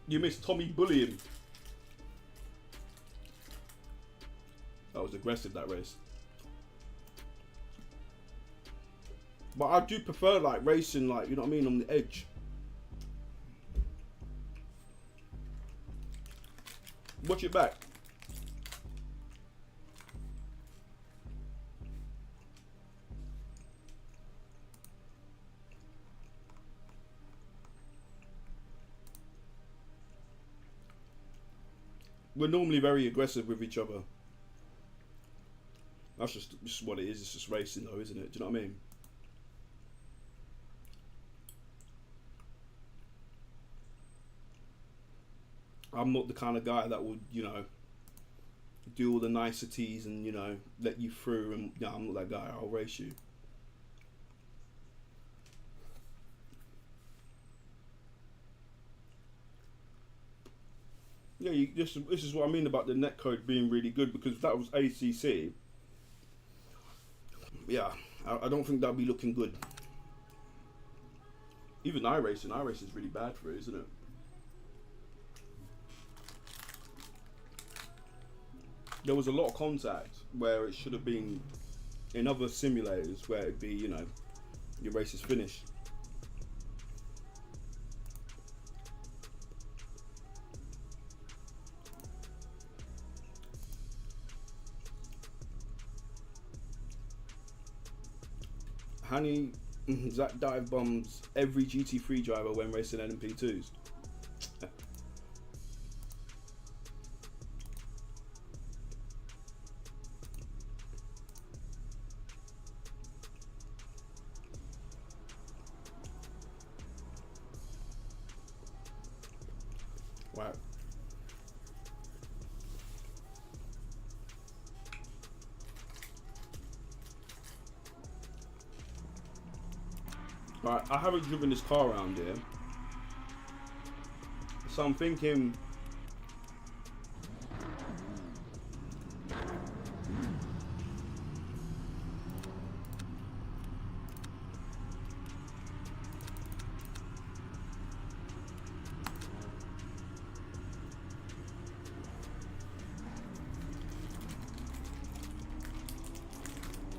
You missed Tommy bullying. That was aggressive, that race. But I do prefer like racing, like, you know what I mean, on the edge. Watch it back. We're normally very aggressive with each other. That's just what it is. It's just racing, though, isn't it? Do you know what I mean? I'm not the kind of guy that would, you know, do all the niceties and, you know, let you through. And yeah, I'm not that guy. I'll race you. Yeah, this is what I mean about the netcode being really good, because if that was ACC, yeah, I don't think that'd be looking good. Even iRacing is really bad for it, isn't it? There was a lot of contact where it should have been in other simulators where it'd be, you know, your race is finished. Honey, Zach dive bombs every GT3 driver when racing LMP2s. Wow. Right, I haven't driven this car around here, so I'm thinking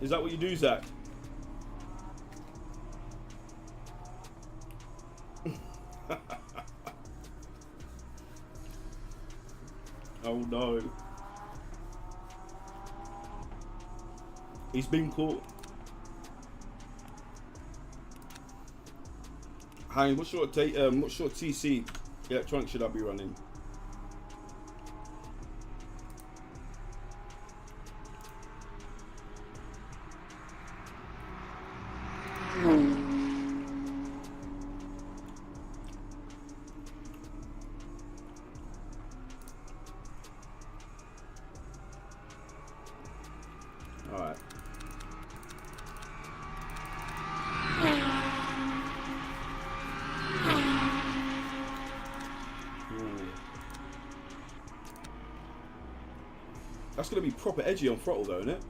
is that what you do, Zach? Oh no. He's been caught. Hi, what sort of TC electronics should I be running? Alright. That's gonna be proper edgy on throttle though, isn't it?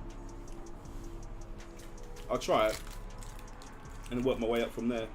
I'll try it and work my way up from there.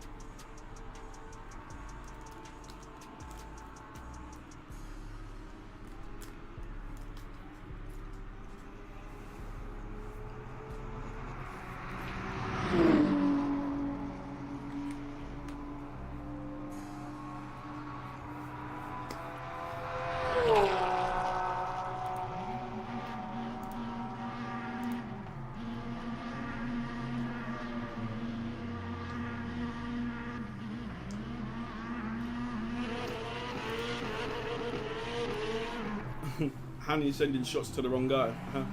Hanny's sending shots to the wrong guy. Huh?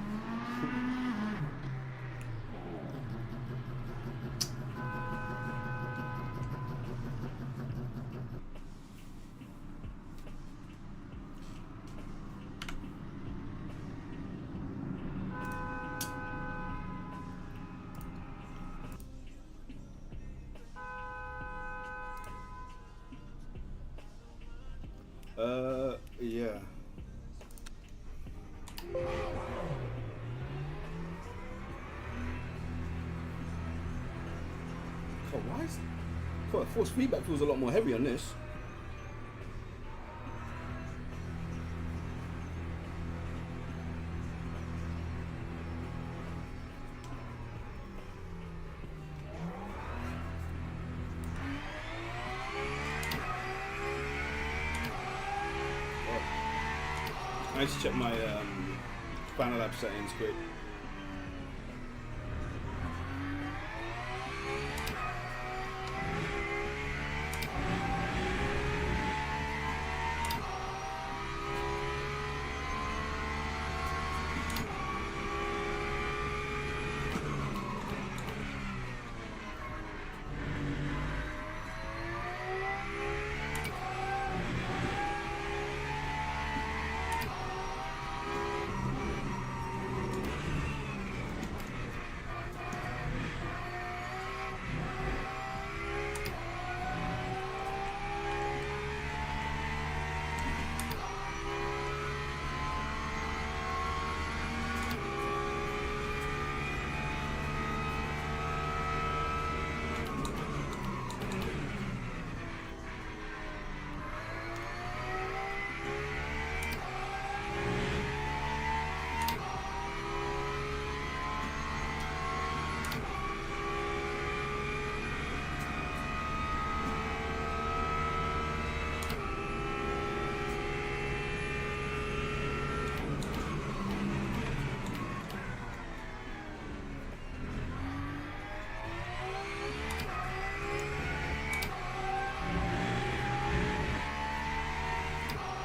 Yeah. God, why is... God, force feedback feels a lot more heavy on this. me check my fanatec settings quick.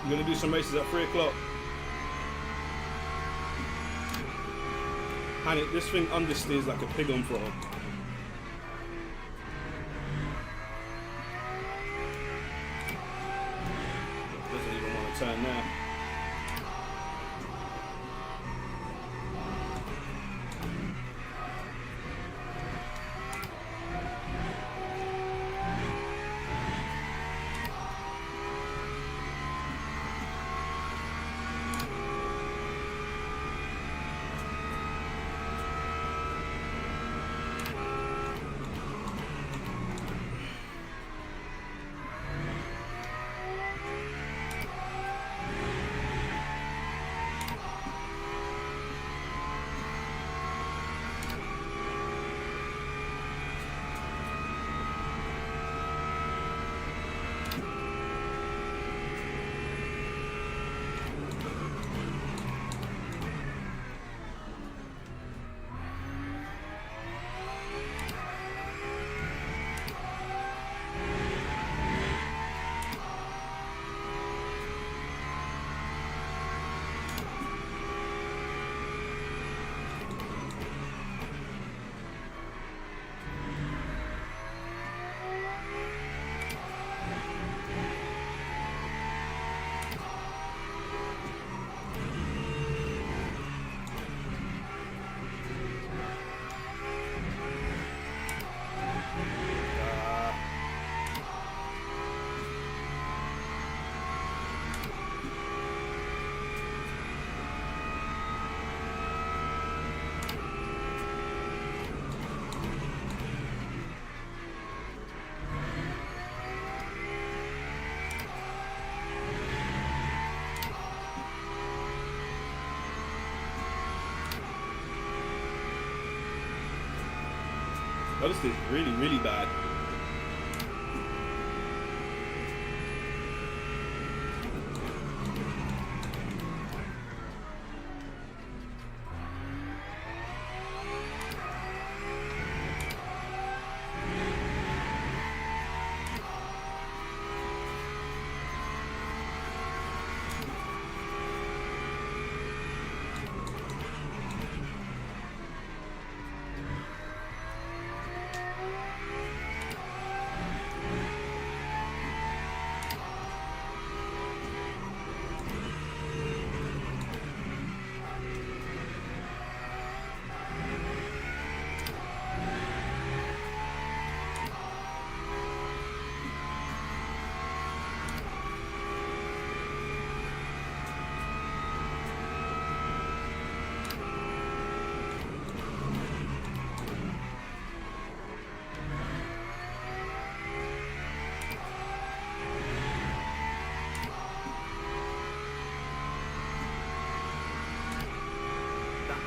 I'm gonna do some races at 3 o'clock. And this thing understeers like a pig on throttle. Doesn't even want to turn now. Oh, this is really, really bad.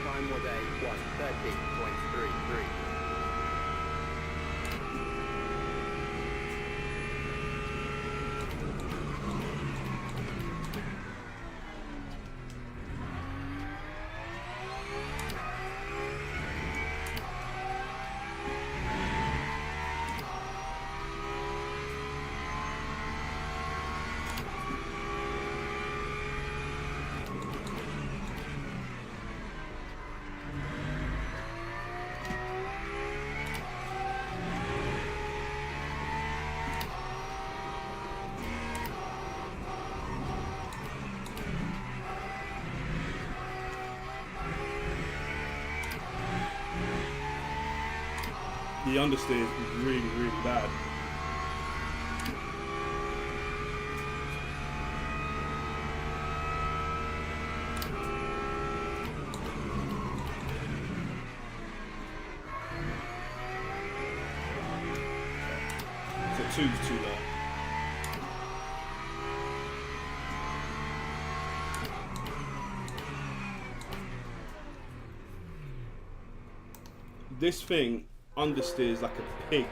Time was a 1:30.33. The understeer is really, really bad. So 2's too low. This thing understeers like a pig.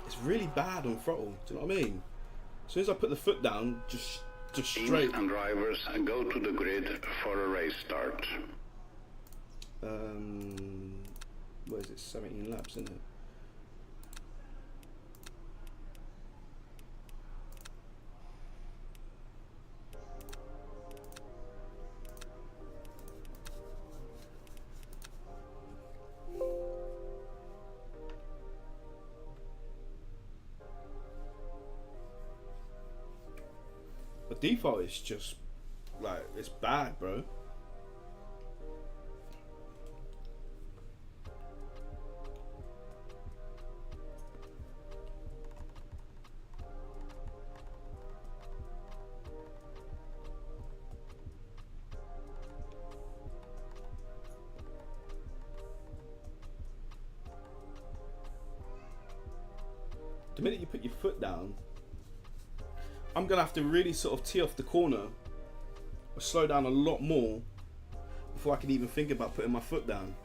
It's really bad on throttle. Do you know what I mean? As soon as I put the foot down, just straight. Teams and drivers go to the grid for a race start. What is it? 17 laps, isn't it? The default is just like, it's bad, bro. The minute you put your foot down, I'm gonna have to really sort of tee off the corner or slow down a lot more before I can even think about putting my foot down.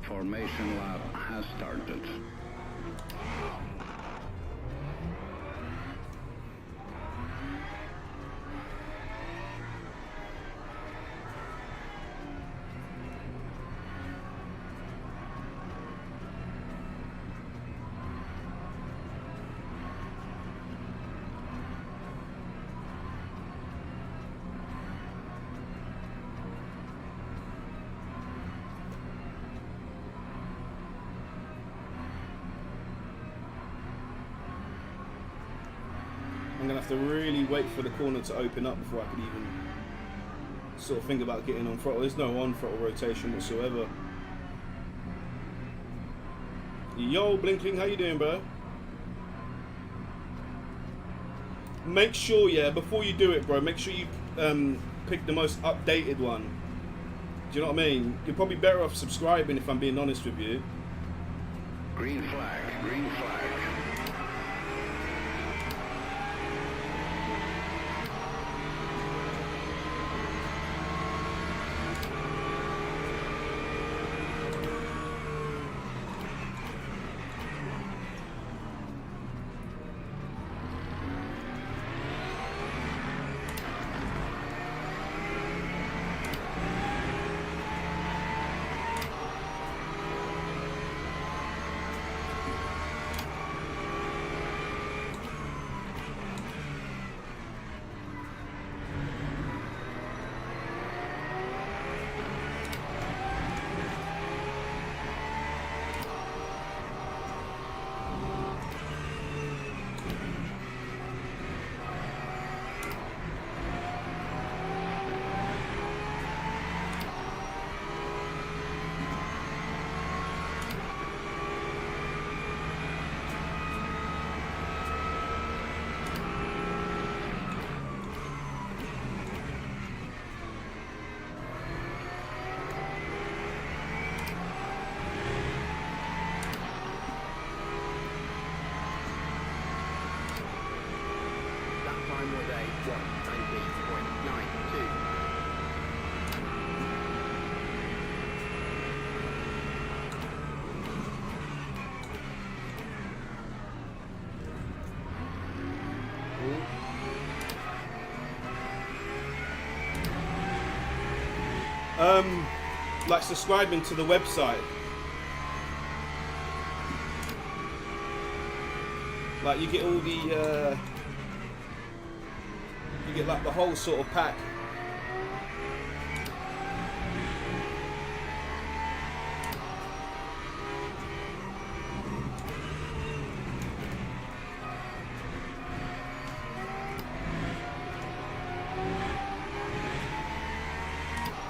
Formation lap has started. I'm gonna have to really wait for the corner to open up before I could even sort of think about getting on throttle. There's no on throttle rotation whatsoever. Yo, Blinkling, how you doing, bro? Make sure, yeah, before you do it, bro, make sure you pick the most updated one. Do you know what I mean? You're probably better off subscribing, if I'm being honest with you. Green flag, green flag. That time was a 1:19.92. Like subscribing to the website. Like you get all the, you get like the whole sort of pack.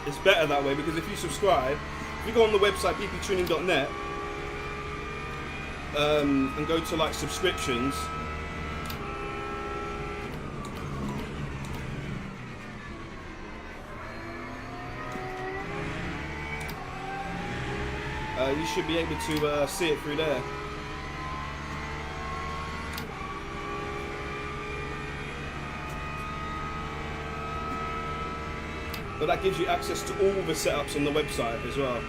It's better that way because if you subscribe, if you go on the website pptuning.net and go to like subscriptions, you should be able to see it through there. But that gives you access to all the setups on the website as well.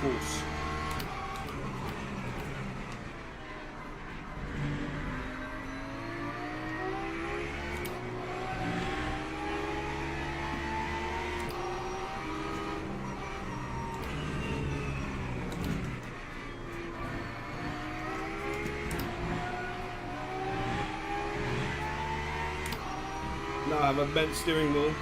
Course. Now I have a bent steering wheel.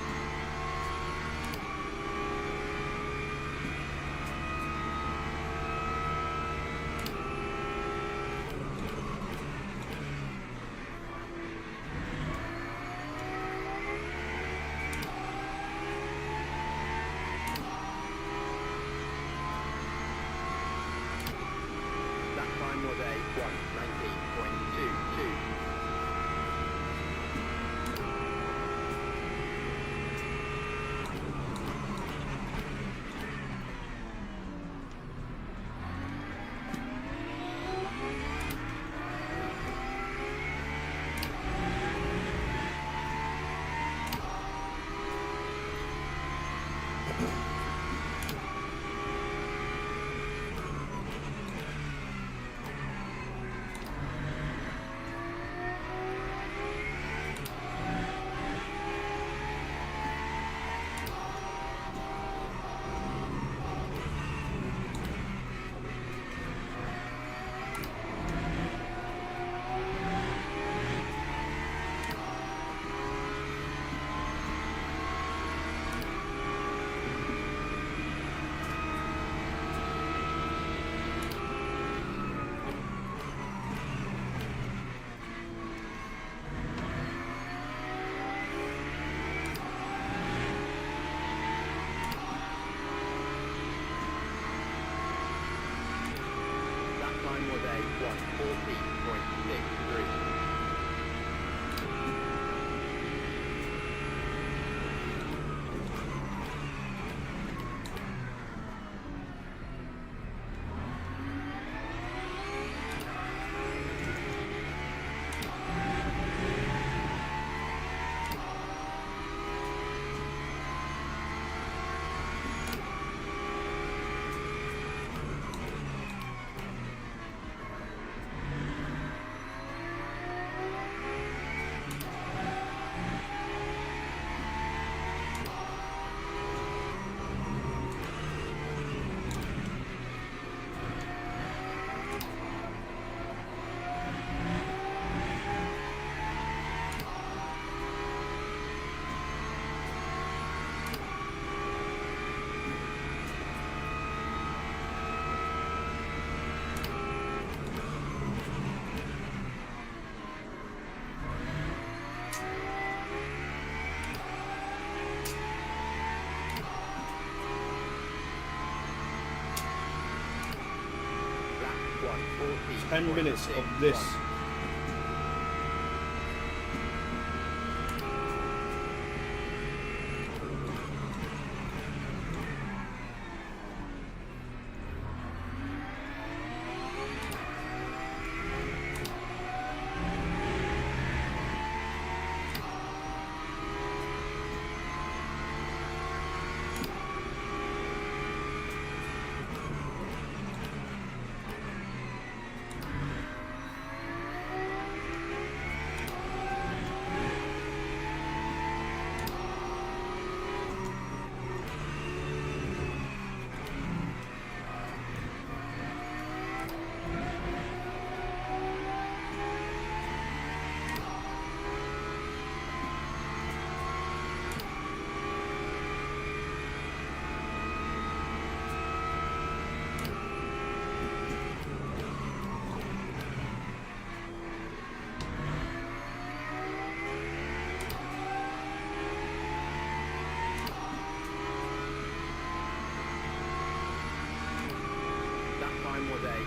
That time was a 1:19.22. 140.63. Lap 140. 10 minutes of this. That time was a 130.99.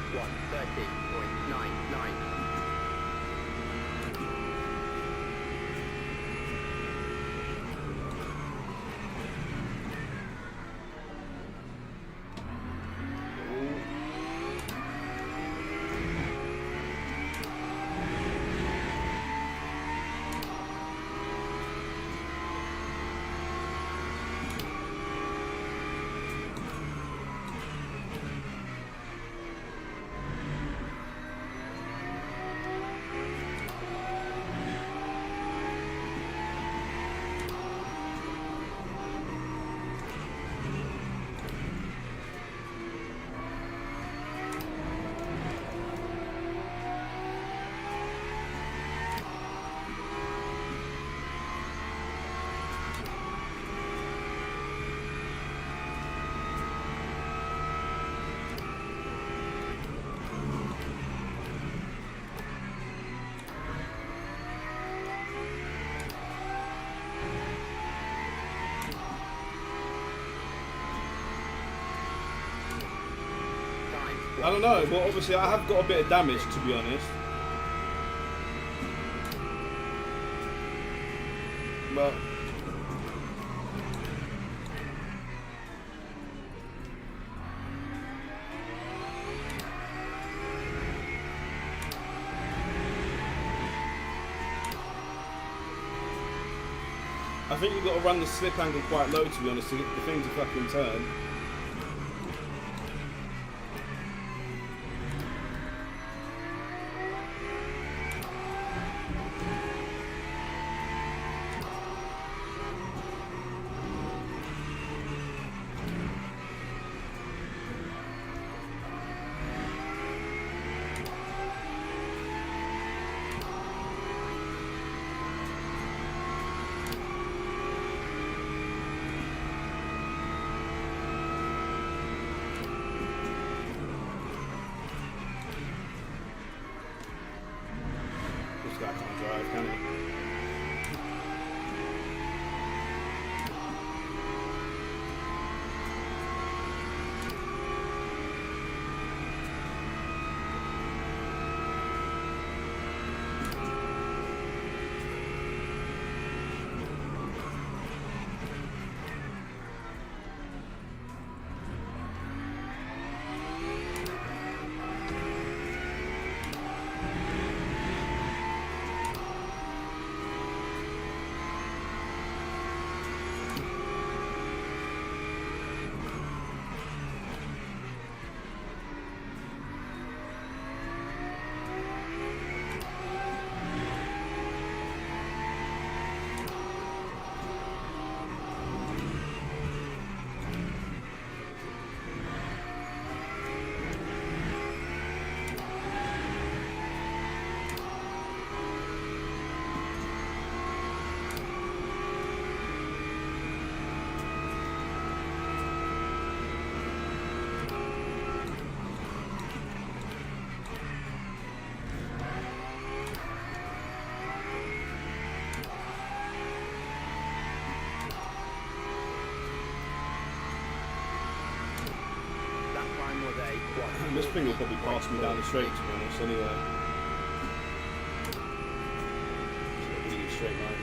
I don't know. Well, obviously I have got a bit of damage, to be honest. But I think you've got to run the slip angle quite low, to be honest, to get the thing to fucking turn. This thing will probably pass me down the straight, to be honest, anyway. It's a really straight line.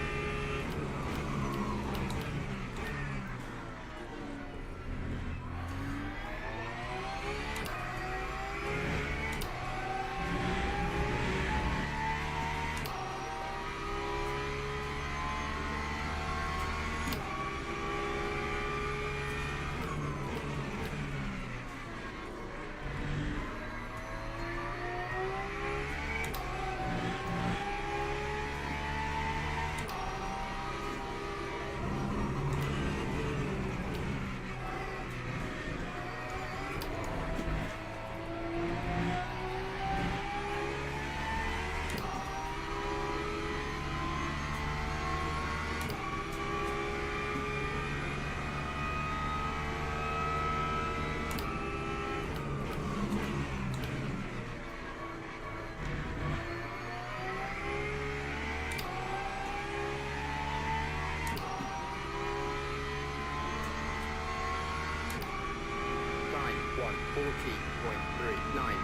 Time 1:40.39.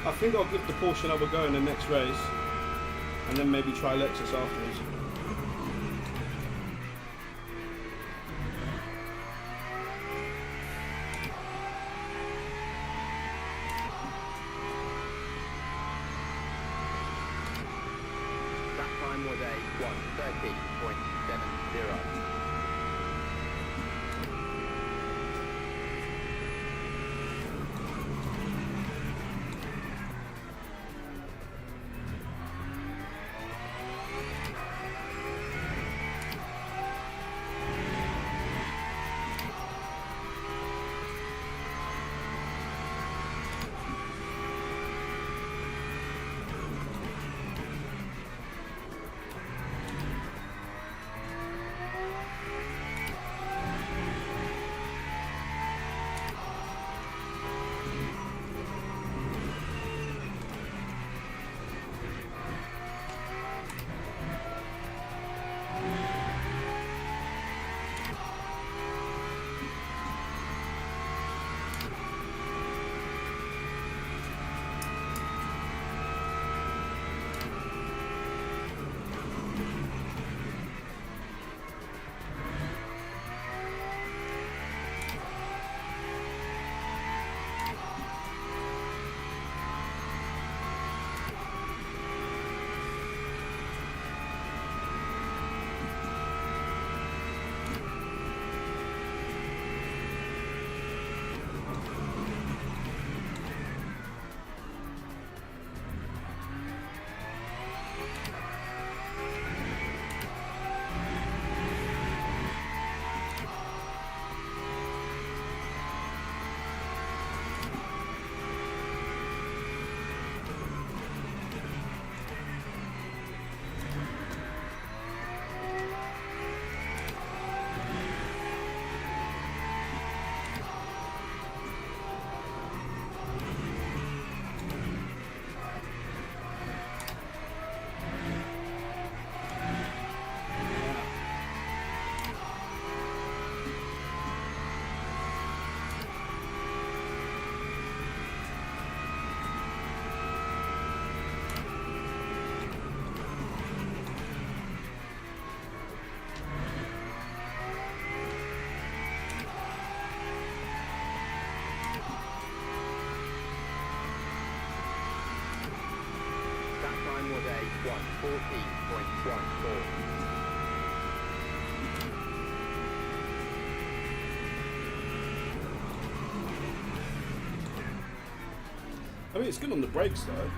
I think I'll give the Porsche another go in the next race, and then maybe try Lexus afterwards. That time was a 1:30.70. That time was a 1:40.14. mean, it's good on the brakes though.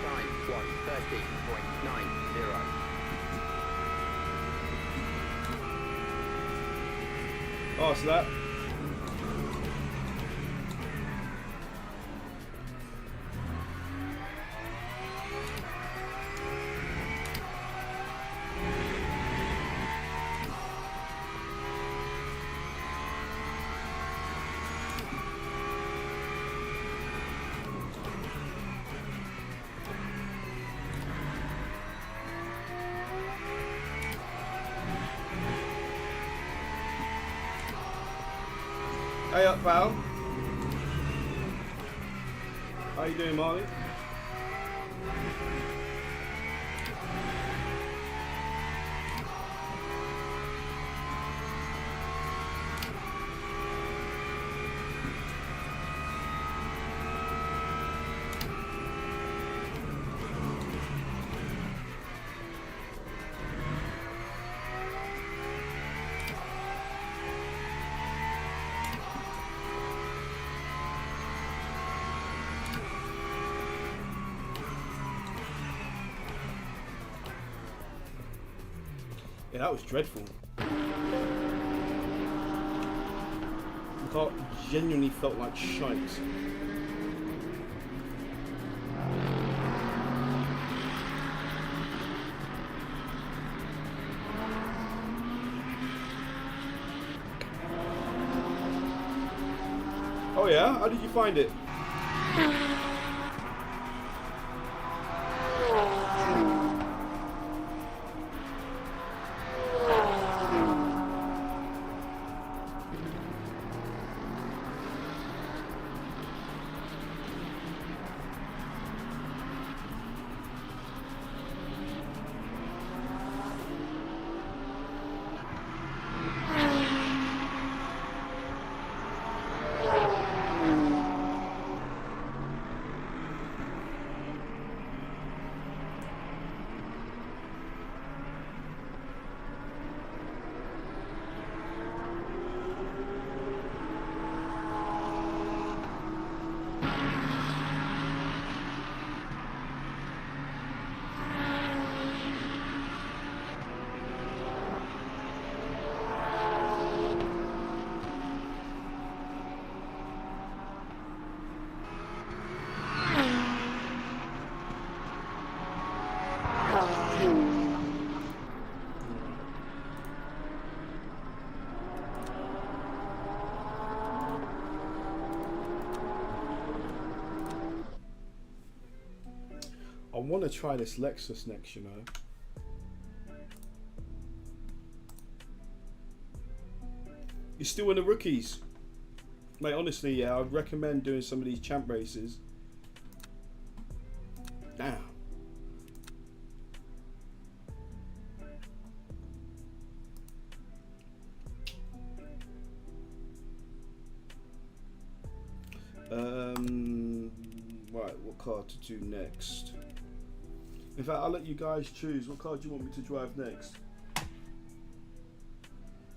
Time 1:13.90. Oh, so that. Hey up, pal. How you doing, Marley? Yeah, that was dreadful. The car genuinely felt like shite. Oh yeah? How did you find it? I want to try this Lexus next, you know. You're still in the rookies. Mate, honestly, yeah, I'd recommend doing some of these champ races. Damn. Right, what car to do next? In fact, I'll let you guys choose. What car do you want me to drive next?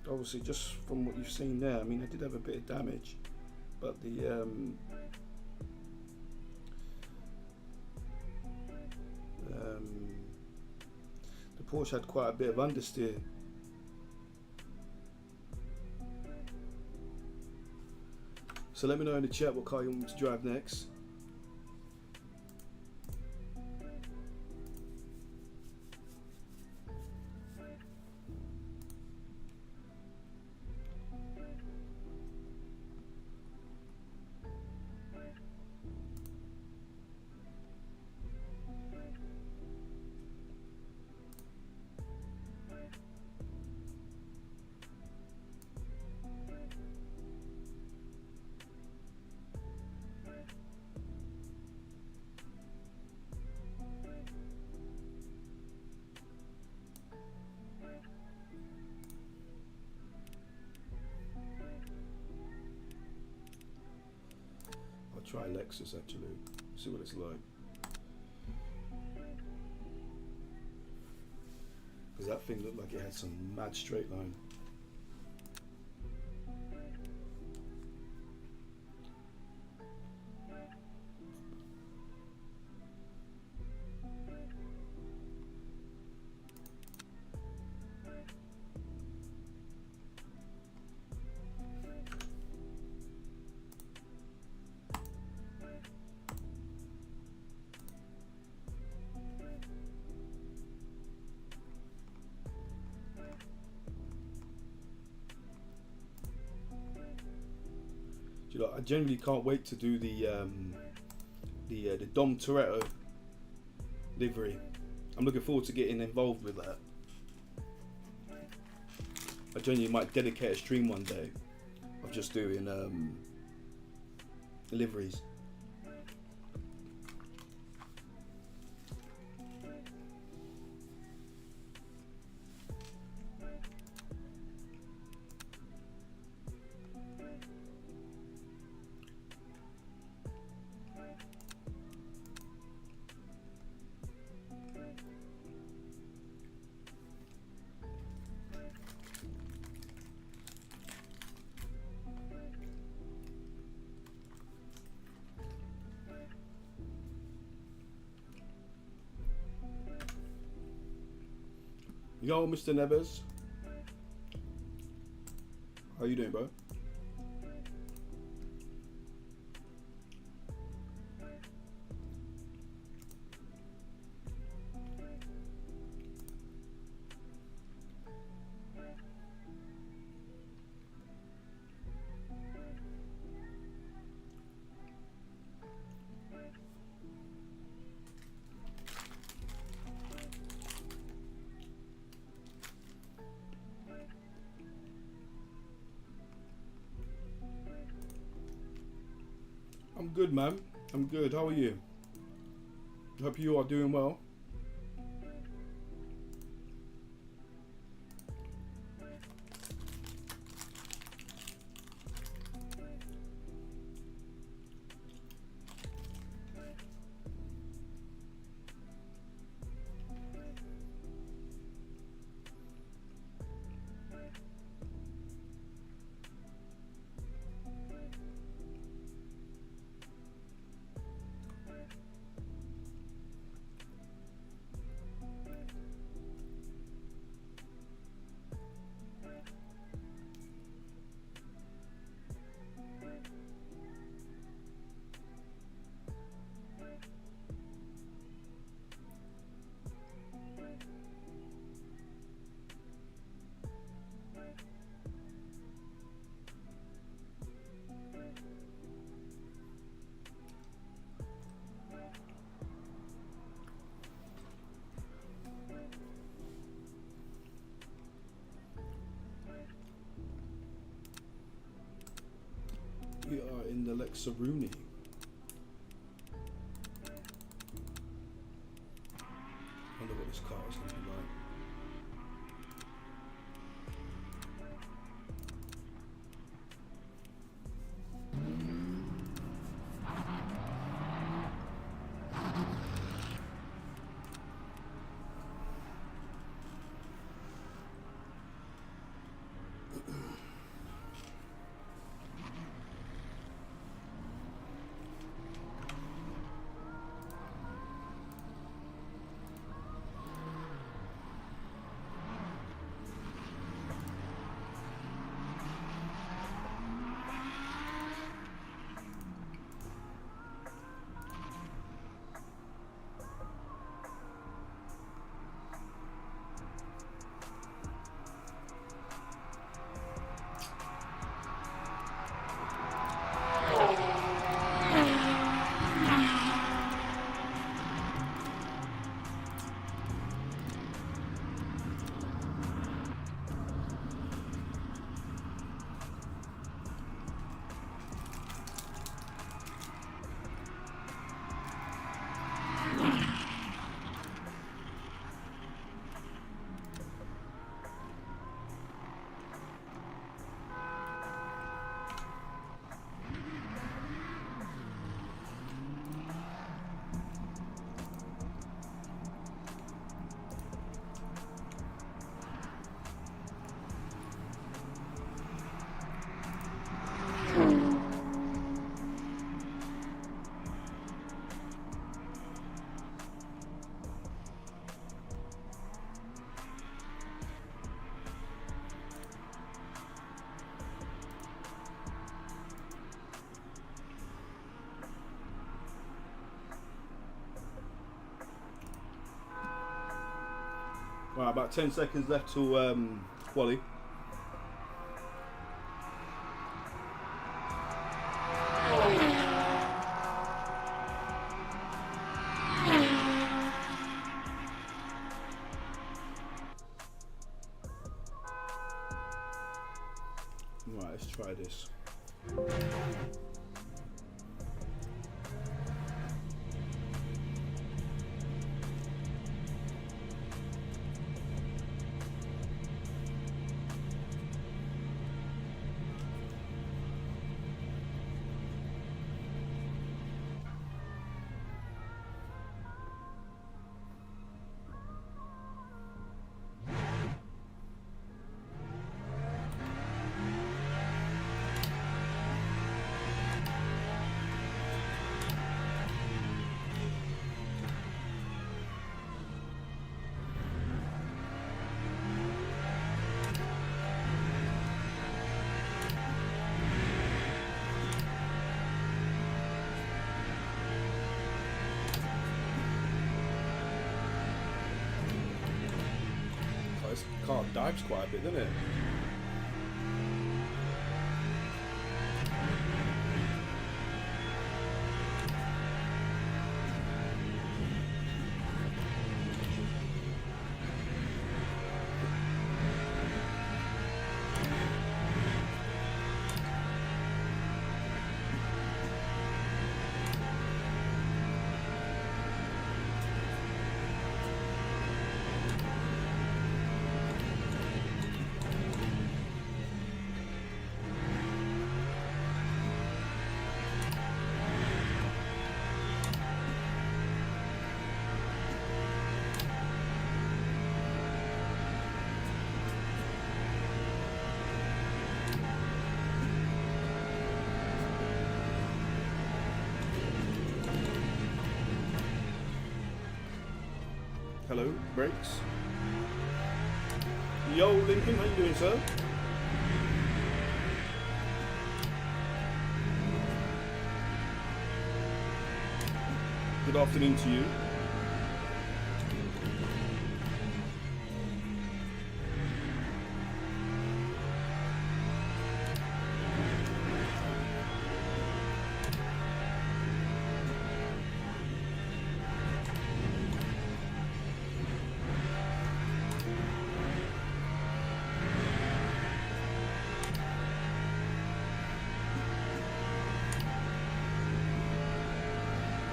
Obviously, just from what you've seen there, I mean, I did have a bit of damage, but the Porsche had quite a bit of understeer. So let me know in the chat what car you want me to drive next. try Lexus actually. See what it's like. Because that thing looked like it had some mad straight line. Do you know, I genuinely can't wait to do the Dom Toretto livery. I'm looking forward to getting involved with that. I genuinely might dedicate a stream one day of just doing liveries. Yo, Mr. Neves. How you doing, bro? I'm good, man. I'm good. How are you? Hope you are doing well. We are in the Lexaruni. Wonder what this car is going to be like. Right, about 10 seconds left till quali. Right, let's try this. This car dives quite a bit, doesn't it? Hello, brakes. Yo, Lincoln, how you doing, sir? Good afternoon to you.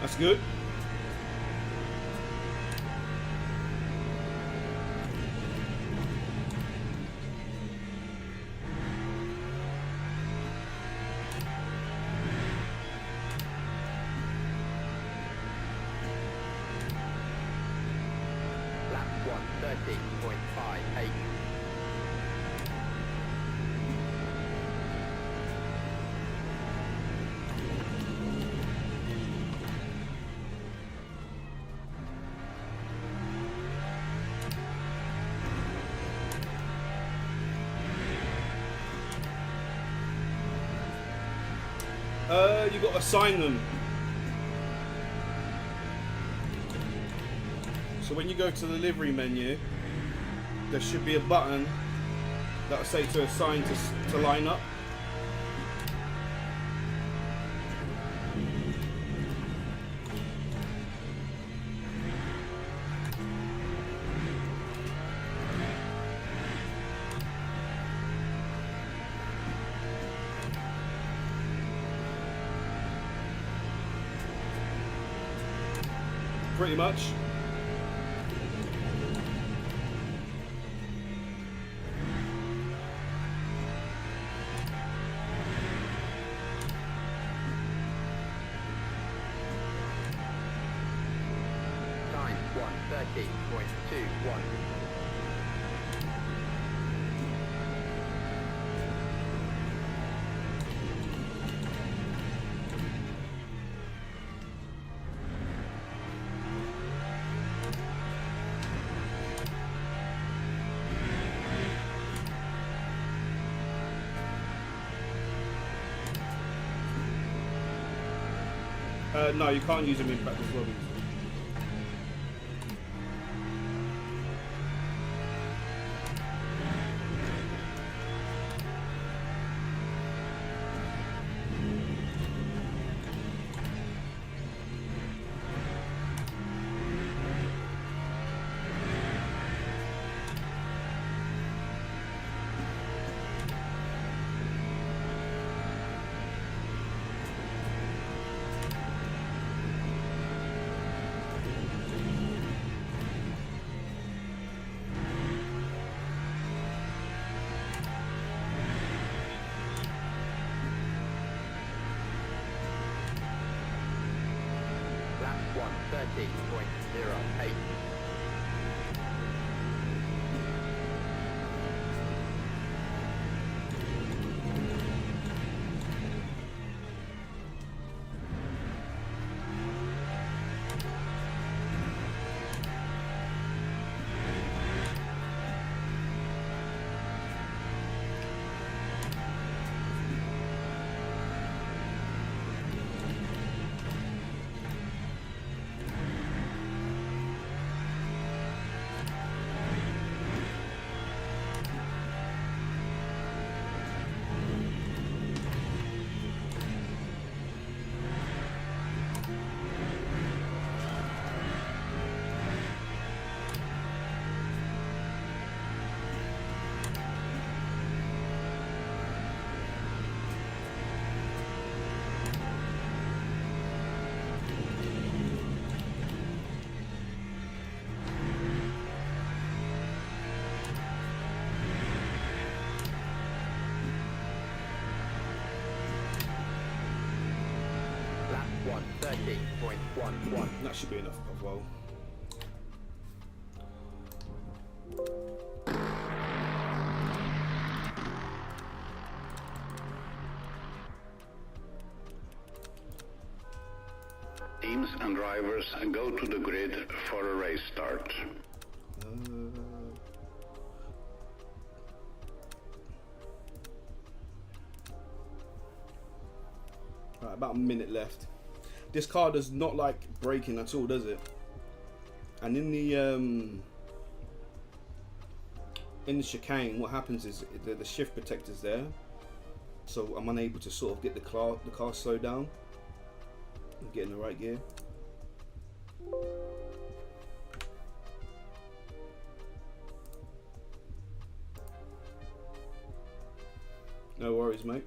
That's good. Lap 1:30.58. You got to assign them. So when you go to the livery menu, there should be a button that'll say to assign to line up. Pretty much. Time 1:30.21. No, you can't use them in practice lobbies. 30.08. Lap 130.11. That should be enough as well. Teams and drivers go to the grid for a race start. Right, about a minute left. This car does not like braking at all, does it? And in the chicane, what happens is the shift protector's there, so I'm unable to sort of get the car slowed down and get in the right gear. No worries, mate.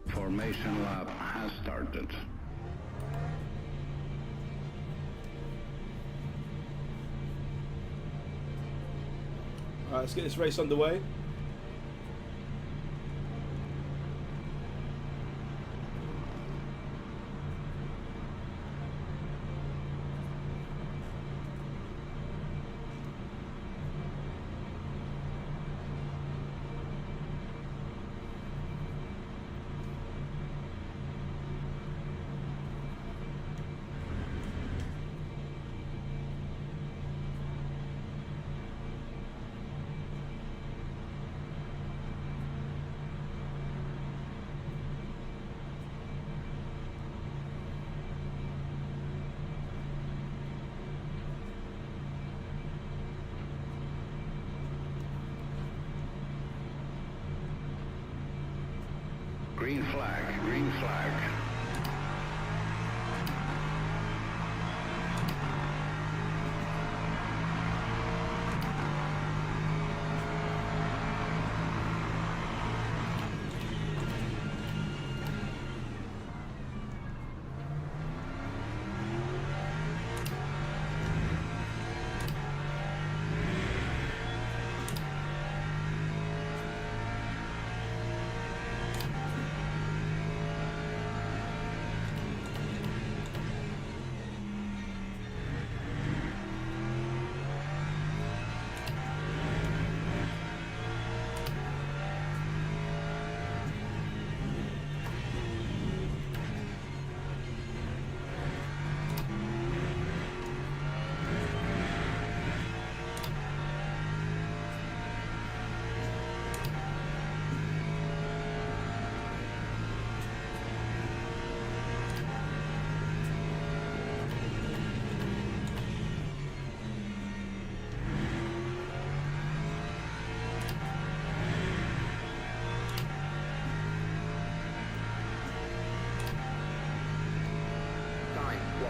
Formation lap has started. Alright, let's get this race underway. Green flag, green flag.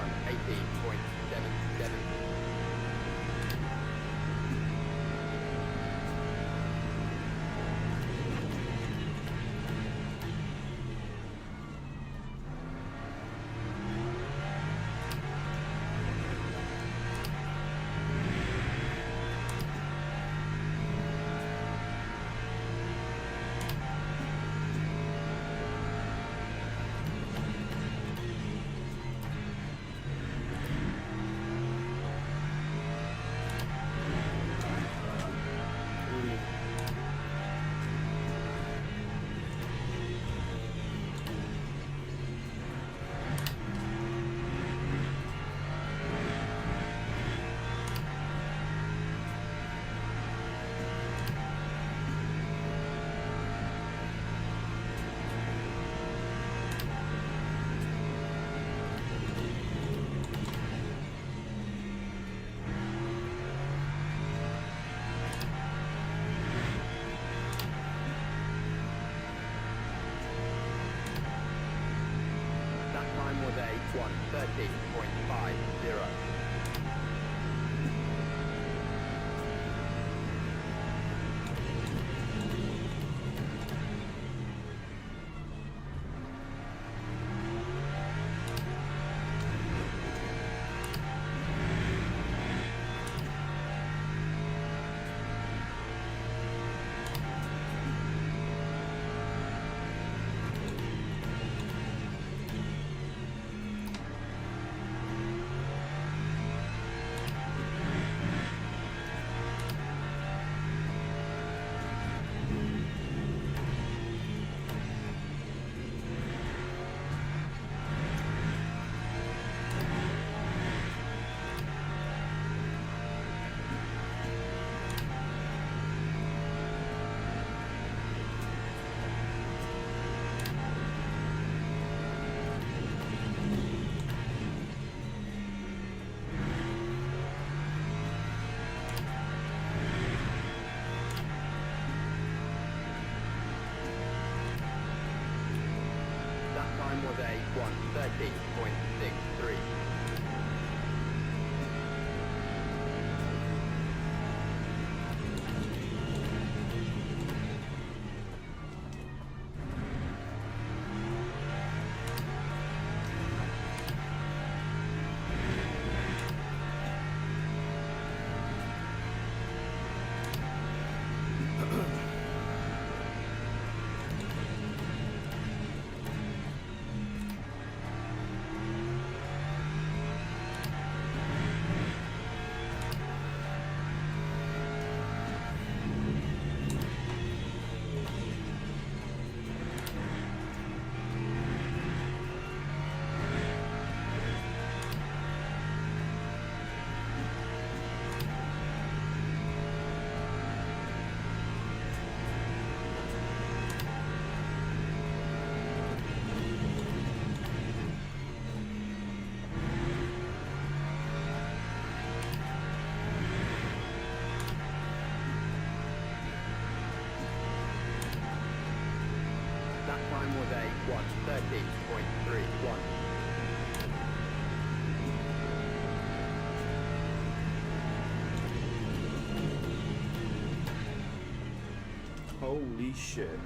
118.77. That time was a 113.50. That time was a 113.63. That time was a 113.31. Holy shit.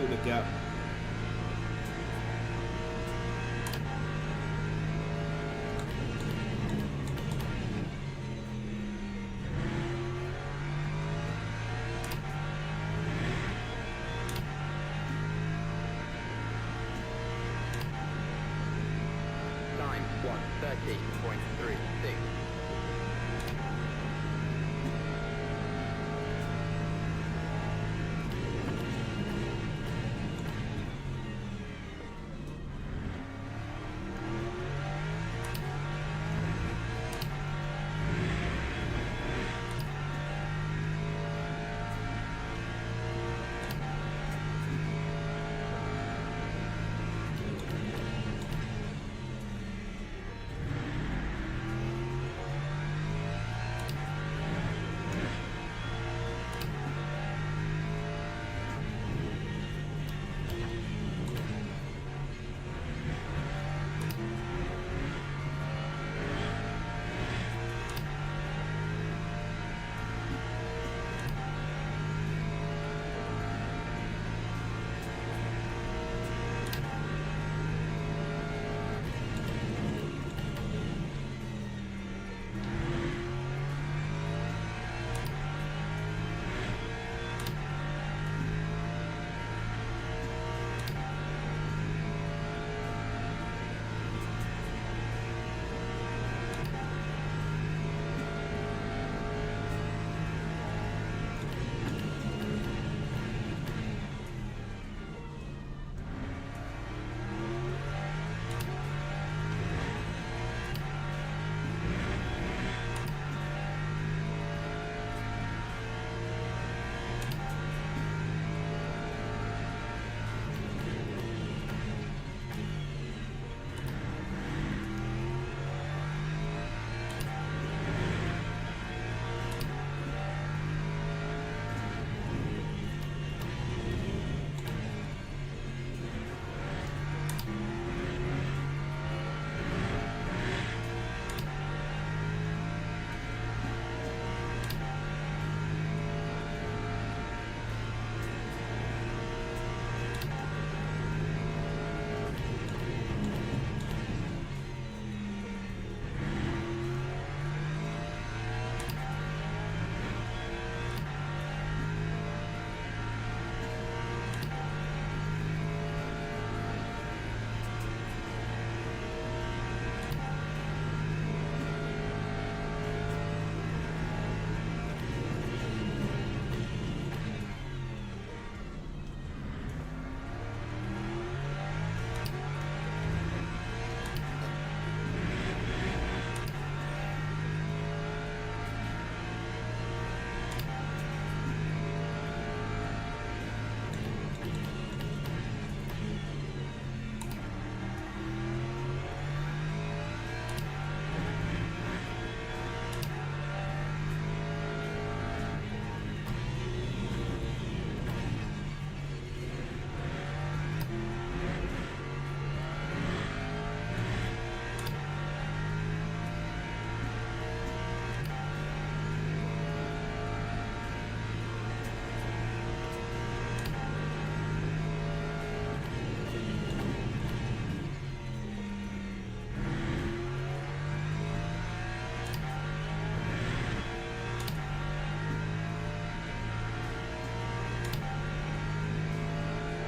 with the gap. Time 1:30.36.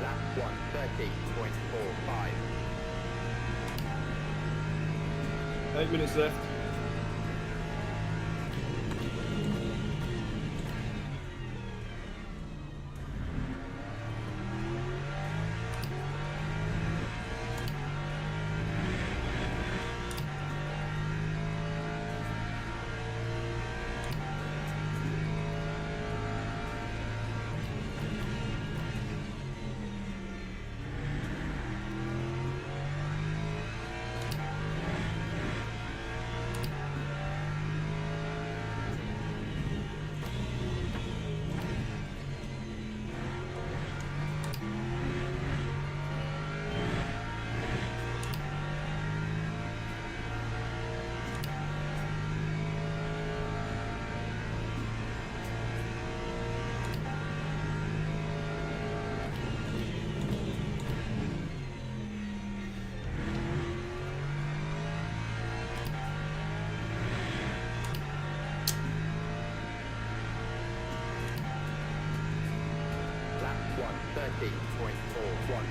Lap 1:30.45. 8 minutes left. 130.41.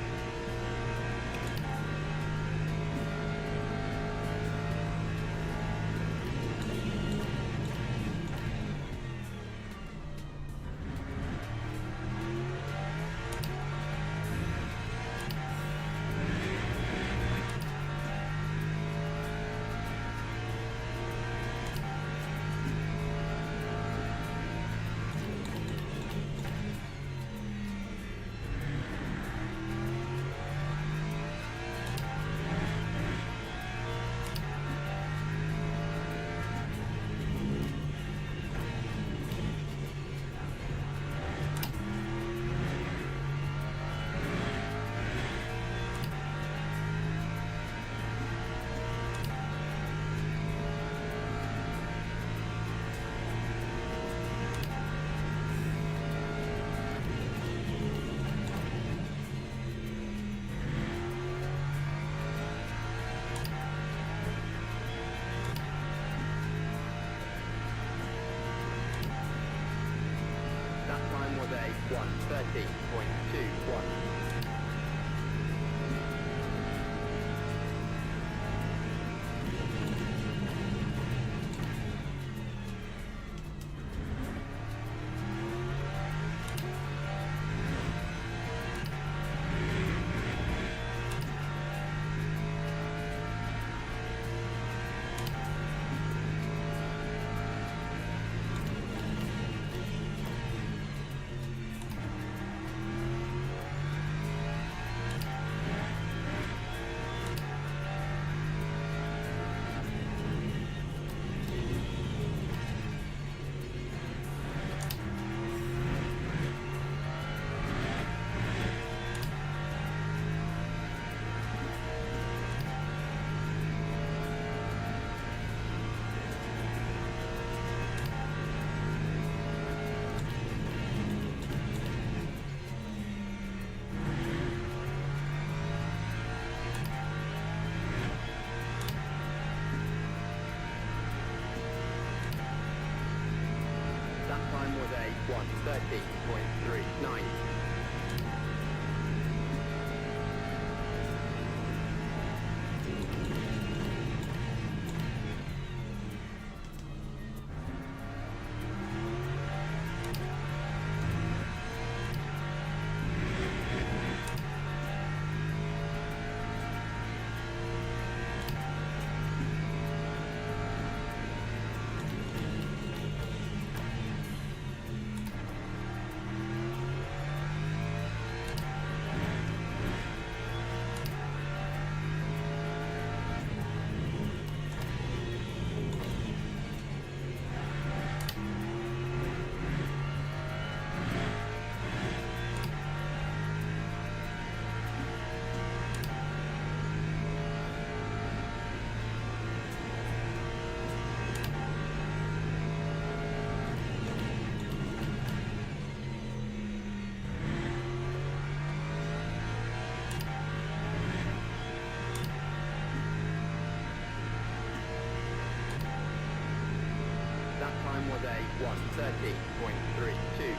That time was a 130.21. That time was a 130.39. That time was a 130.32.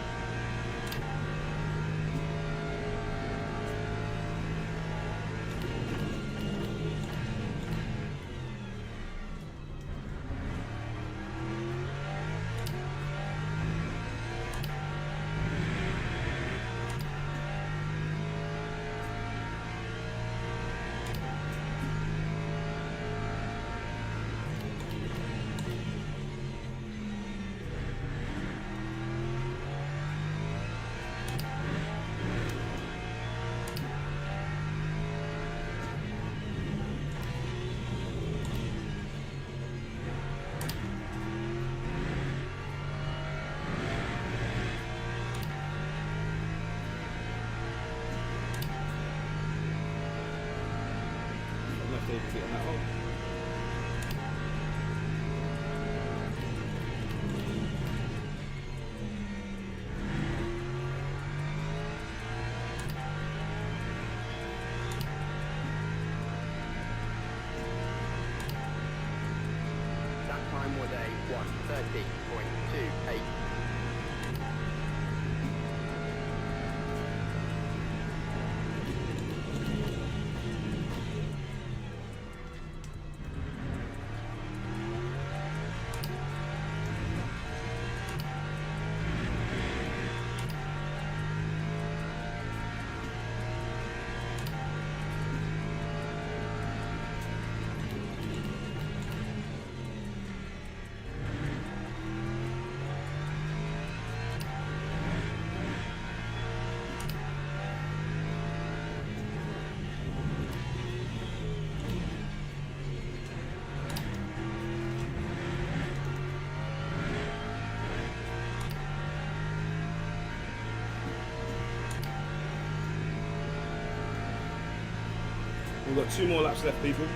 got 2 more laps left, people.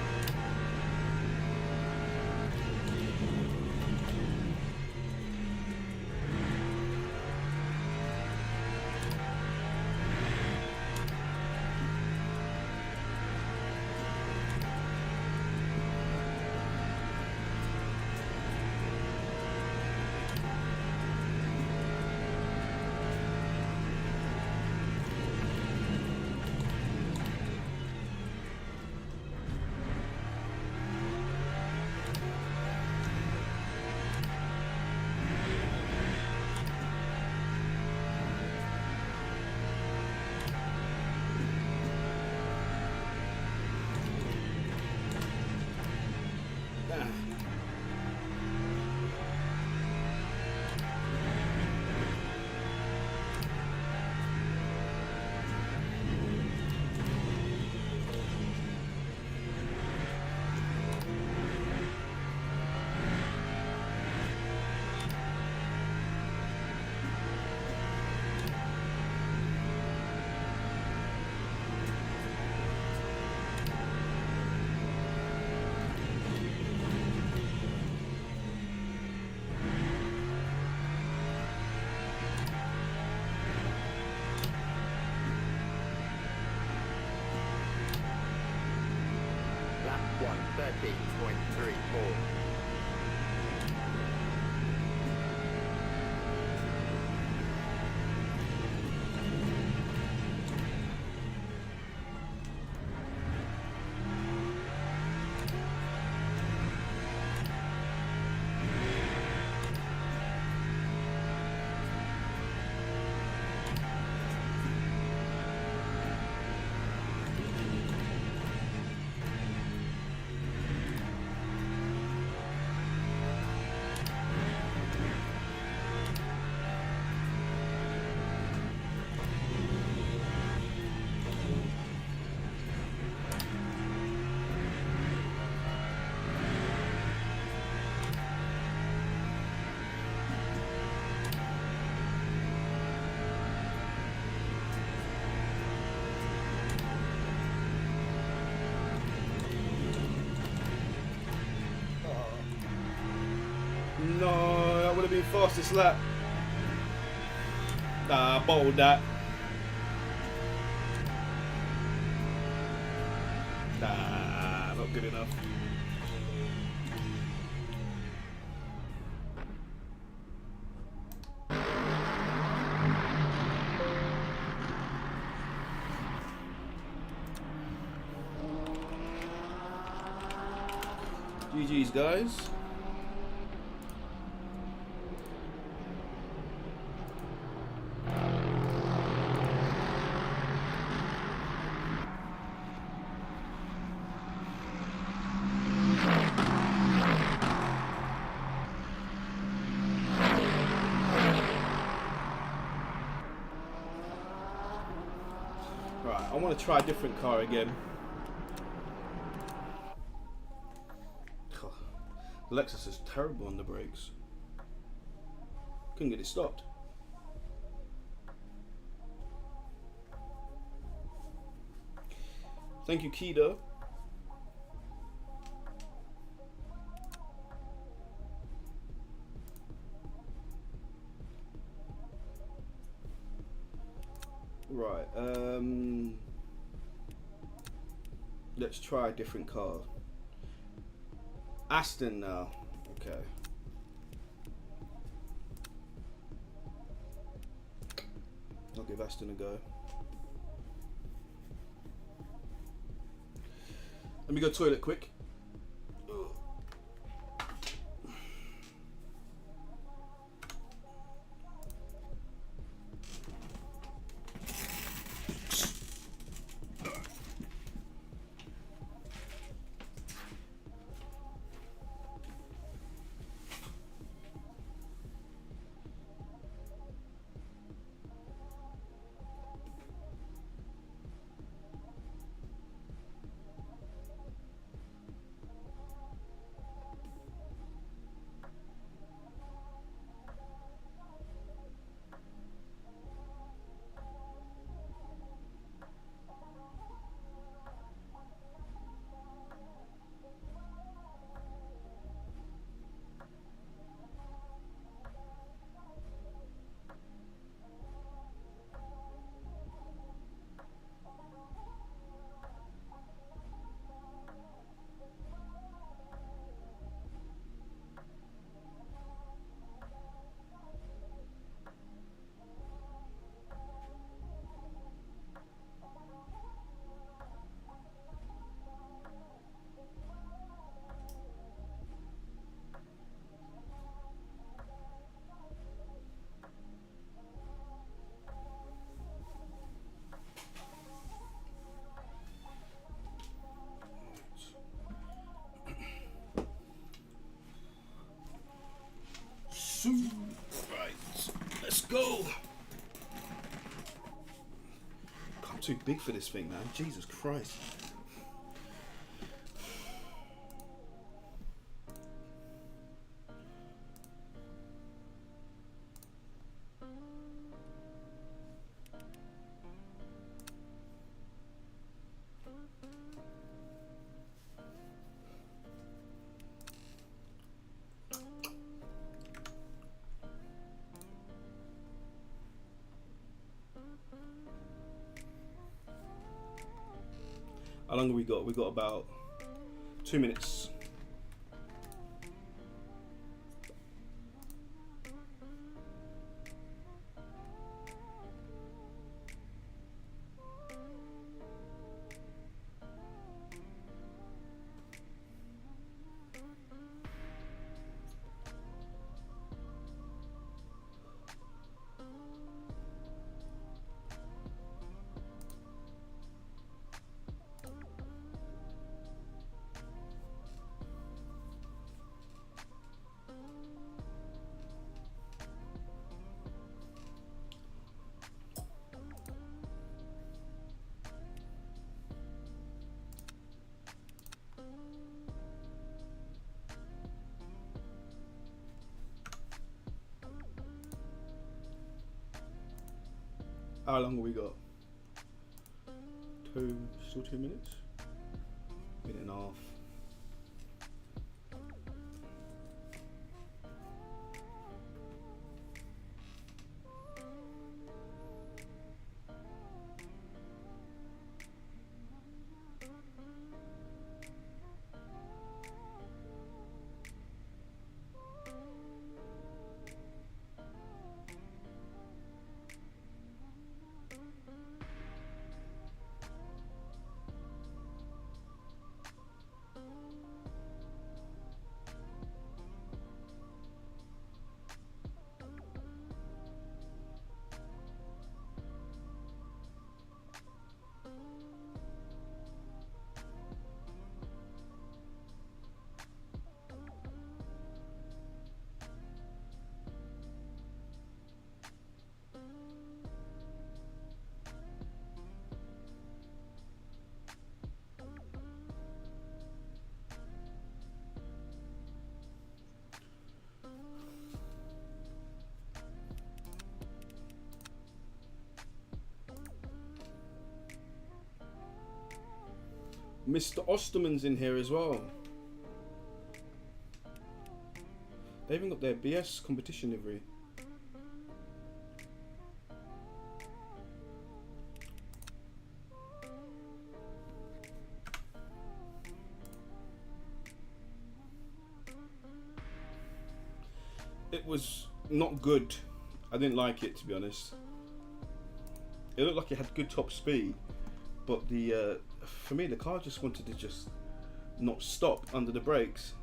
Lap 1:13.34. No, that would have been fastest lap. Nah, I bottled that. Nah, not good enough. GG's, guys. Right, I want to try a different car again. Lexus is terrible on the brakes. Couldn't get it stopped. Thank you, Kido. Right, let's try a different car. Aston now. Okay. I'll give Aston a go. Let me go toilet quick. Let's go. I'm too big for this thing, man. Jesus Christ. How long have we got? We got about 2 minutes. How long have we got? Still 2 minutes? Minute and a half. Mr. Osterman's in here as well. They even got their BS competition livery. It was not good. I didn't like it, to be honest. It looked like it had good top speed, but the for me the car just wanted to just not stop under the brakes.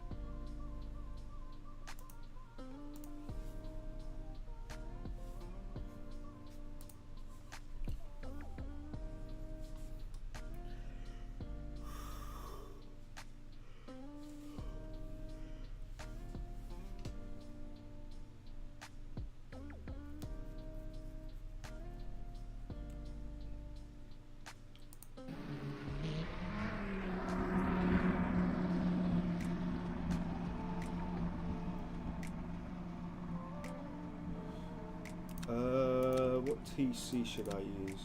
What TC should I use?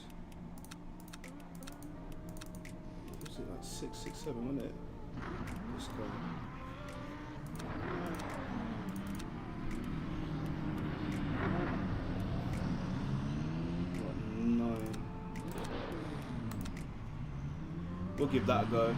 What was it, like 667, wasn't it? This guy. What, 9. We'll give that a go.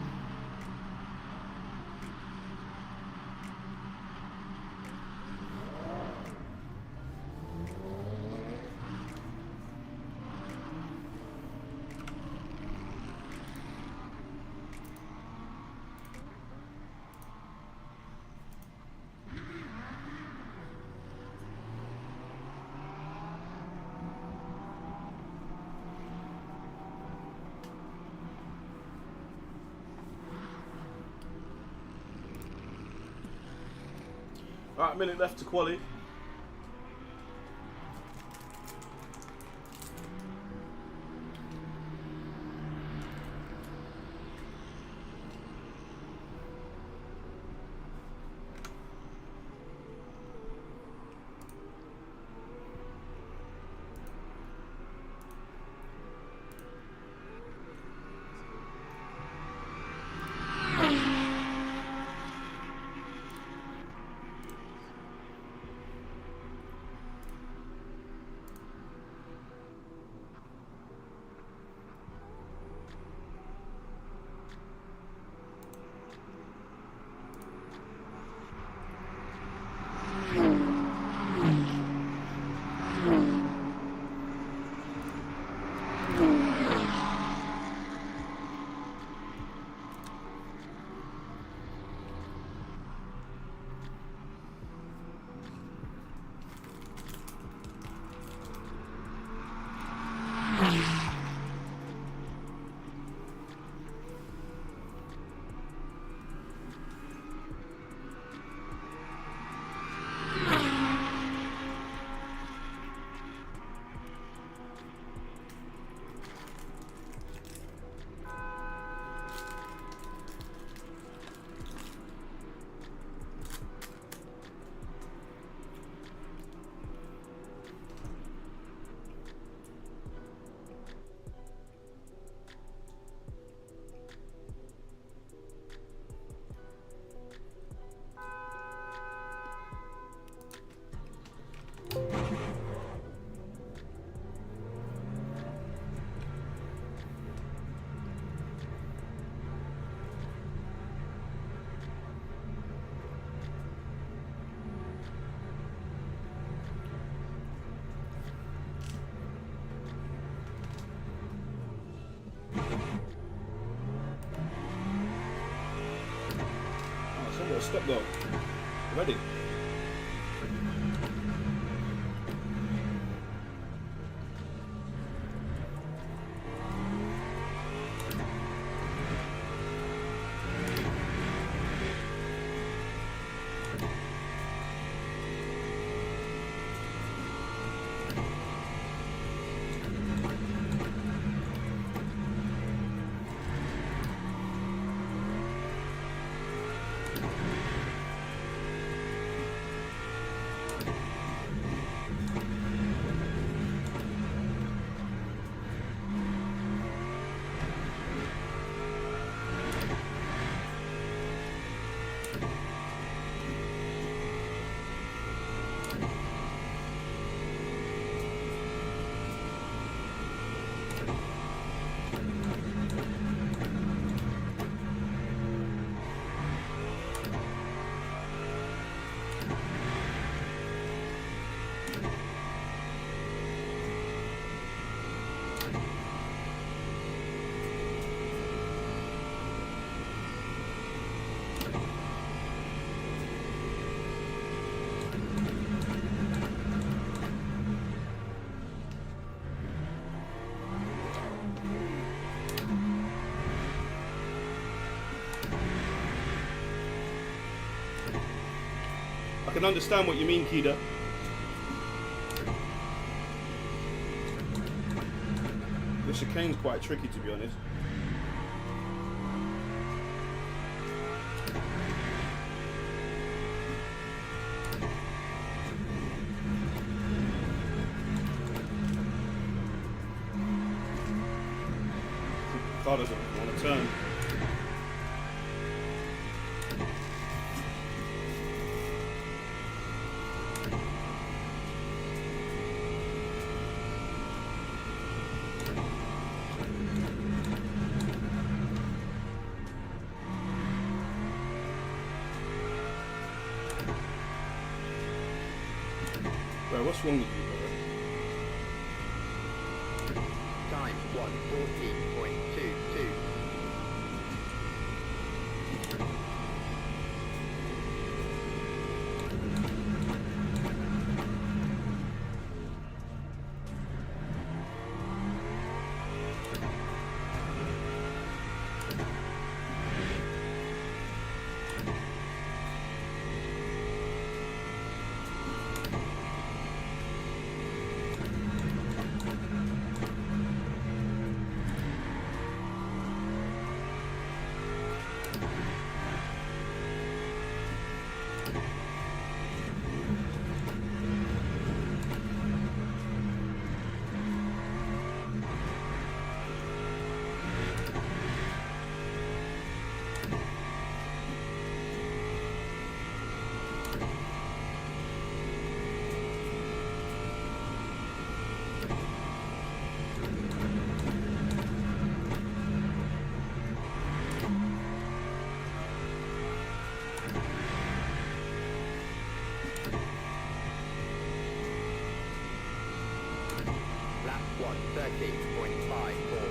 Alright, a minute left to quali. Got a stop go. Ready. I can understand what you mean, Kida. The chicane's quite tricky, to be honest. The car doesn't want to turn. Bro, what's wrong with you, brother? Time 1:14.22. Lap 1:13.54.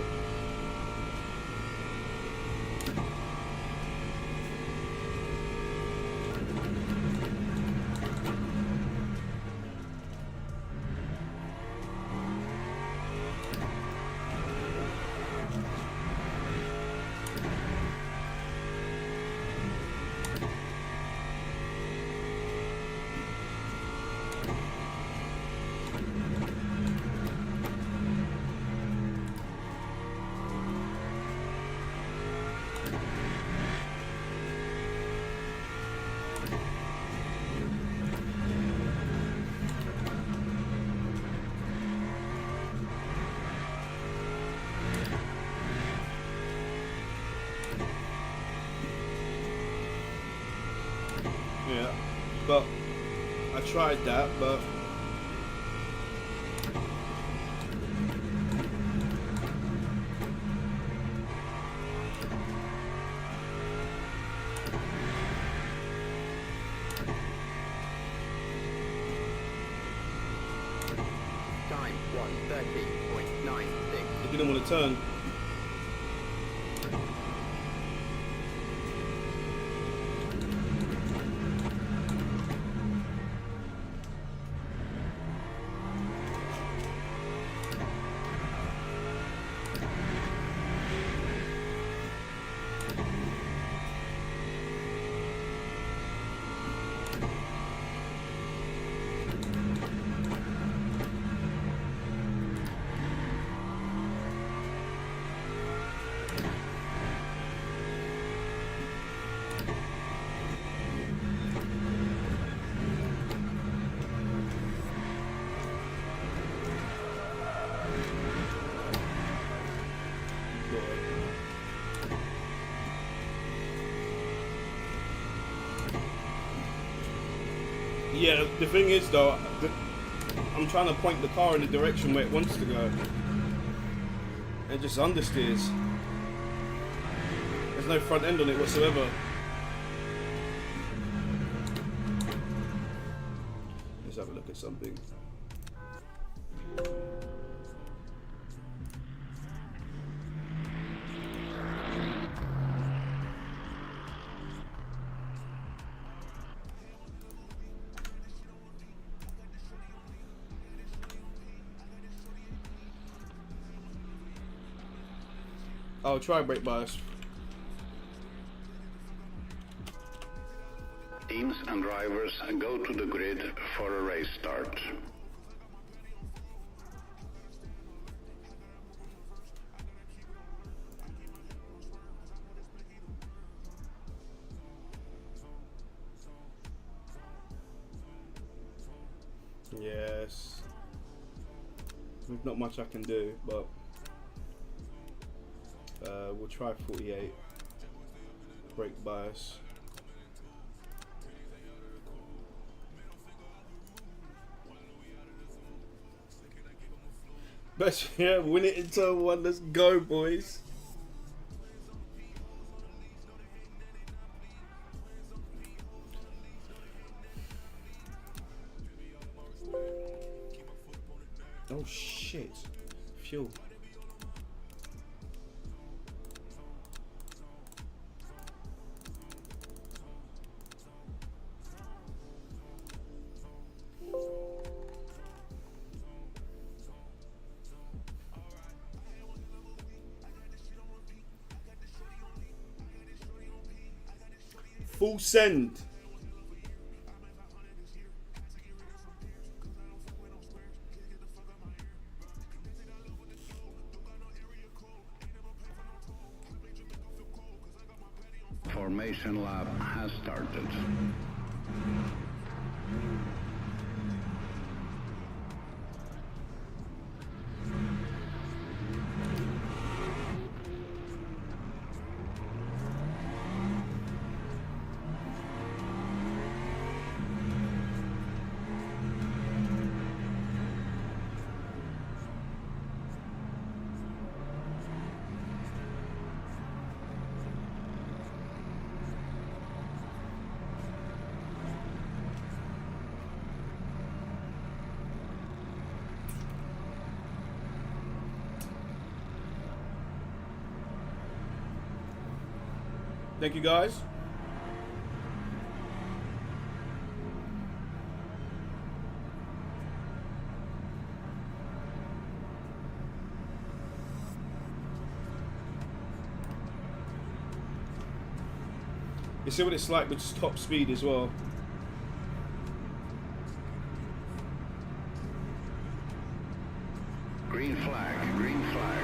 Yeah, but I tried that, but Time 1:13.96. it didn't want to turn. Yeah, the thing is though, I'm trying to point the car in the direction where it wants to go. It just understeers. There's no front end on it whatsoever. Let's have a look at something. Oh, try brake bias. Teams and drivers go to the grid for a race start. Yes. There's not much I can do, but we'll try 48. Brake bias. But yeah, win it in turn one. Let's go, boys. Oh shit. Fuel. Full send. Formation lap has started. Thank you, guys. You see what it's like with top speed as well. Green flag, green flag.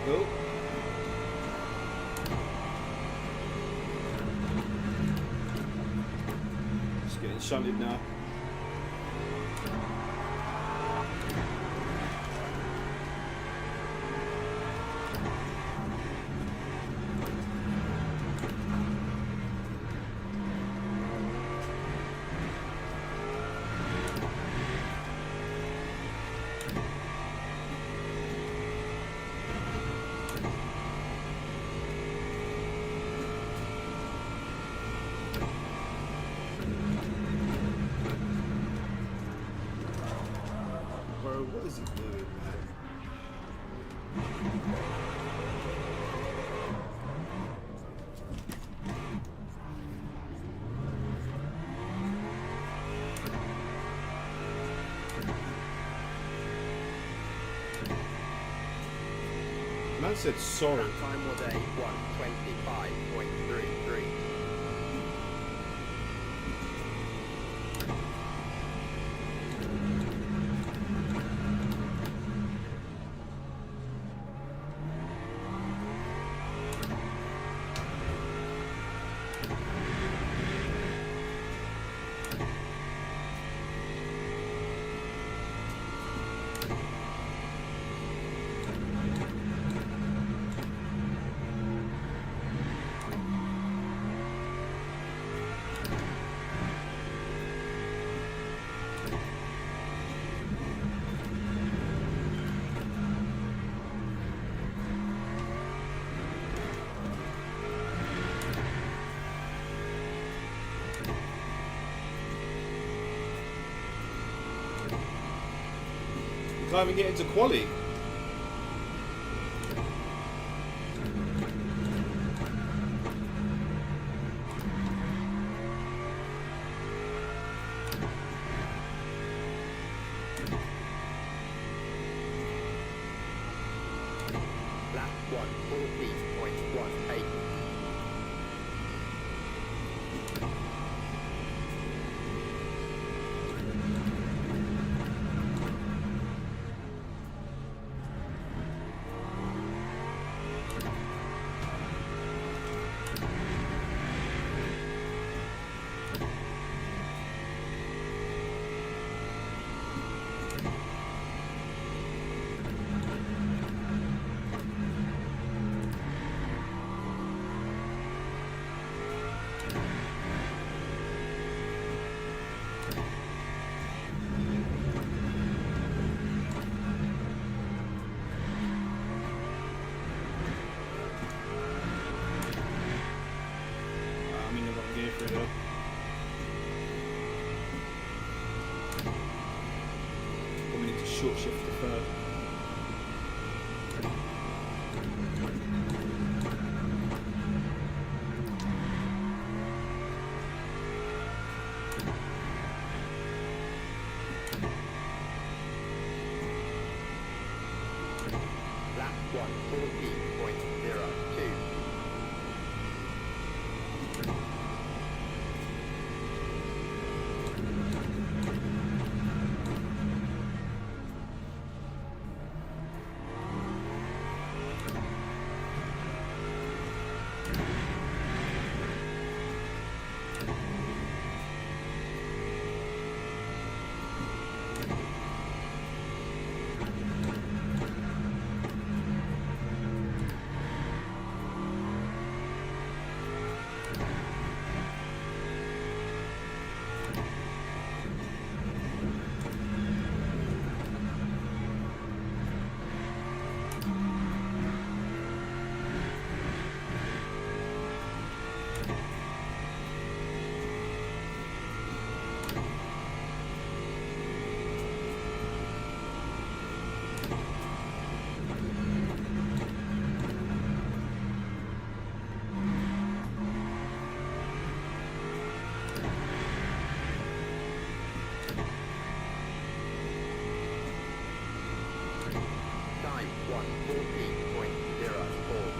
Cool. It's getting shunted now. Bro, what is he doing, man? Man said sorry. That time was a 1:25.33. Can't even get into quali. Lap 1:40.18. I'm in the wrong gear for it though. Probably need to short shift to third. Lap 1:40.02. Time 1:40.04.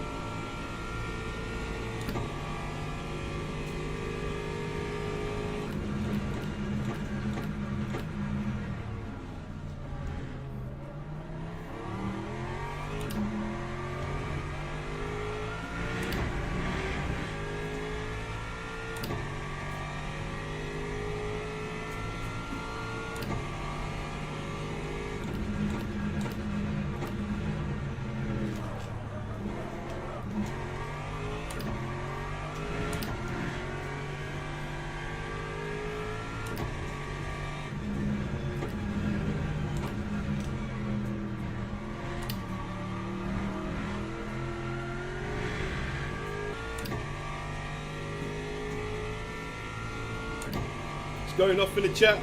going off in the chat.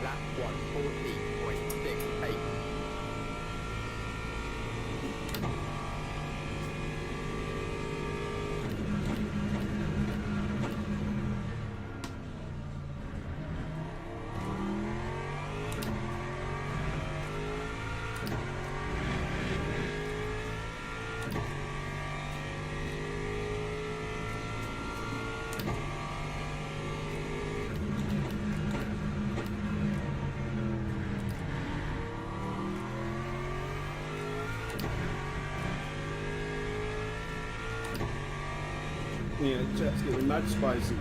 Lap 140.68. Yeah, chat's getting mad spicy.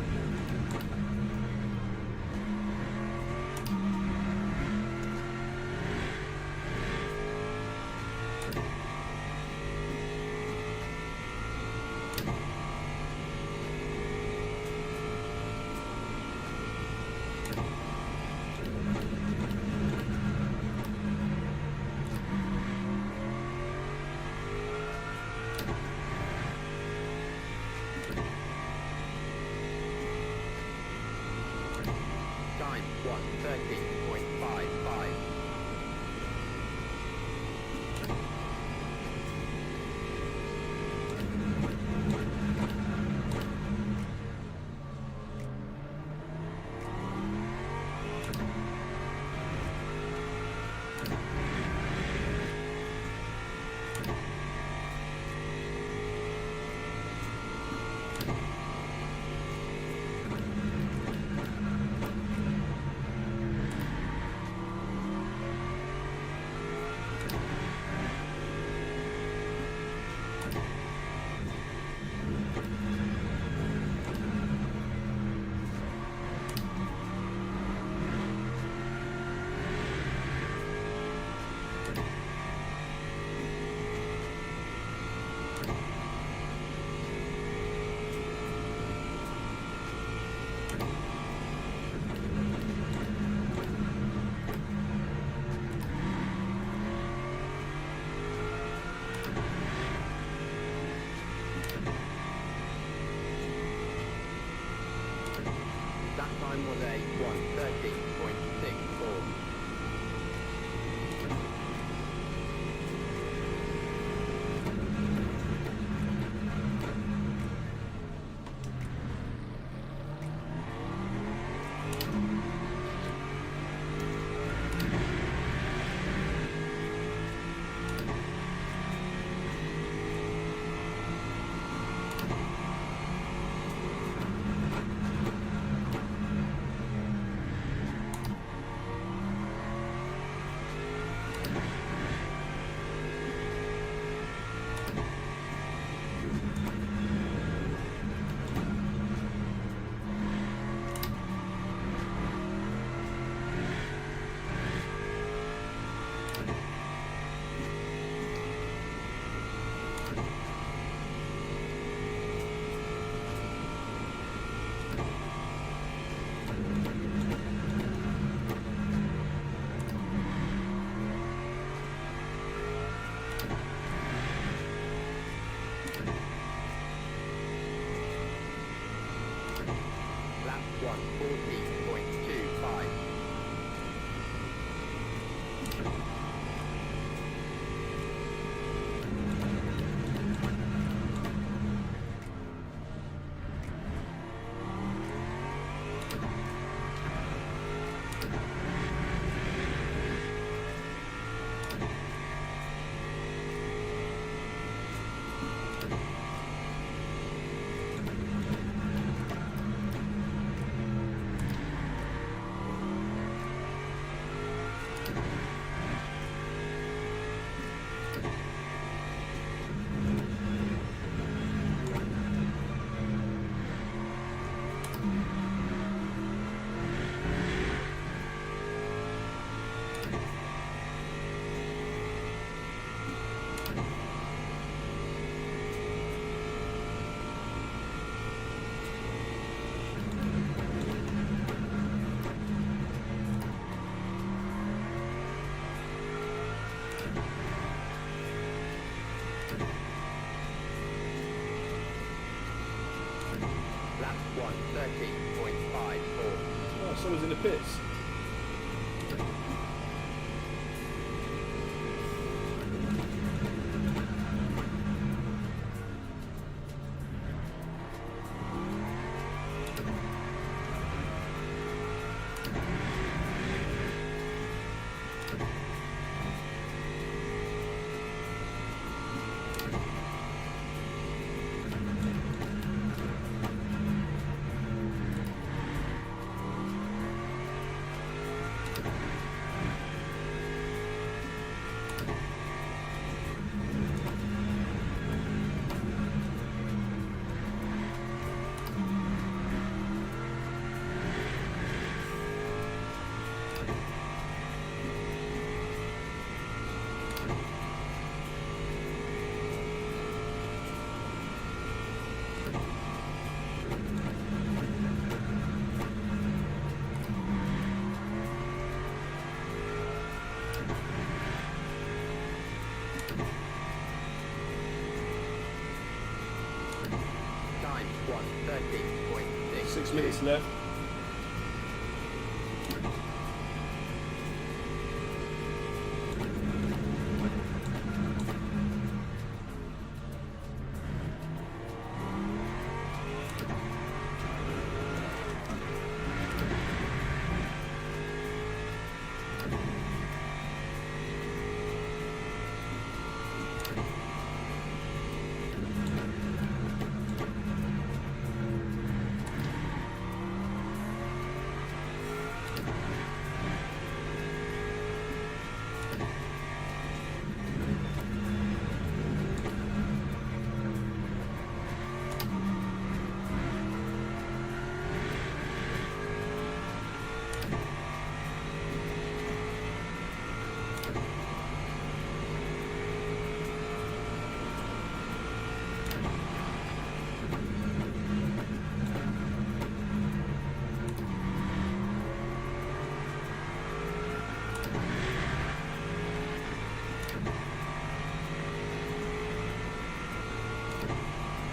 130.54. Oh, someone's in the pits. Time 130.6. 6 minutes left.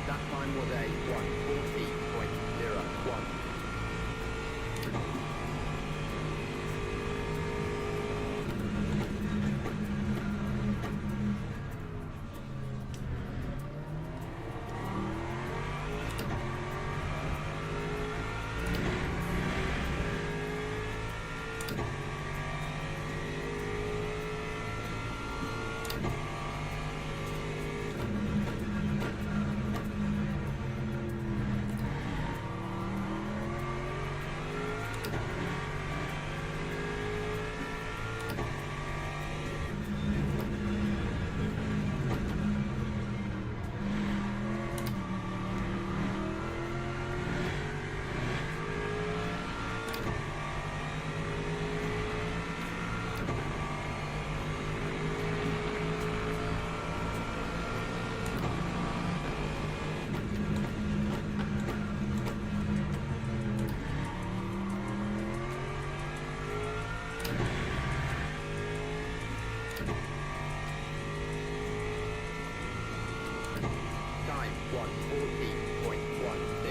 That time was a 140.01. Time 140.16.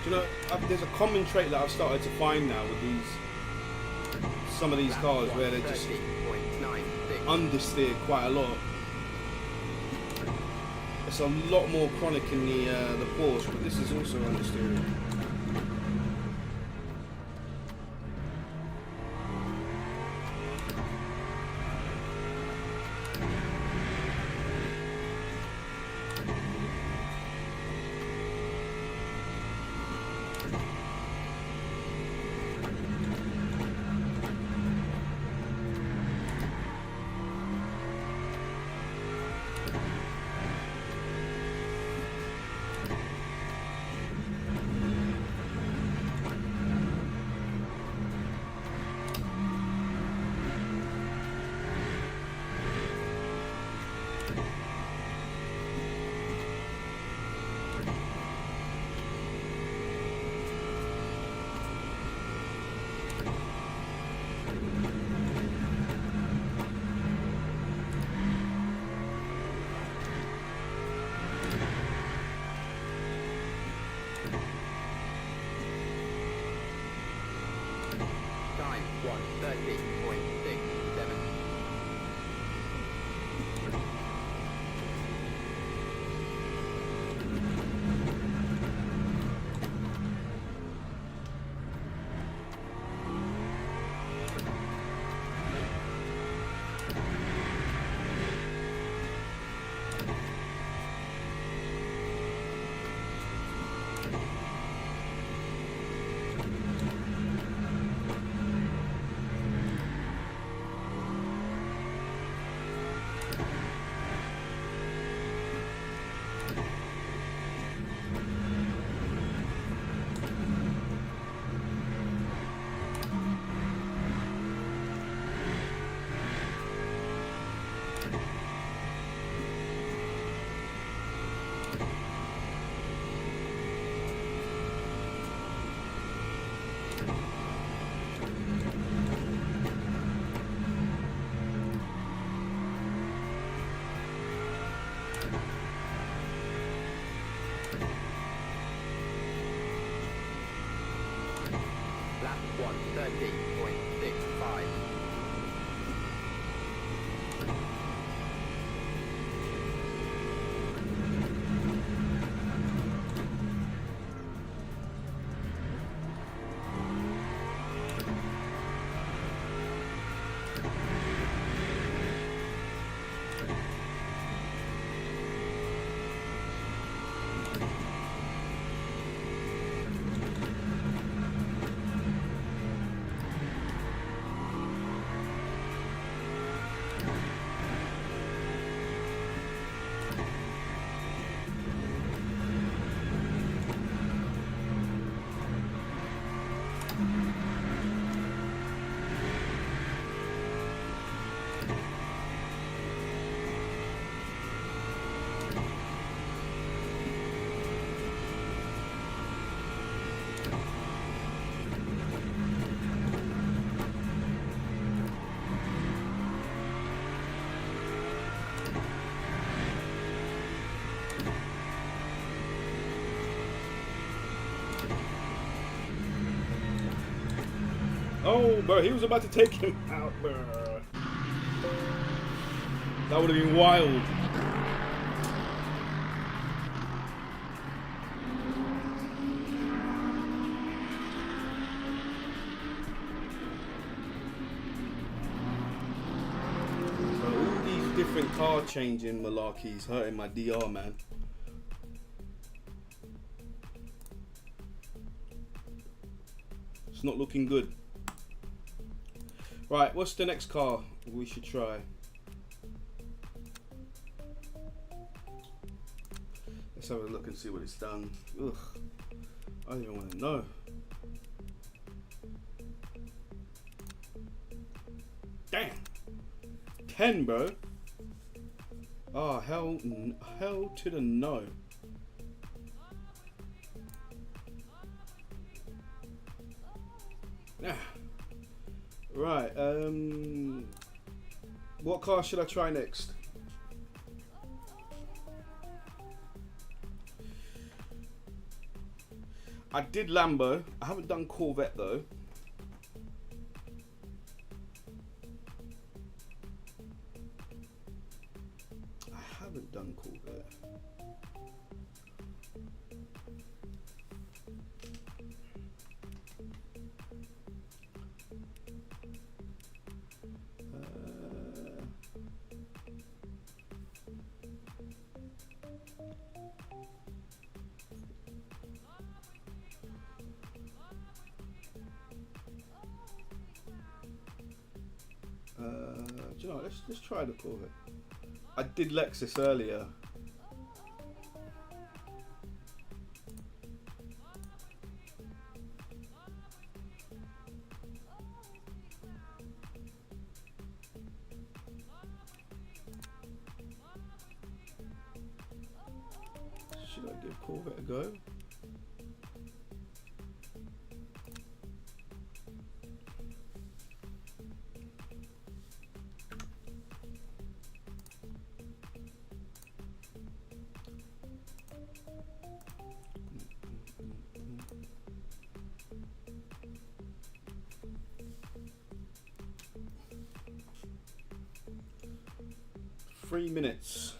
Do you know, there's a common trait that I've started to find now with some of these cars where they just 130.96. understeer quite a lot. It's a lot more chronic in the Porsche, but this is also on the steering. Time 1:30.67. Lap 1:30.65. Oh, bro, he was about to take him out, bro. That would have been wild. Bro, all these different car changing malarkeys hurting my DR, man. It's not looking good. Right, what's the next car we should try? Let's have a look and see what it's done. Ugh, I don't even want to know. Damn, 10, bro. Oh, hell to the no. Yeah. Right, what car should I try next? I did Lambo. I haven't done Corvette though. I haven't done Corvette. Do you know what, let's try the Corvette. I did Lexus earlier. Should I give Corvette a go? Three minutes.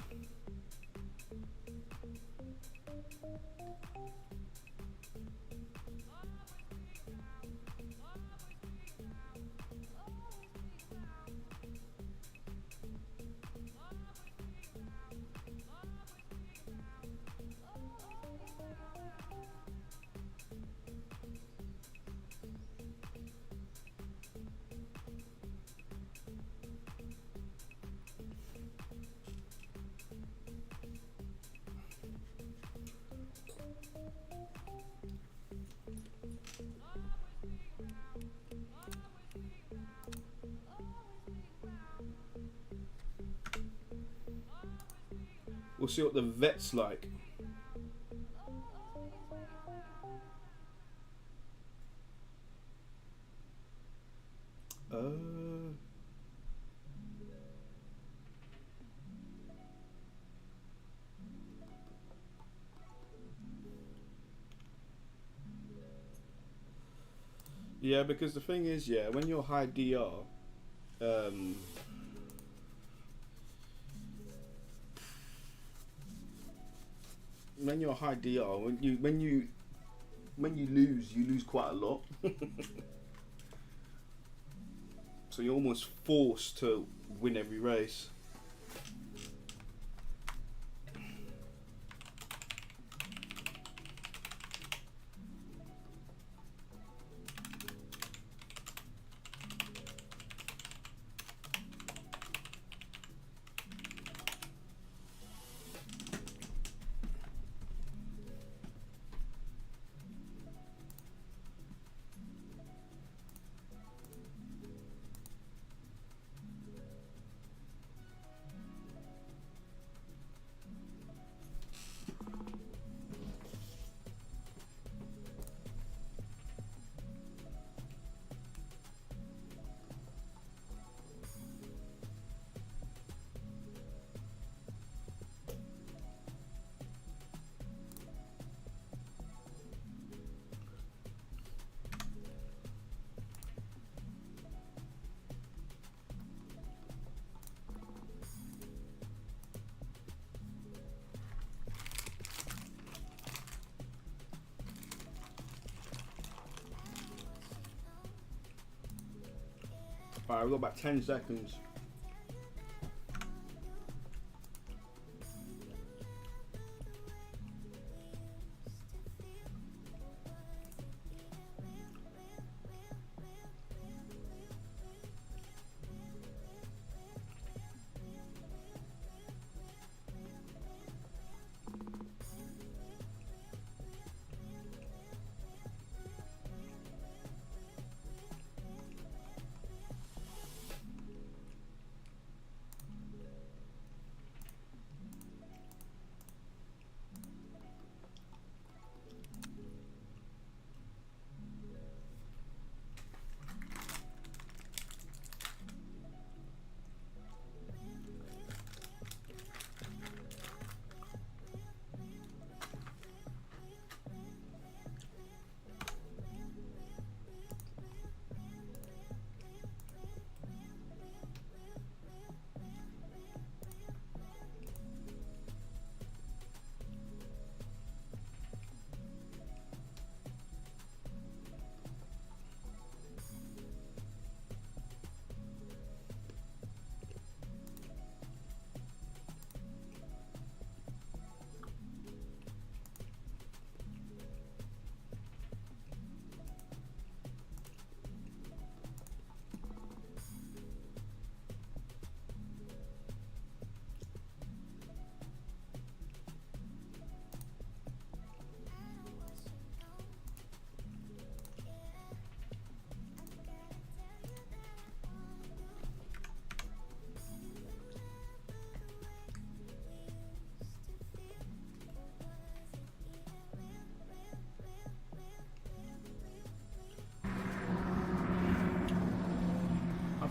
We'll see what the vet's like. Yeah, because the thing is, yeah, when you're high DR, when you're high DR, when you lose, you lose quite a lot. So you're almost forced to win every race. Alright, we've got about 10 seconds.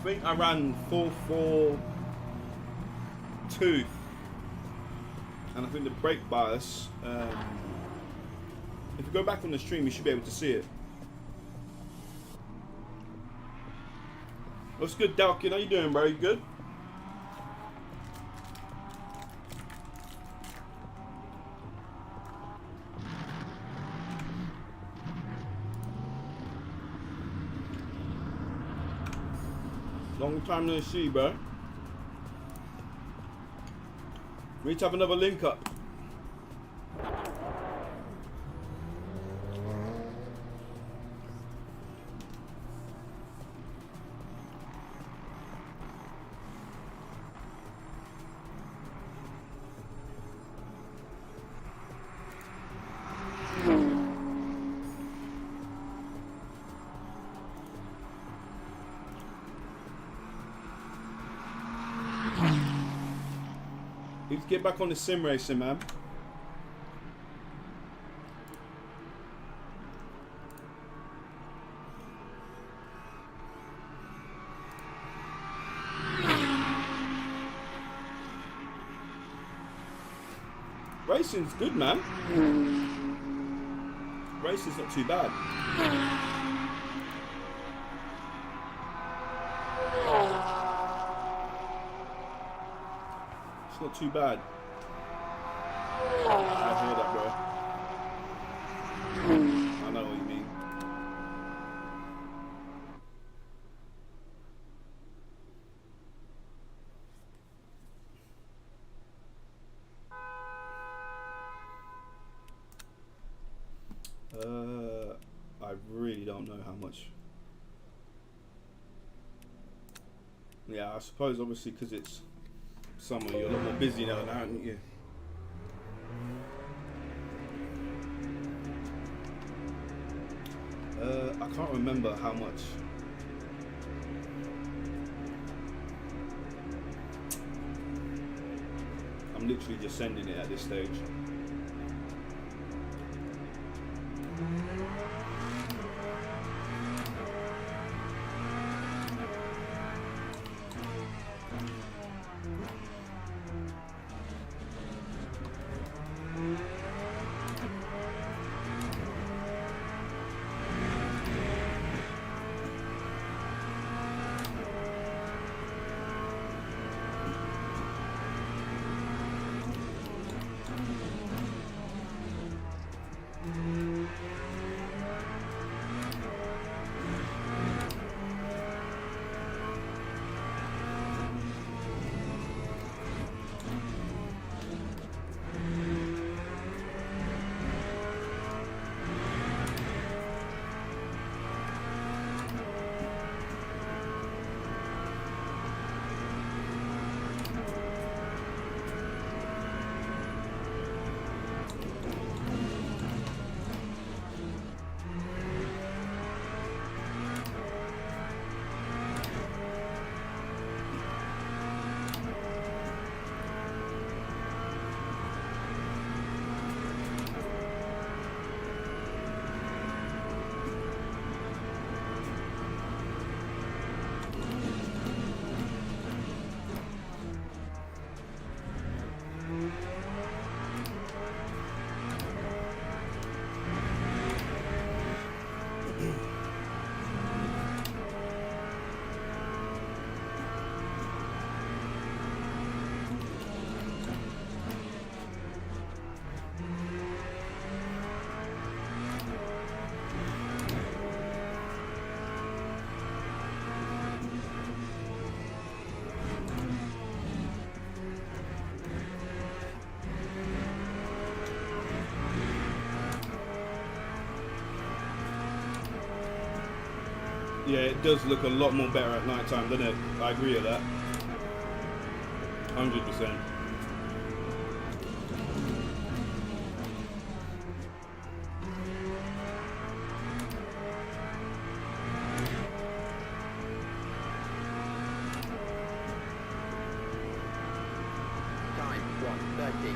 think I ran 442, and I think the brake bias. If you go back on the stream, you should be able to see it. What's good, Dalkin? How you doing, bro? You good? Long time no see, bro. We need to have another link up. Need to get back on the sim racing, man. Racing's good, man. Racing's not too bad. It's not too bad. I hear that, bro. I know what you mean. I really don't know how much. Yeah, I suppose obviously because it's summer, you're a lot more busy now, aren't you? I can't remember how much. I'm literally just sending it at this stage. Yeah, it does look a lot more better at night time, doesn't it? I agree with that. 100%. Time 1:30.11.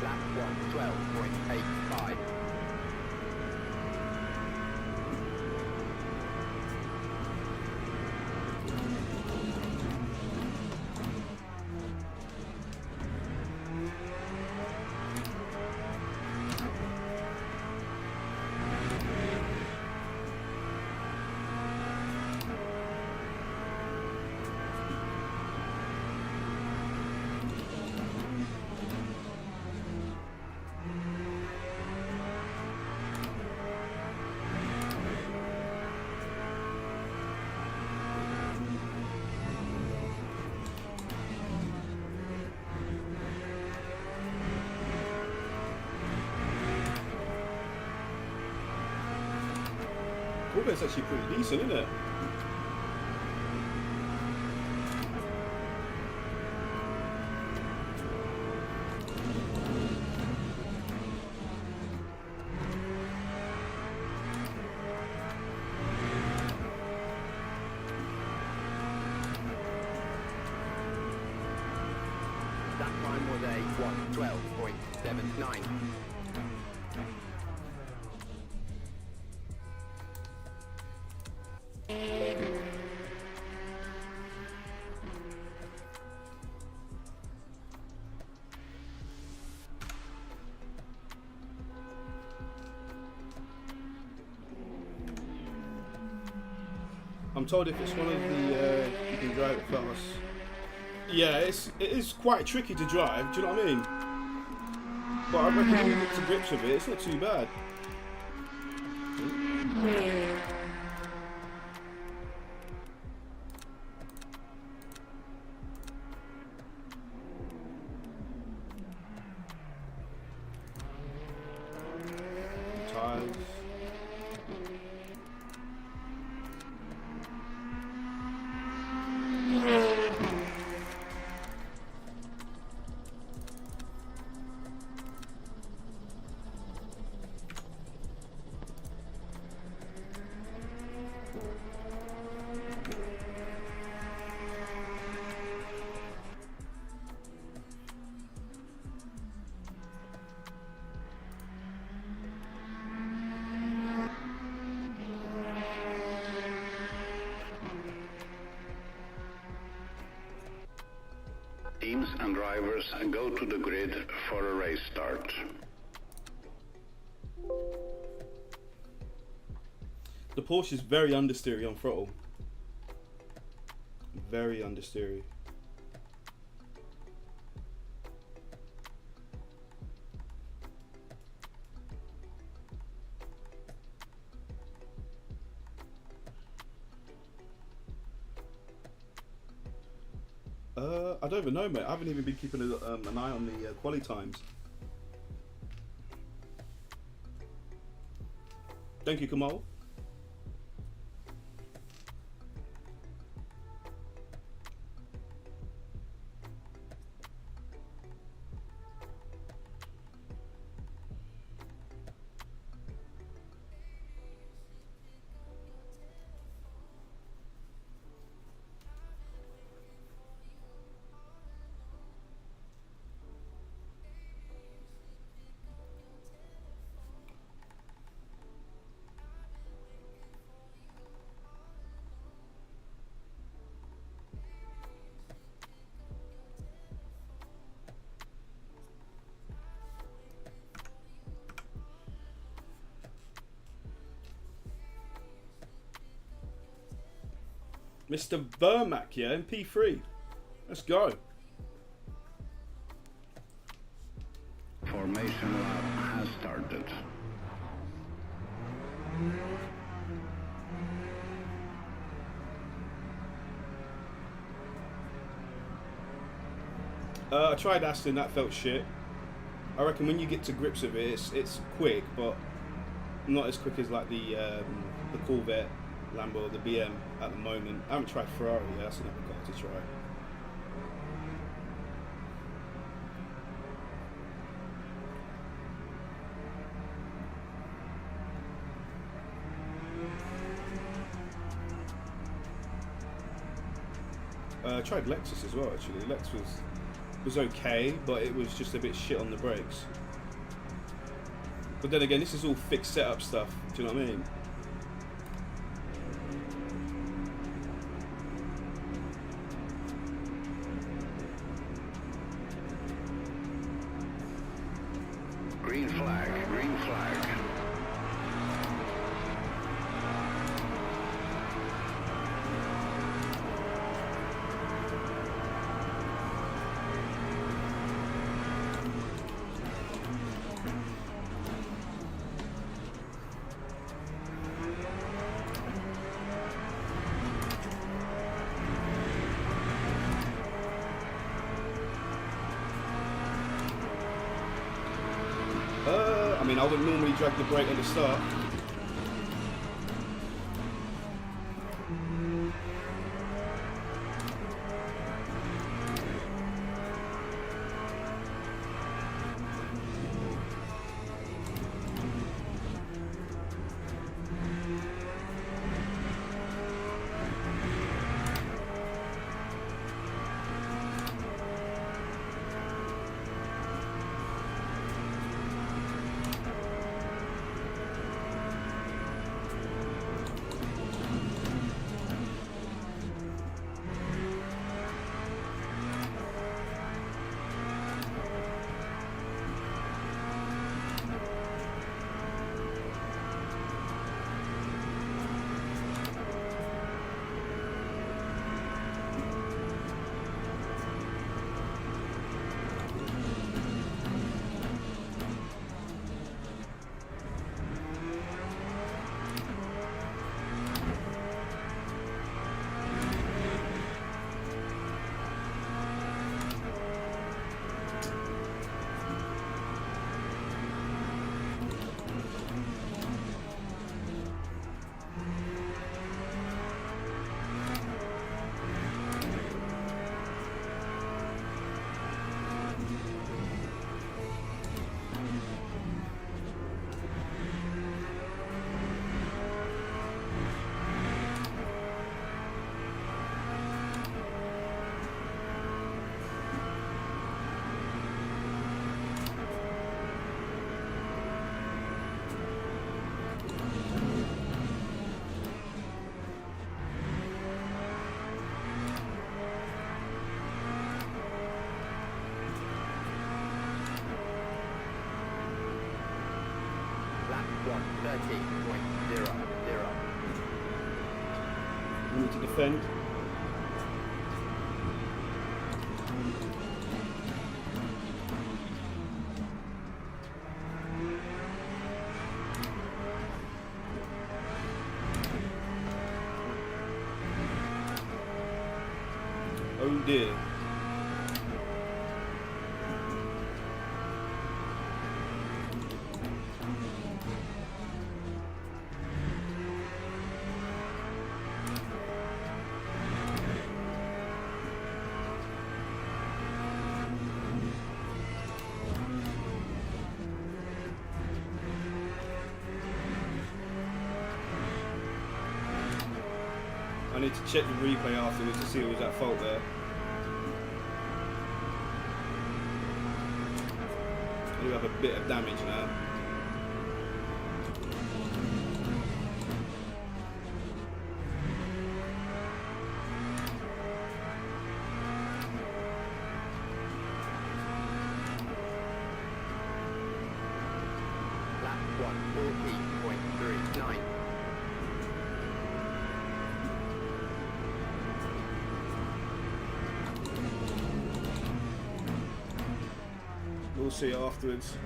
Lap 112.85. Oh, that's actually pretty decent, isn't it? That time was a 112.79. I'm told if it's one of the you can drive it fast. Yeah, it is quite tricky to drive. Do you know what I mean? But I reckon when you get to grips with it, it's not too bad. Tires. Teams and drivers go to the grid for a race start. The Porsche is very understeery on throttle. Very understeery. I don't even know, mate. I haven't even been keeping an eye on the quali times. Thank you, Kamal. Mr. Vermac, yeah, in P3. Let's go. Formation lap has started. I tried Aston, that felt shit. I reckon when you get to grips with it, it's quick, but not as quick as like the Corvette, Lambo, the BM at the moment. I haven't tried Ferrari yet, that's another car to try. I tried Lexus as well, actually. Lex was was okay, but it was just a bit shit on the brakes. But then again, this is all fixed setup stuff. Do you know what I mean? Green flag, green flag. I mean, I would normally drag the brake at the start. Lap 1:30.00. We need to defend. Oh dear. I need to check the replay afterwards to see who was at fault there. I do have a bit of damage now. Lap 1:40.39. We'll see afterwards.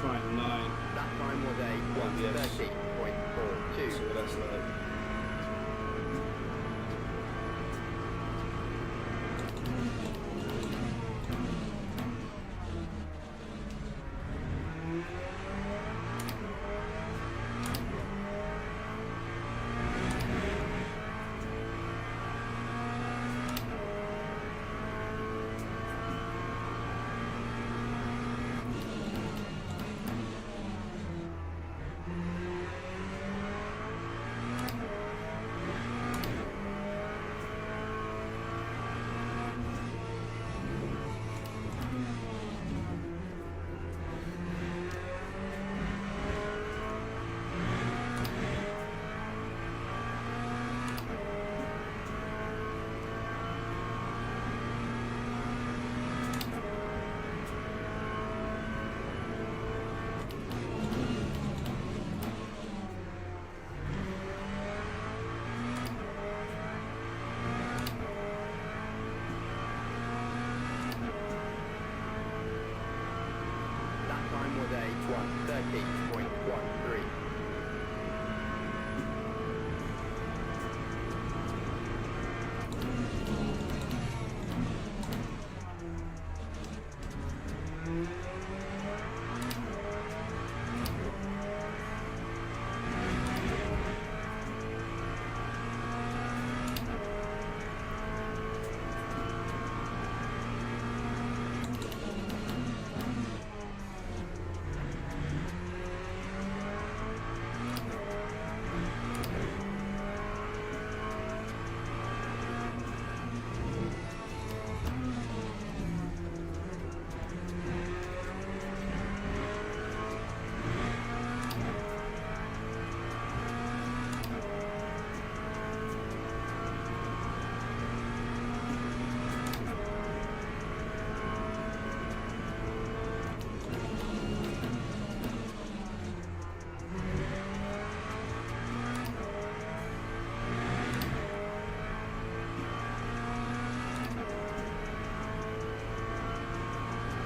prime 9. That time was a Yes. 130.42. See what that's like. That time was a 130.13.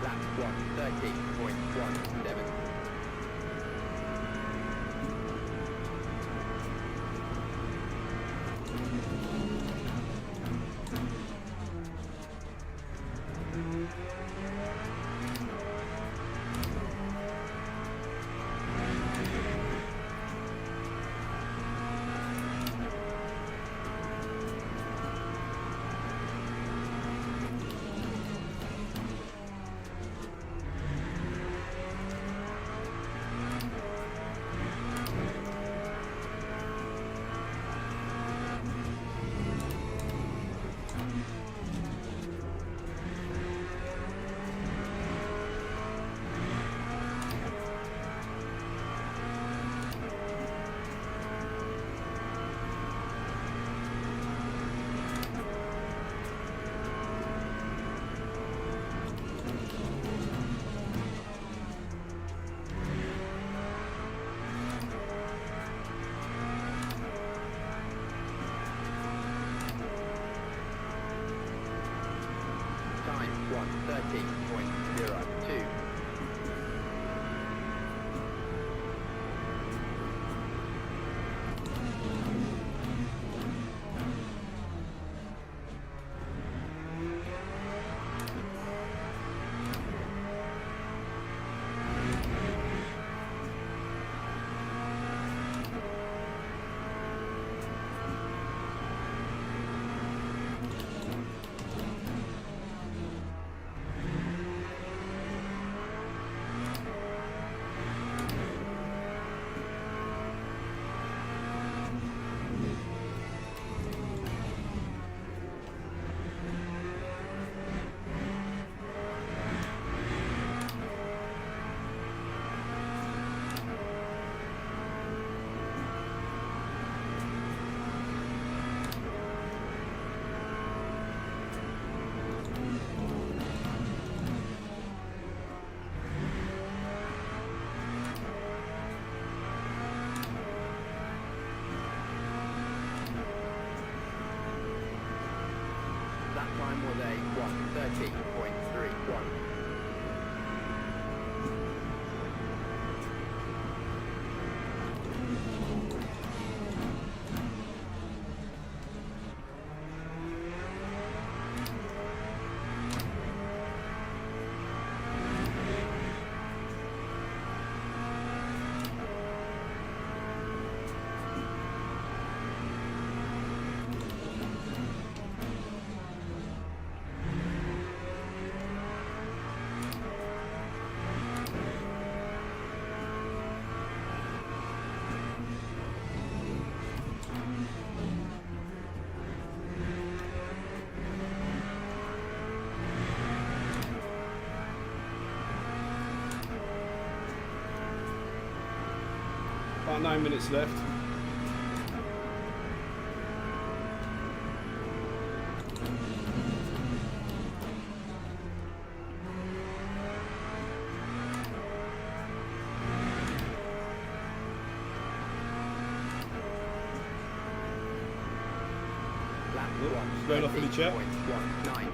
That's 130.17. Time 130.02. about 9 minutes left. Lap Going off in the chat. 130.19.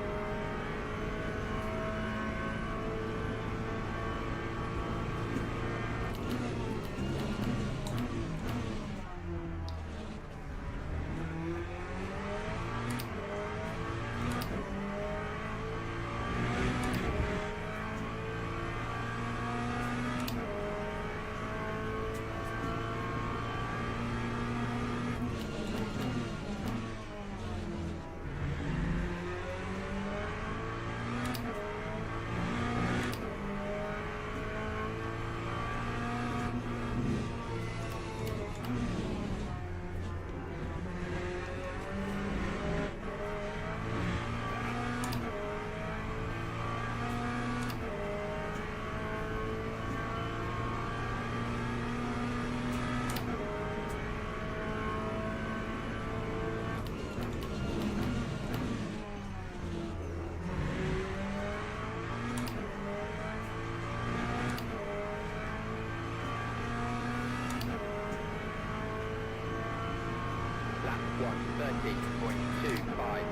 Lap 130.25.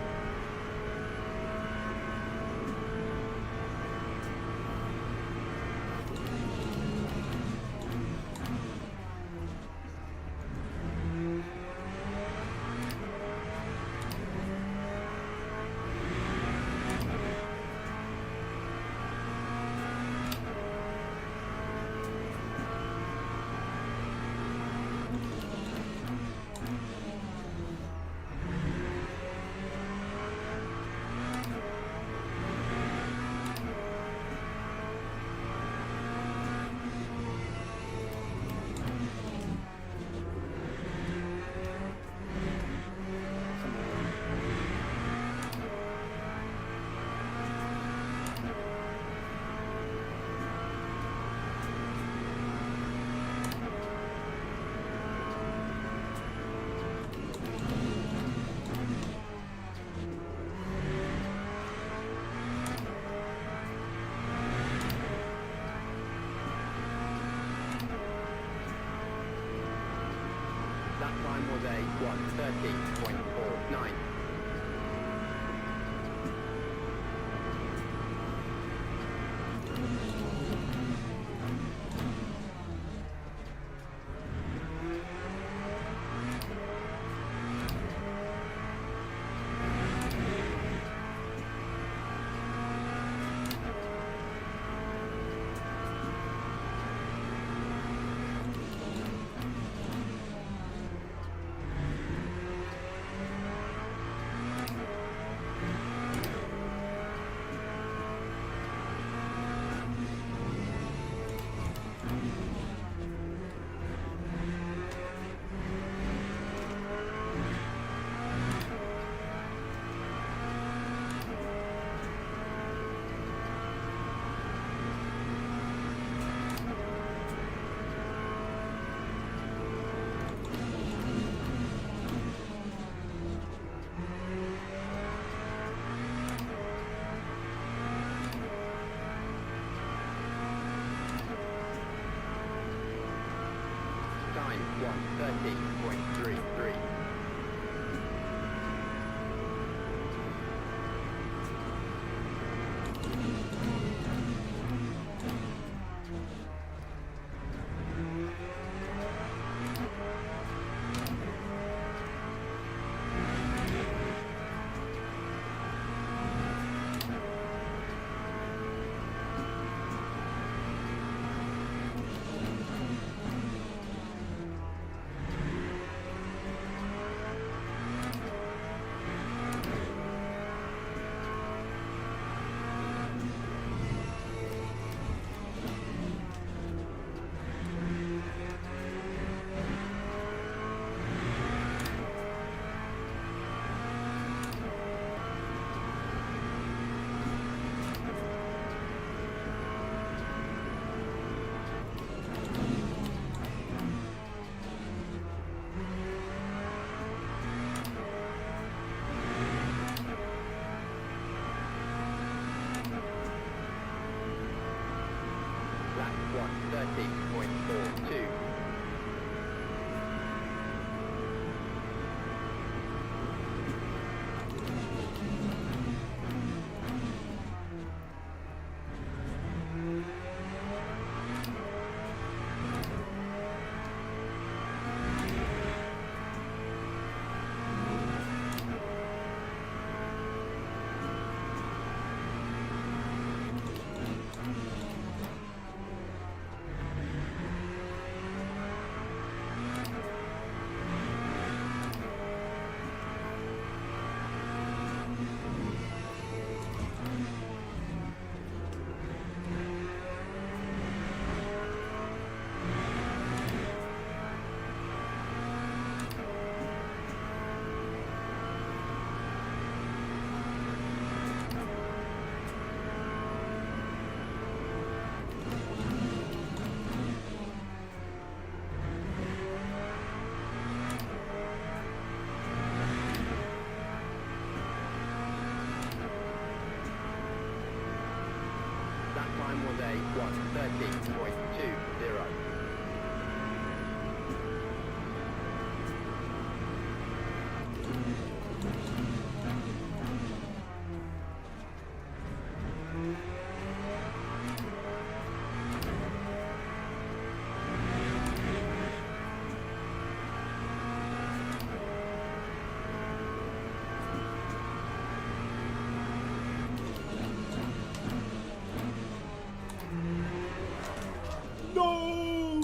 That time was a 130.49. Time 130.33. Lap 130.42. That time was a 1:30.20. No!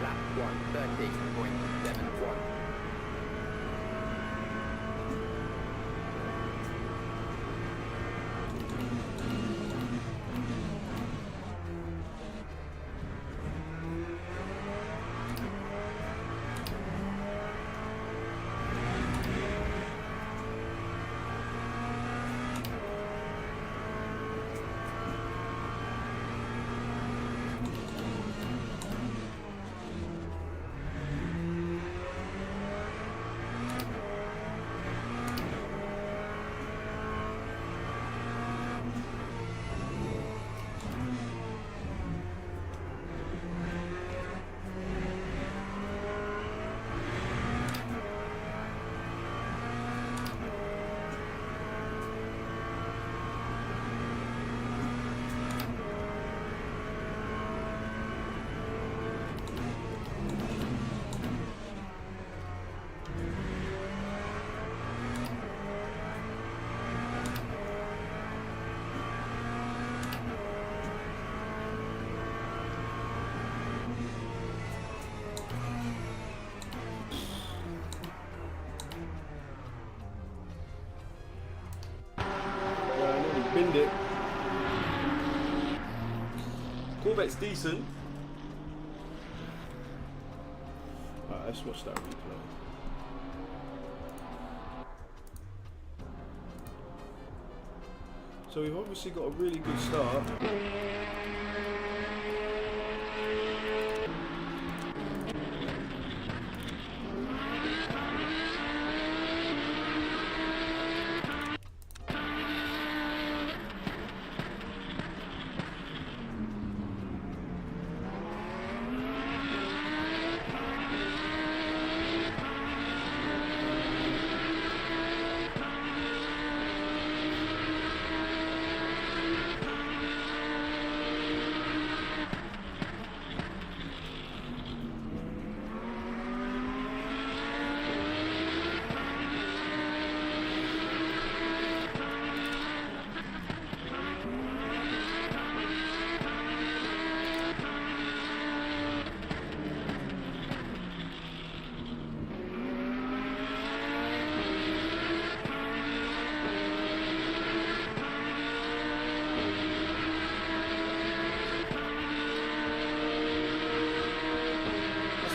Lap 1:30.71. it. Corvette's decent. Alright, let's watch that replay. So we've obviously got a really good start.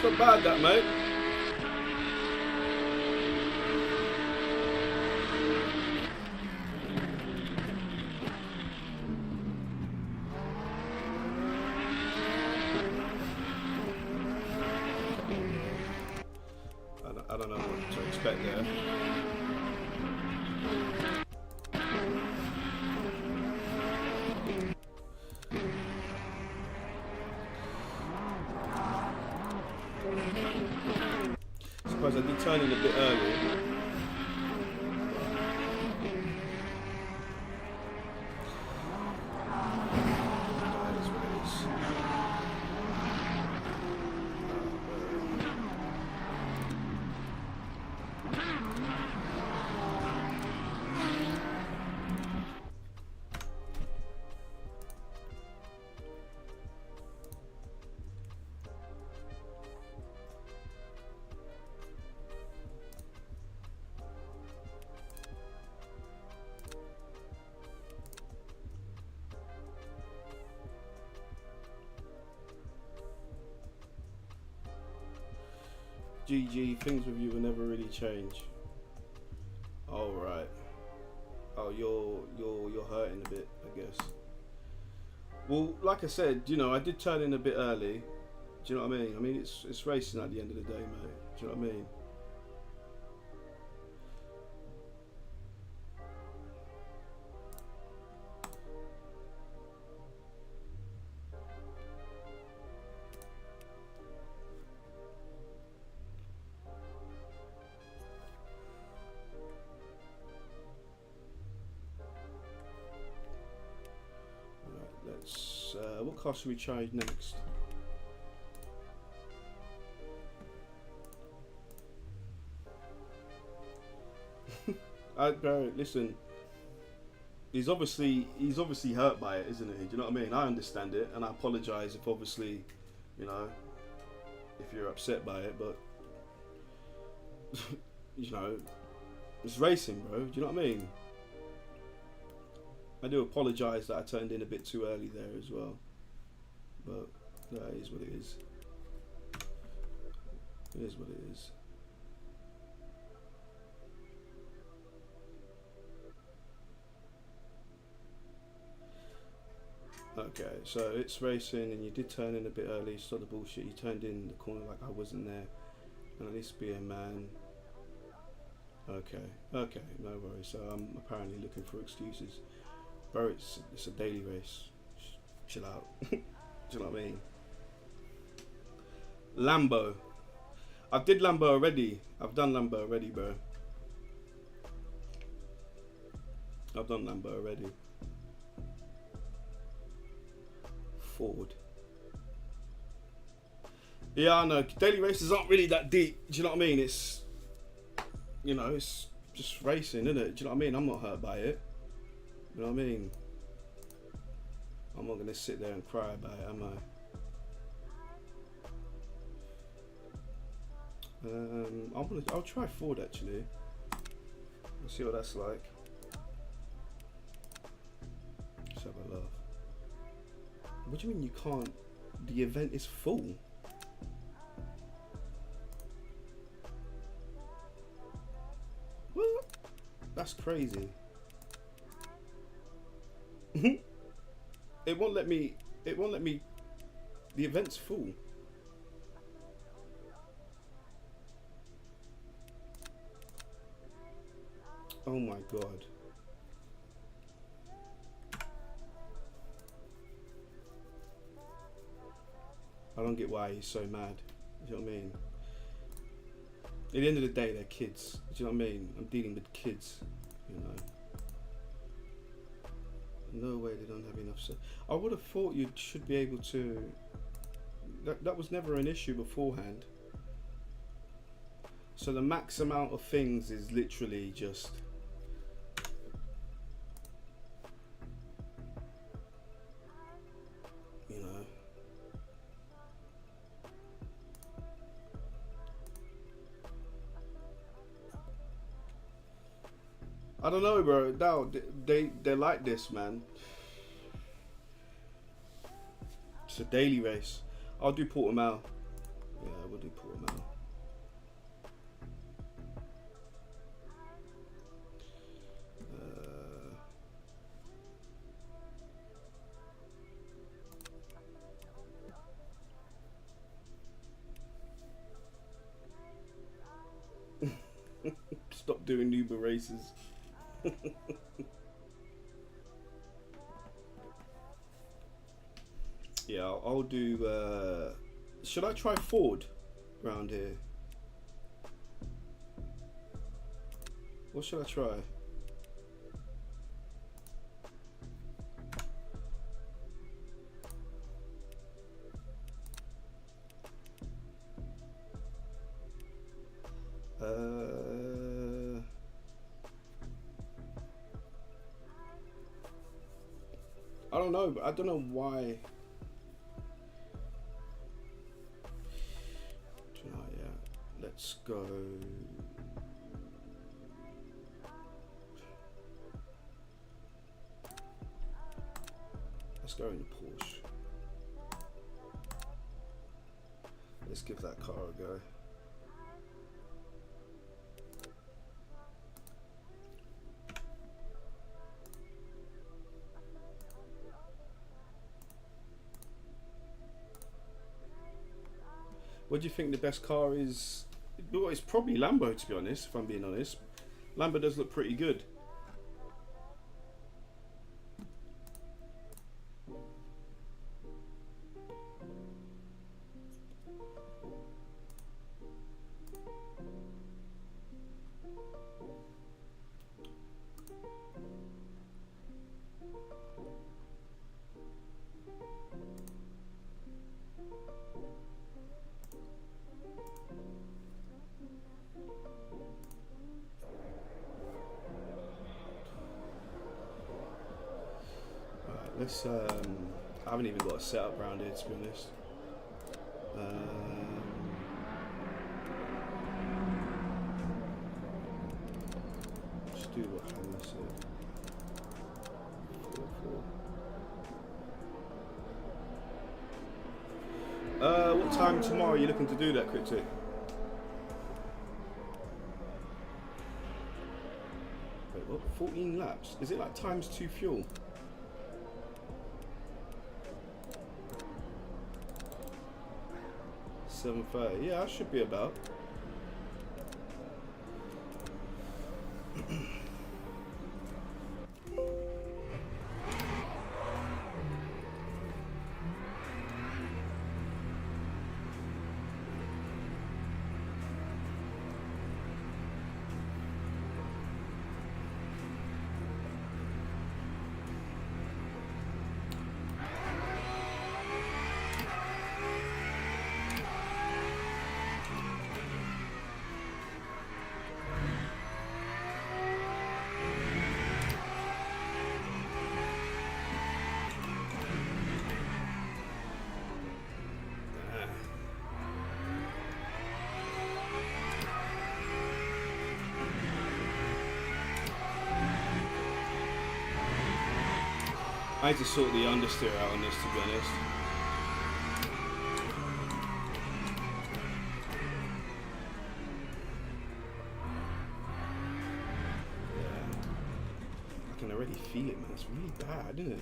Not bad, that, mate. I don't know what to expect there. Suppose I did turn in a bit early. That is what it is. GG, things with you will never really change. All right. Oh, you're hurting a bit, I guess. Well, like I said, you know, I did turn in a bit early. Do you know what I mean? I mean, it's racing at the end of the day, mate. Do you know what I mean? What car should we try next? Bro, listen. He's obviously hurt by it, isn't he? Do you know what I mean? I understand it, and I apologise if obviously, you know, if you're upset by it, but you know, it's racing, bro. Do you know what I mean? I do apologise that I turned in a bit too early there as well. But that is what it is. It is what it is. Okay, so it's racing and you did turn in a bit early, stop the bullshit. You turned in the corner like I wasn't there. And at least be a man. Okay, no worries. So I'm apparently looking for excuses. Bro, it's a daily race. Chill out. Do you know what I mean? Lambo. I did Lambo already. I've done Lambo already, bro. I've done Lambo already. Ford. Yeah, I know. Daily races aren't really that deep. Do you know what I mean? It's, you know, it's just racing, isn't it? Do you know what I mean? I'm not hurt by it. You know what I mean? I'm not gonna sit there and cry about it, am I? I'll try Ford actually. Let's see what that's like. What do you mean you can't? The event is full. What? That's crazy. It won't let me. It won't let me. The event's full. Oh my god. I don't get why he's so mad. Do you know what I mean? At the end of the day, they're kids. Do you know what I mean? I'm dealing with kids, you know. No way they don't have enough. I would have thought you should be able to. That was never an issue beforehand. So the max amount of things is literally just. You know. I don't know, bro. No, they're like this, man. It's a daily race. I'll do Portimao. Yeah, we'll do Portimao. Stop doing Uber races. Yeah, I'll do. Should I try Ford around here? What should I try? I don't know, but I don't know why. Yeah, let's go. Let's go in the Porsche. Let's give that car a go. What do you think the best car is? Well, it's probably Lambo, to be honest, if I'm being honest. Lambo does look pretty good. Let's, I haven't even got a setup around here, to be honest. Let's do what Hannah said. 4-4. What time tomorrow are you looking to do that, Cryptic? Wait, what? 14 laps? Is it like times 2 fuel? $7.30. Yeah, I should be about. I had to sort the understeer out on this, to be honest. I can already feel it, man. It's really bad, isn't it?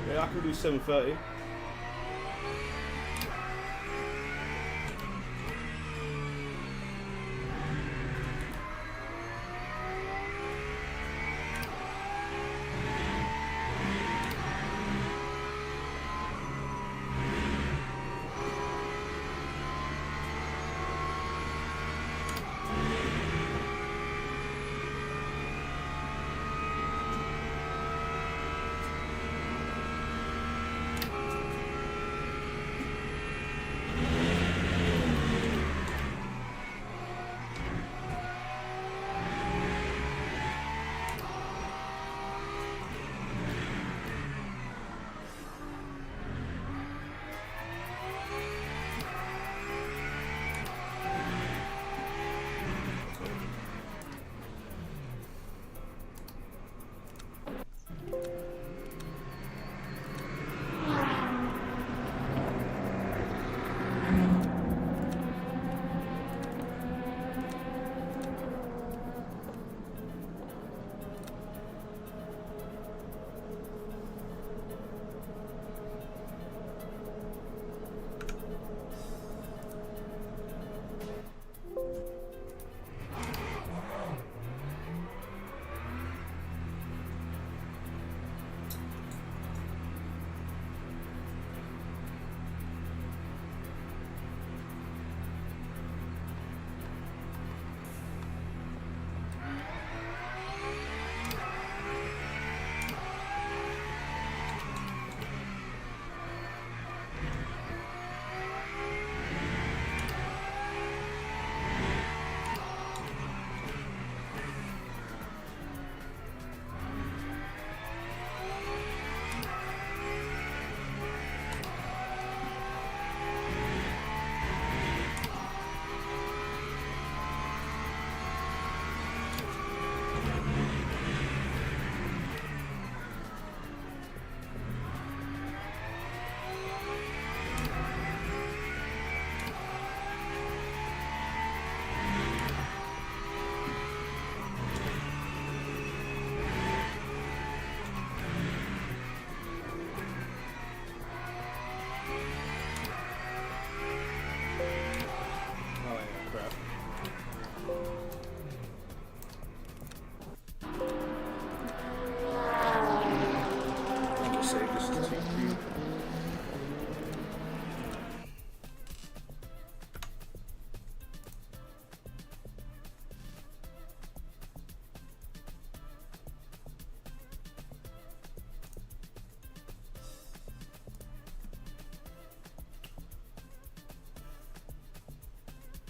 Yeah, I can do 730.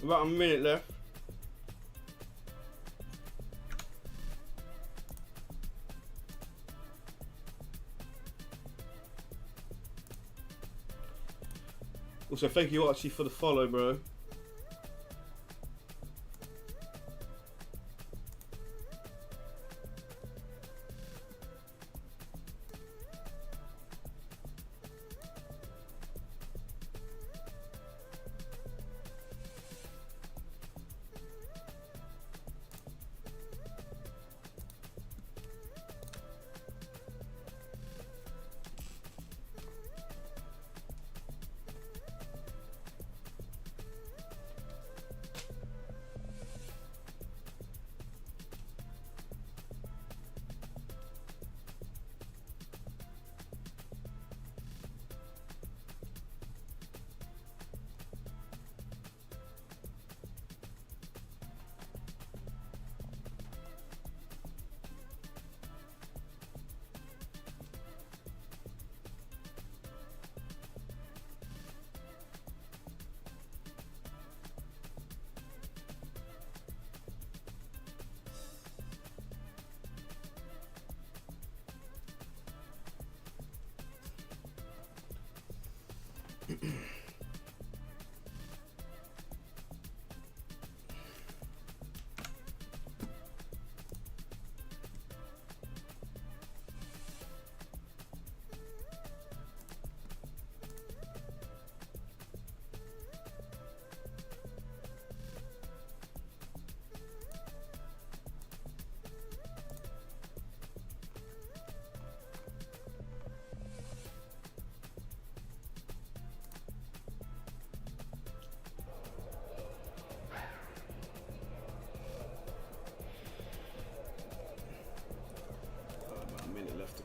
About a minute left. Also, thank you Archie for the follow, bro.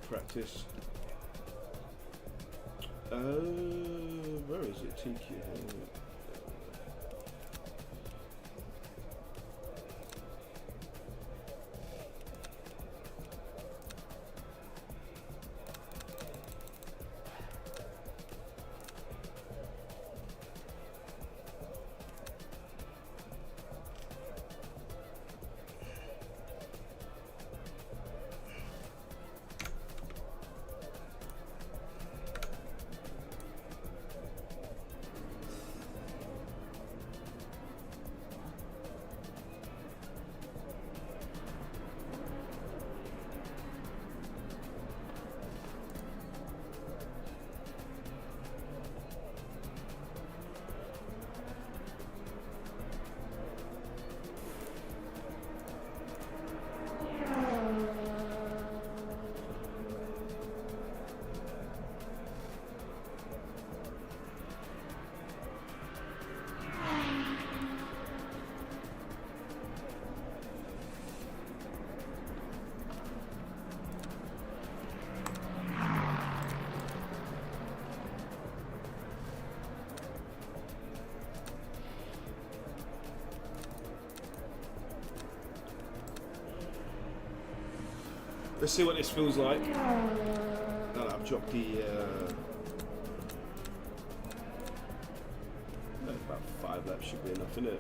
Practice. Where is it? TQ. Let's see what this feels like. Now that I've dropped the about 5 laps should be enough, innit?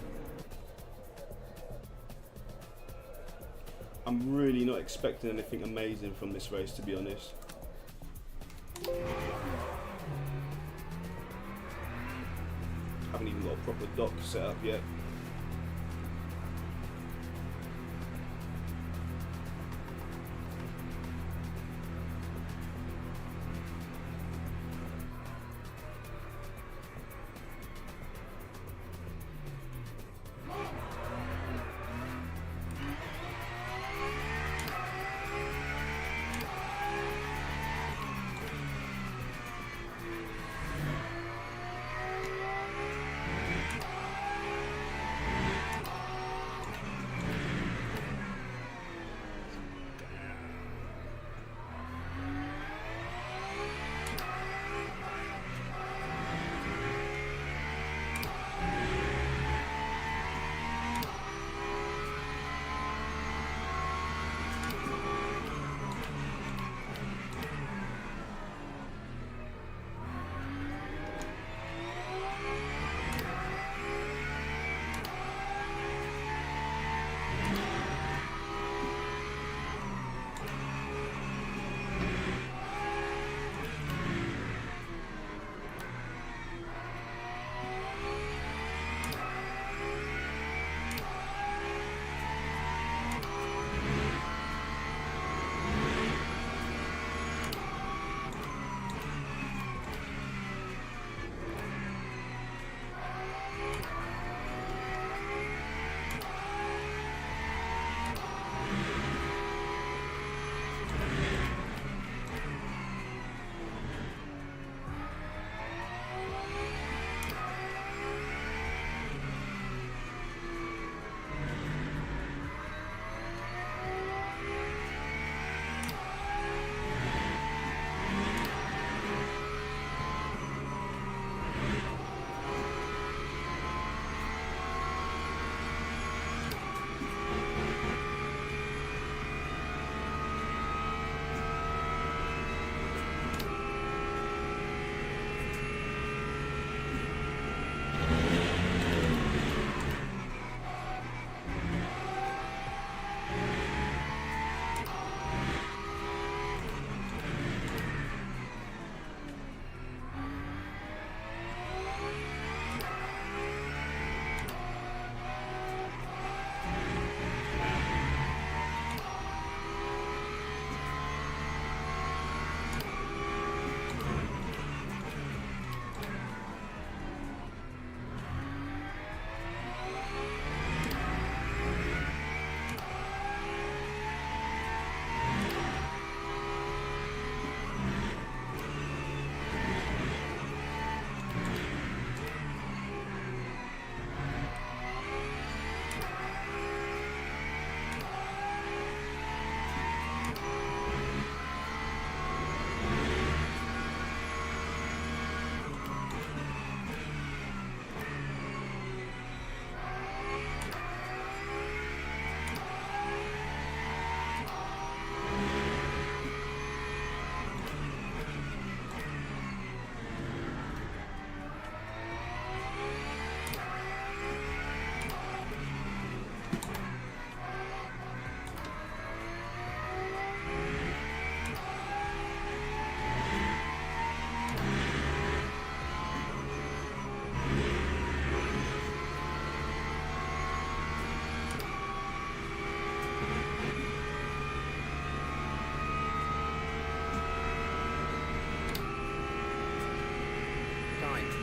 I'm really not expecting anything amazing from this race, to be honest. Haven't even got a proper dock set up yet.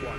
145.95.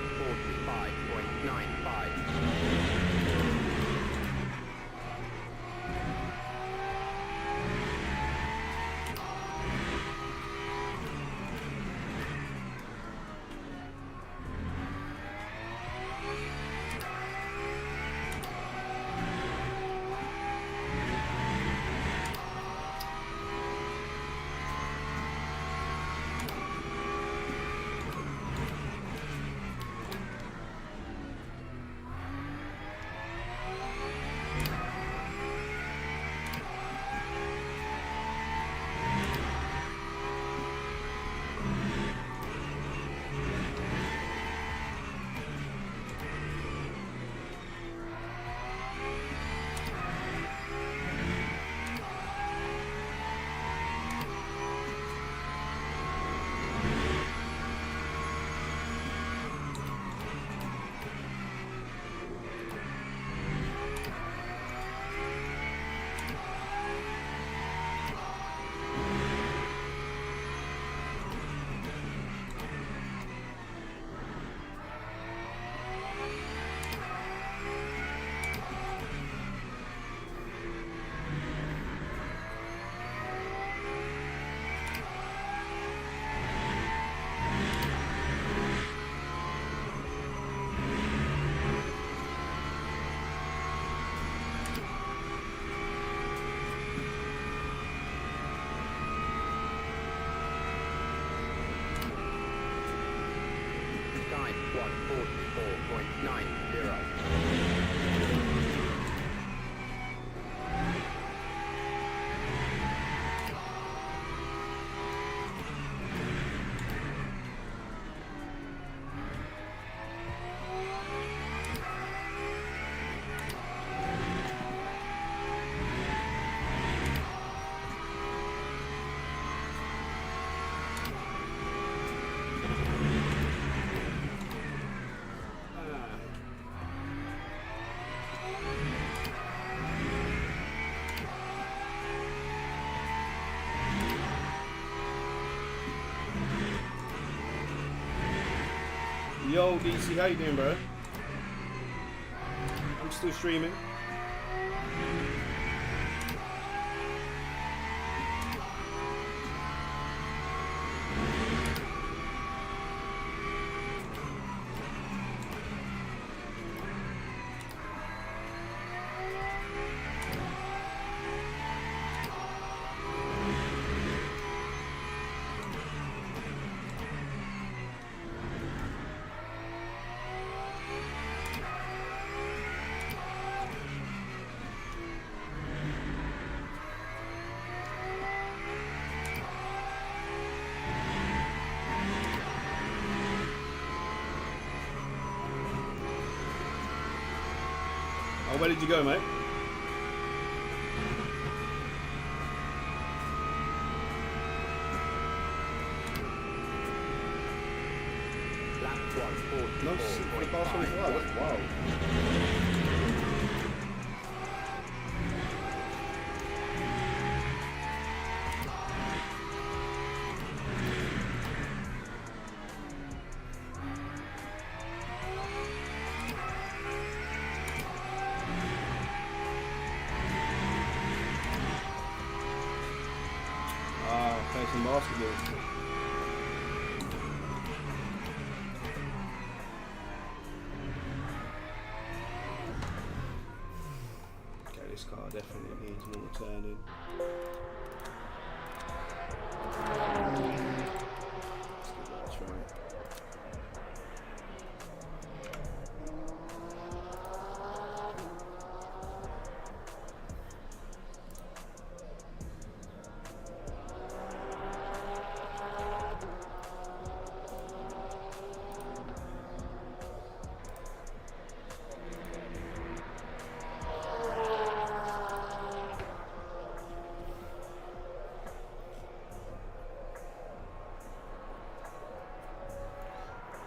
Time 144.90. Yo, DC, how you doing, bro? I'm still streaming. Oh, where did you go, mate? Lap No, the last one as well. That's 144.5. wild. Play some basketball. Okay, this car definitely needs more turning. Let's give that a try.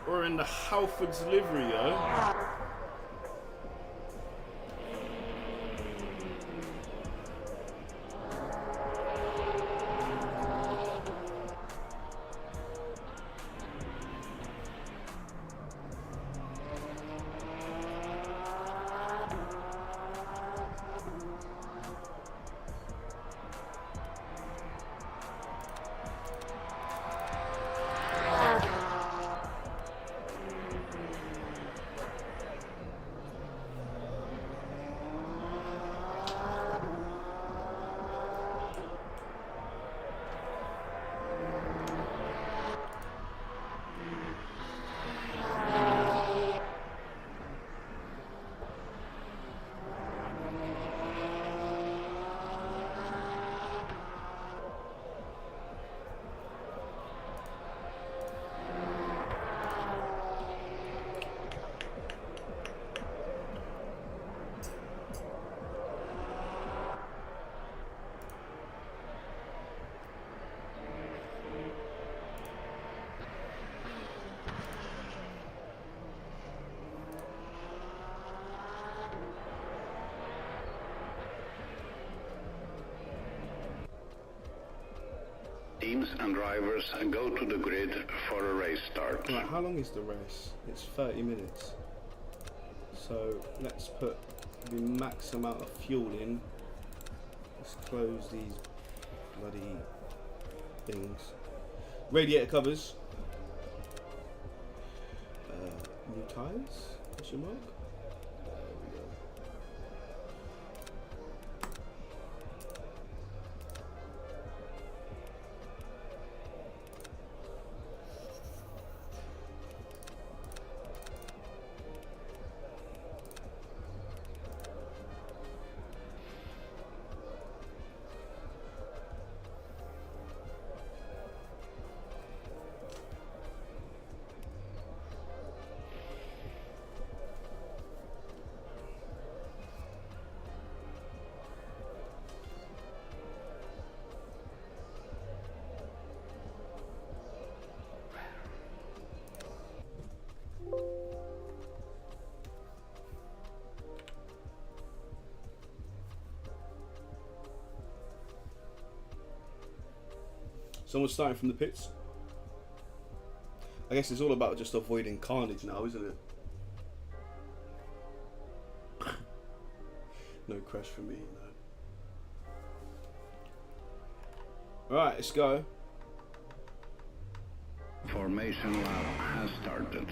We're in the Halfords livery, yo. Teams and drivers go to the grid for a race start. Right, how long is the race? It's 30 minutes. So let's put the max amount of fuel in. Let's close these bloody things. Radiator covers. New tires? Question mark? There we go. Someone's starting from the pits. I guess it's all about just avoiding carnage now, isn't it? No crash for me, no. Alright, let's go. Formation lap has started.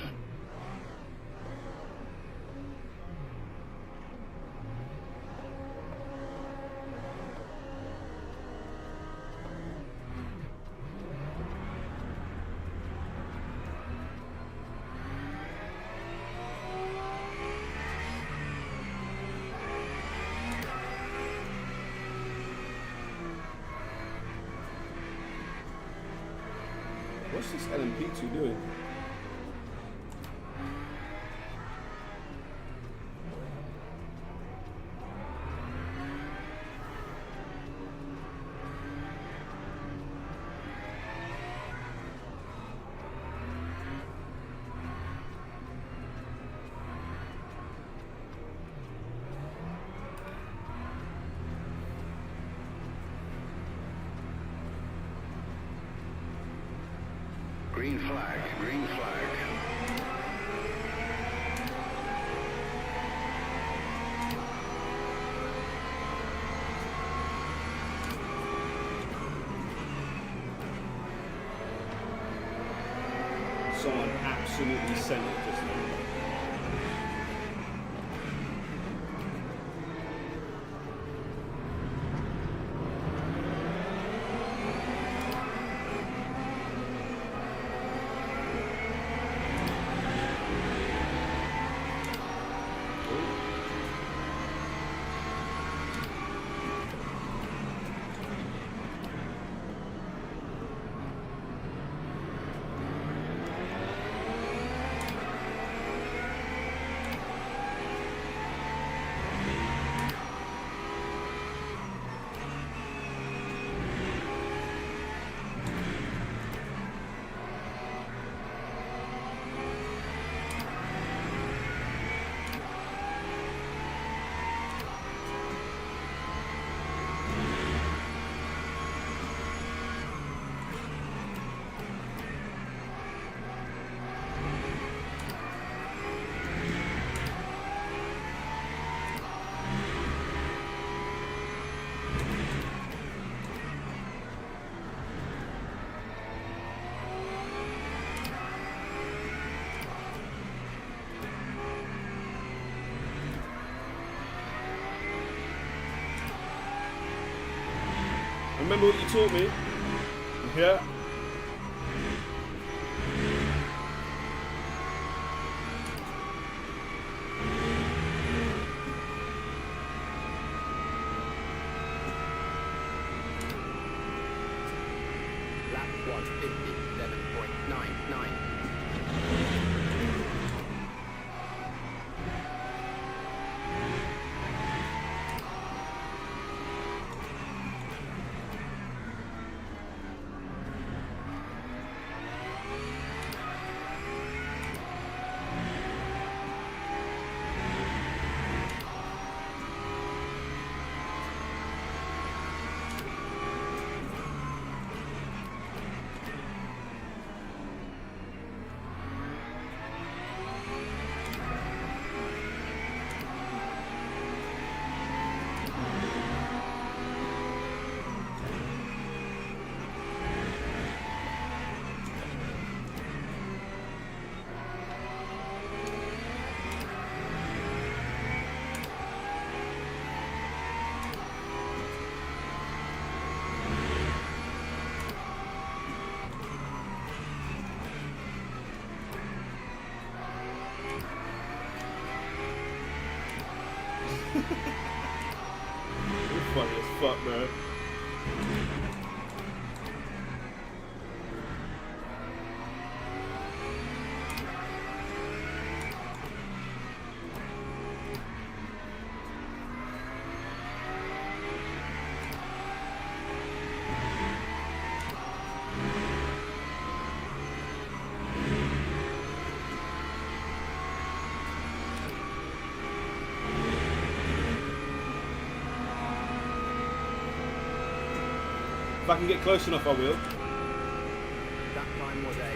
What's this LMP2 doing? Green flag, green flag. Someone absolutely sent it just now. Remember what you taught me? Yeah. Lap 157.99. You're funny as fuck, bro. If I can get close enough, I will. That time was a 146.06.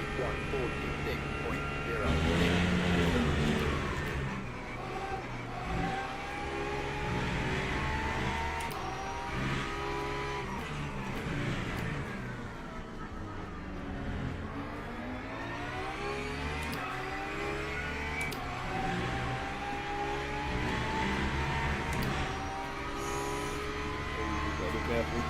Gotta be careful.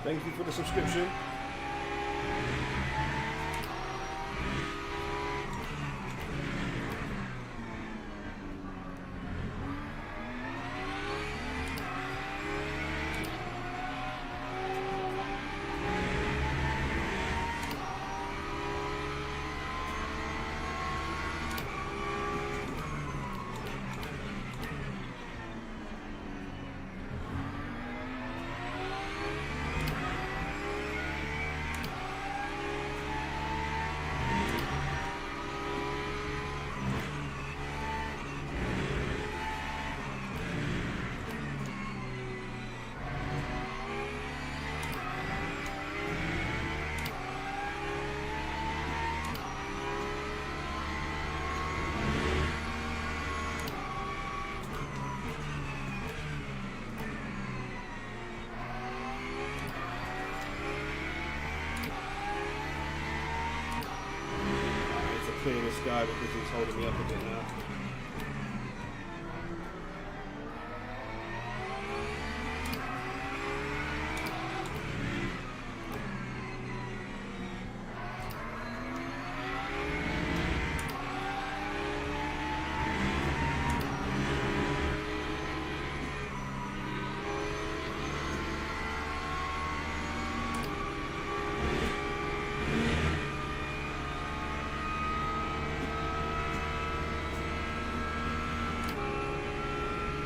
Thank you for the subscription. Clear this guy because he's holding me up a bit now.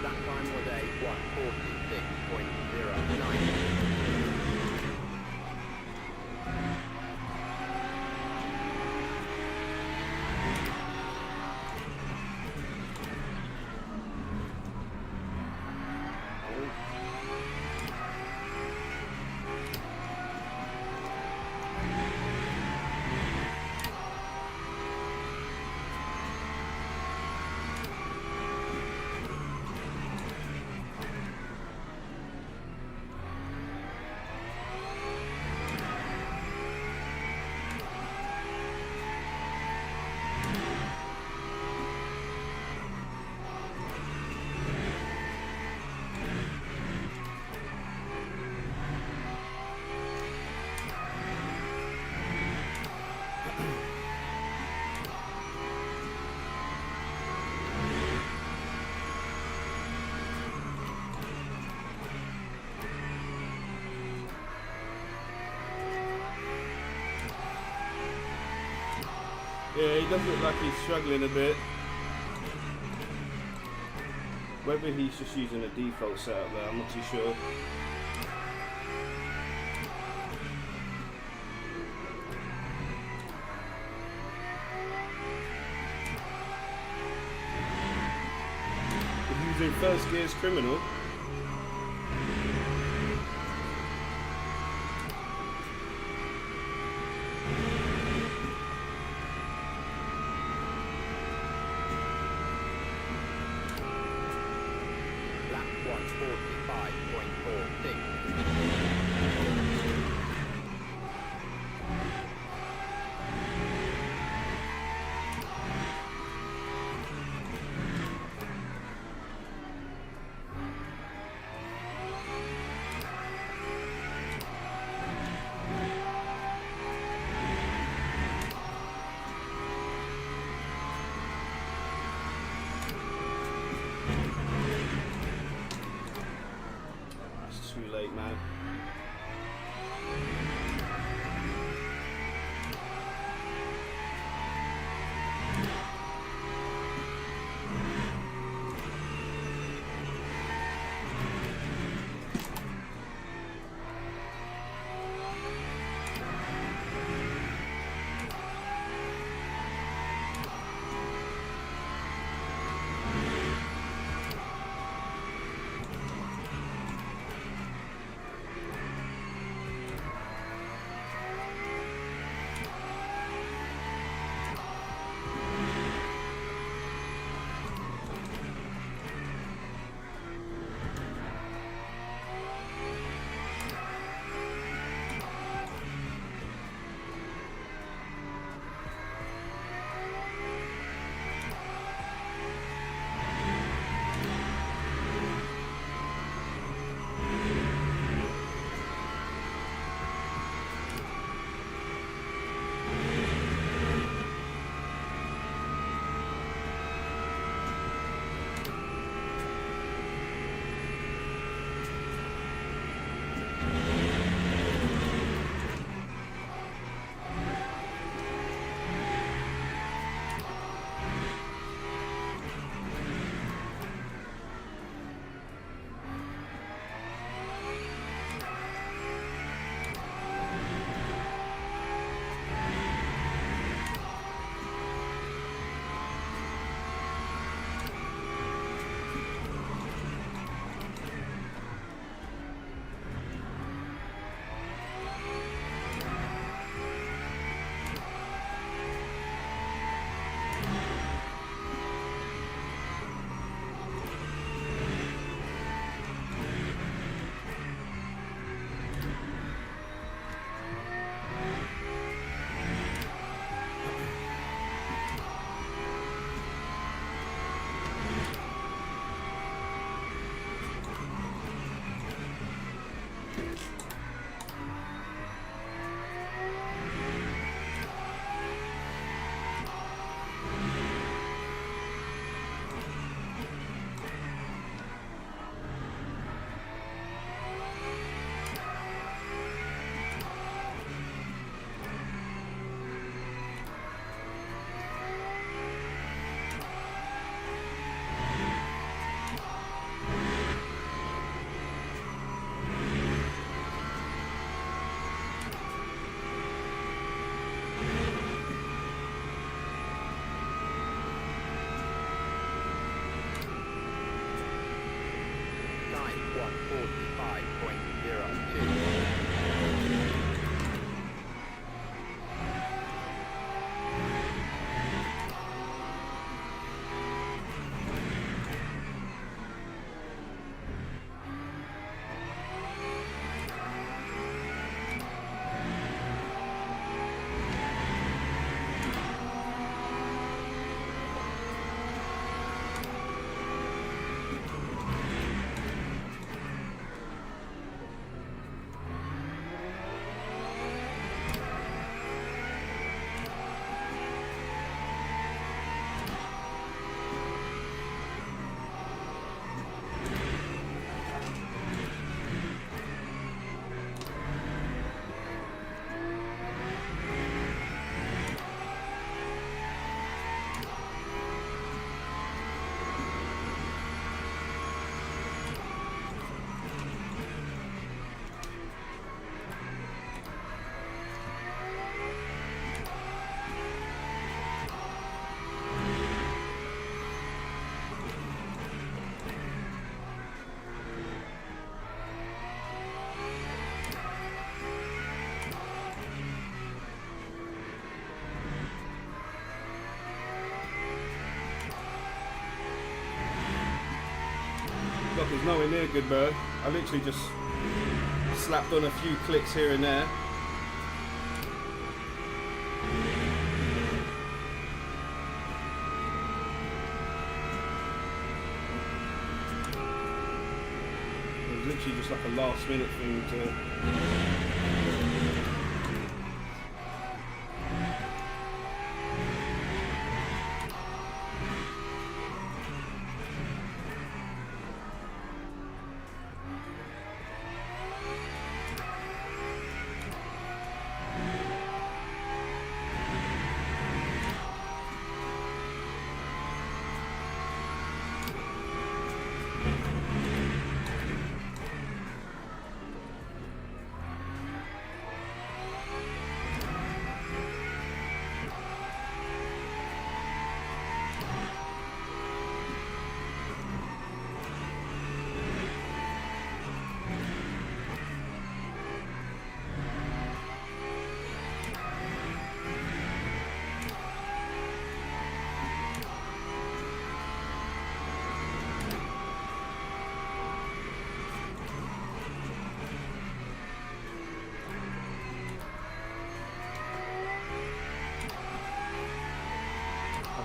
That time was a 146.09. Yeah, he does look like he's struggling a bit. Whether he's just using a default setup there, I'm not too sure. He's using first gear's criminal. Lap 145.46. That's too late, man. Time 145.02. is nowhere near good, bro. I literally just slapped on a few clicks here and there. It was literally just like a last minute thing to...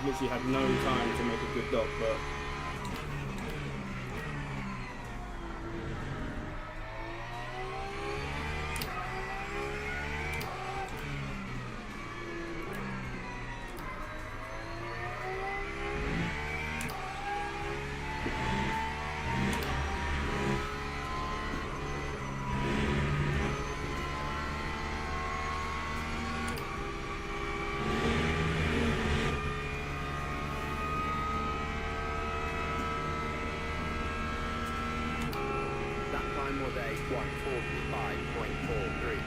I've literally had no time to make a good dock, but That time was a 145.43.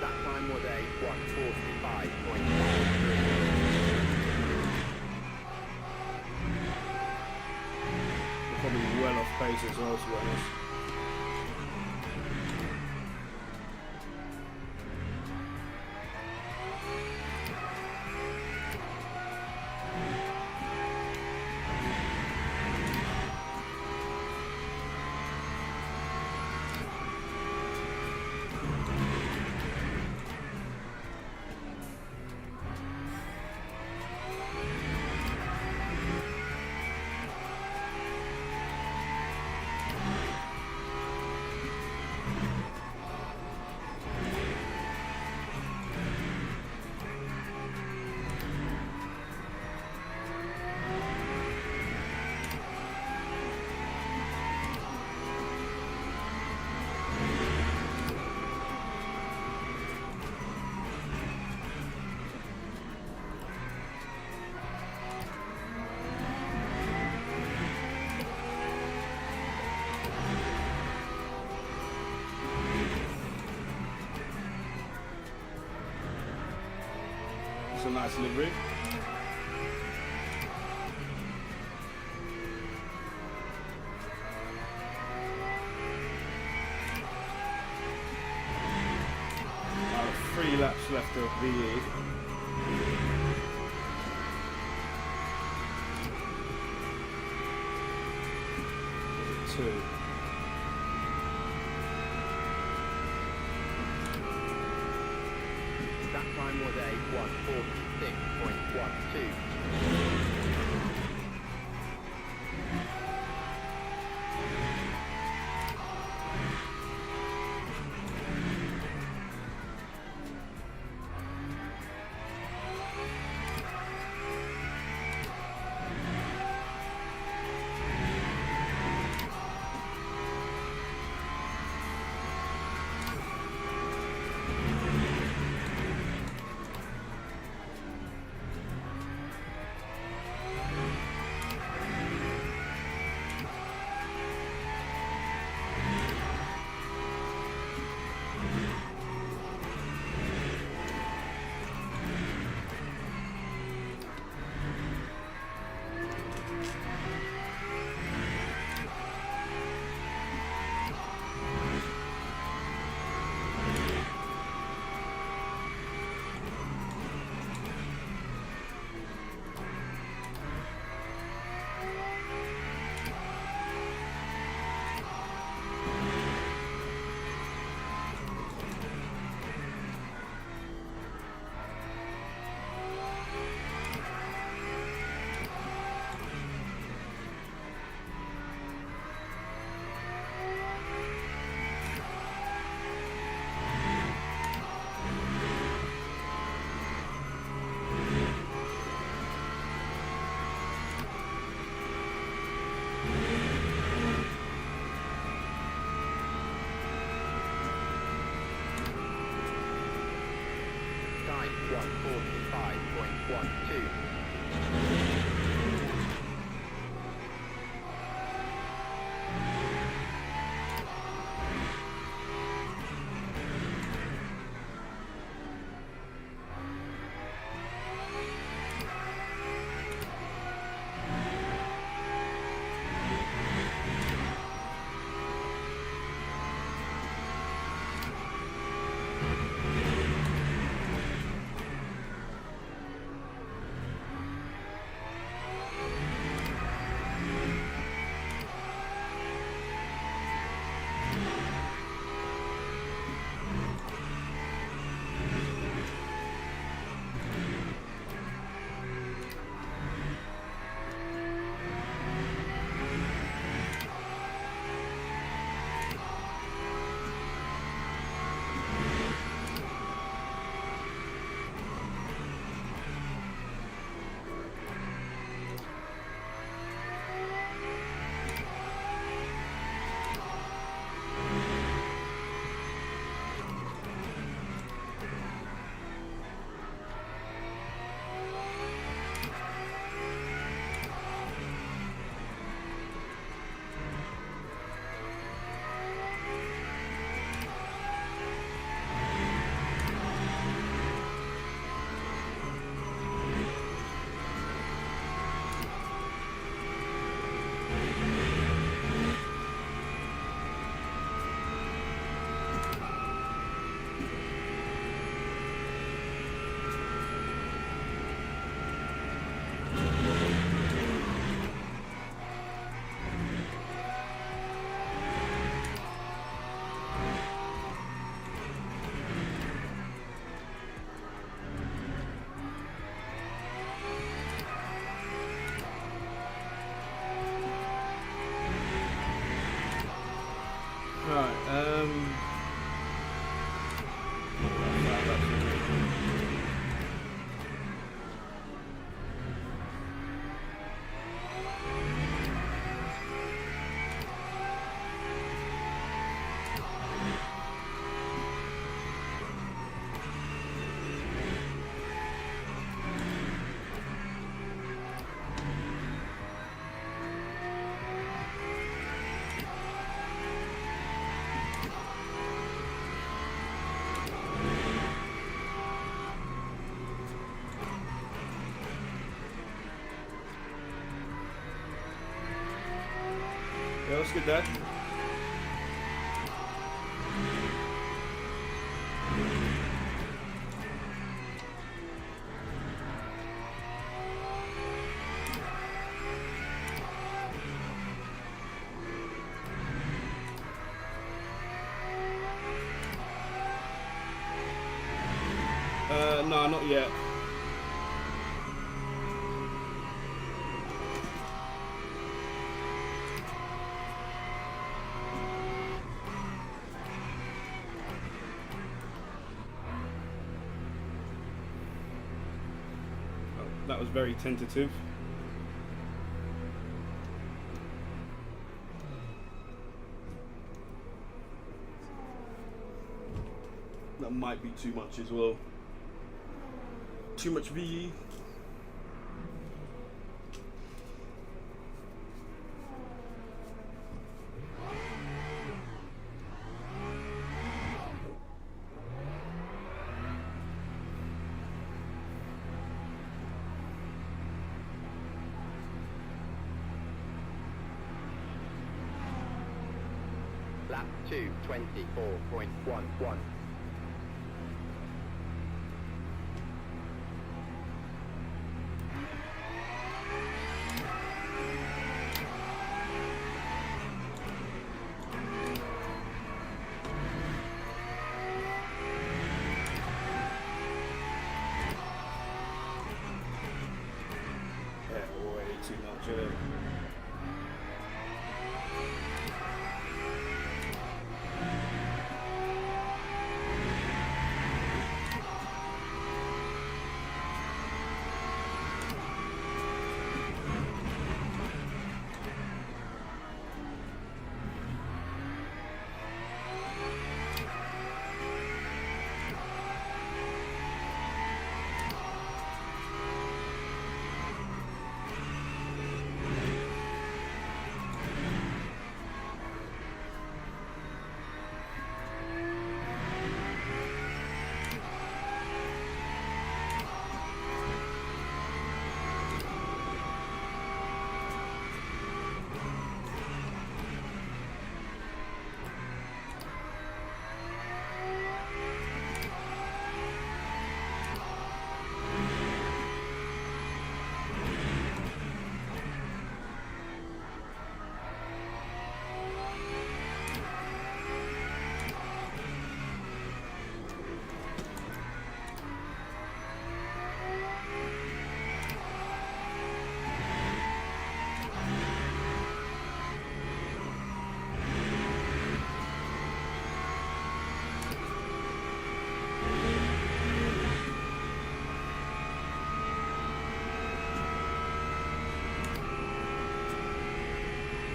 That time was a 145.43. we're probably well off pace as well, to be honest. nice livery. Now 3 laps left of VE. Two. That time was a 146.12. Time 145.12. Yeah, what's good, Dad? No, not yet. Oh, that was very tentative. That might be too much as well. Too much VE. Lap 2, 24.11. Yeah, way too much.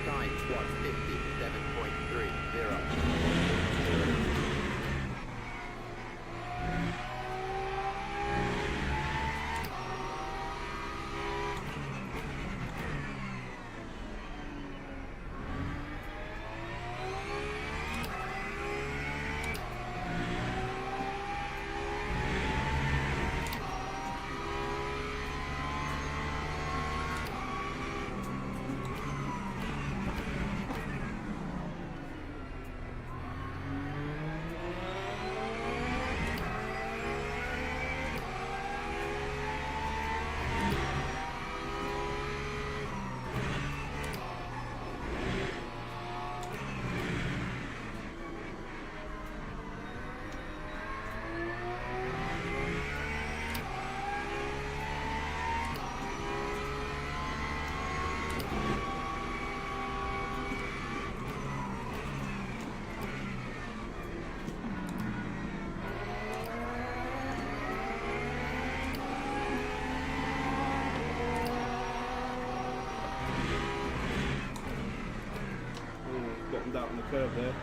Time 157.30. Bottomed out on the curve there.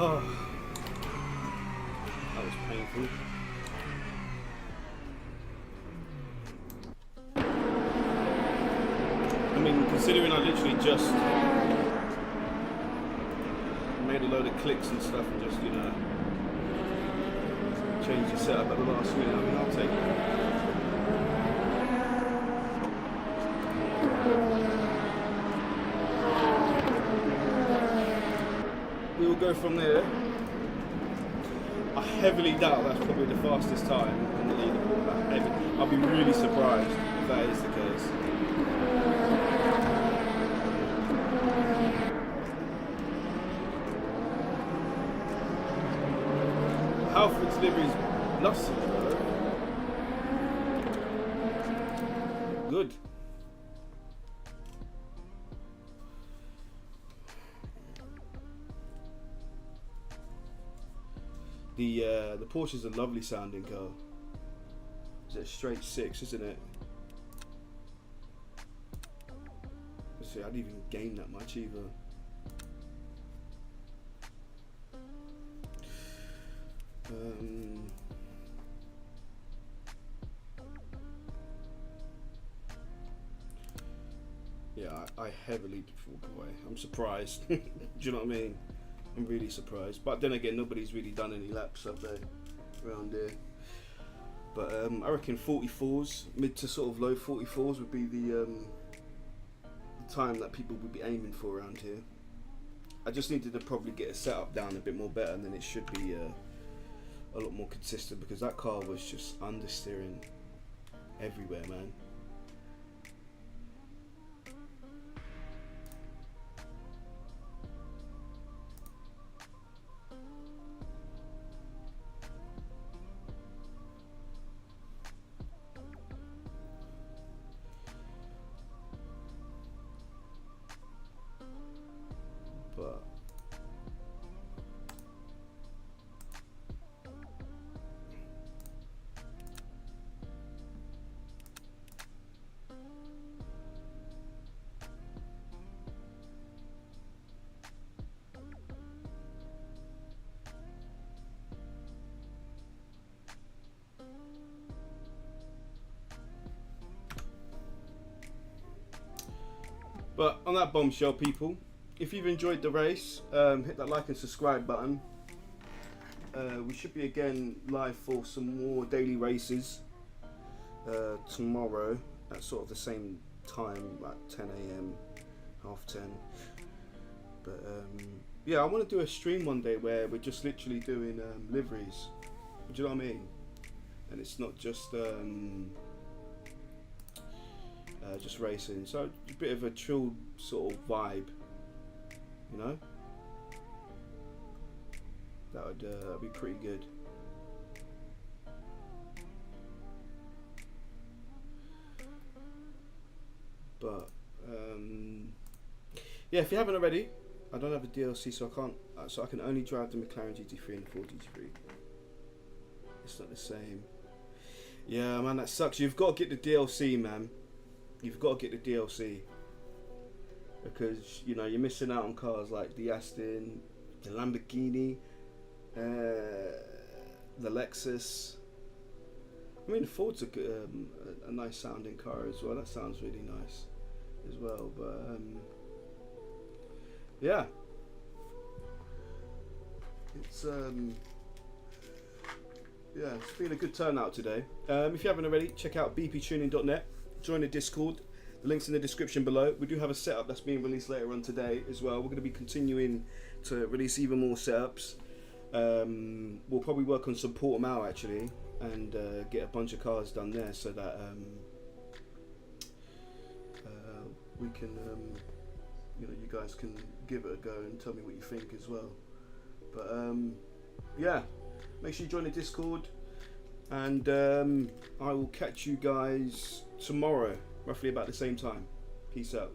Oh, that was painful. I mean, considering I literally just made a load of clicks and stuff and just, you know, changed the setup at the last minute, I mean, I'll take it. We will go from there. I heavily doubt that's probably the fastest time in the leaderboard. I'll be really surprised if that is the case. Halford's delivery is lost. Good. The Porsche is a lovely sounding car. It's a straight 6, isn't it? Let's see, I didn't even gain that much either. Yeah, I heavily walk away. I'm surprised. Do you know what I mean? I'm really surprised. But then again, nobody's really done any laps up there around here. But I reckon 44s, mid to sort of low 44s would be the time that people would be aiming for around here. I just needed to probably get a setup down a bit more better, and then it should be a lot more consistent, because that car was just understeering everywhere, man. But on that bombshell, people, if you've enjoyed the race, hit that like and subscribe button. We should be again live for some more daily races tomorrow at sort of the same time, like 10 AM, half 10. But yeah, I want to do a stream one day where we're just literally doing liveries. Do you know what I mean? And it's not just racing. So a bit of a chill sort of vibe. You know, that would be pretty good. But yeah, if you haven't already, I don't have a DLC, so I can't. So I can only drive the McLaren GT3 and Ford GT3. It's not the same. Yeah, man, that sucks. You've got to get the DLC, man. You've got to get the DLC because you know you're missing out on cars like the Aston, the Lamborghini, the Lexus. I mean, the Ford's a nice sounding car as well. That sounds really nice as well. But yeah, it's been a good turnout today. If you haven't already, check out bptuning.net. Join the Discord. The link's in the description below. We do have a setup that's being released later on today as well. We're going to be continuing to release even more setups. We'll probably work on some Portimao actually, and get a bunch of cars done there so that we can, you guys can give it a go and tell me what you think as well. But yeah, make sure you join the Discord, and I will catch you guys tomorrow, roughly about the same time. Peace out.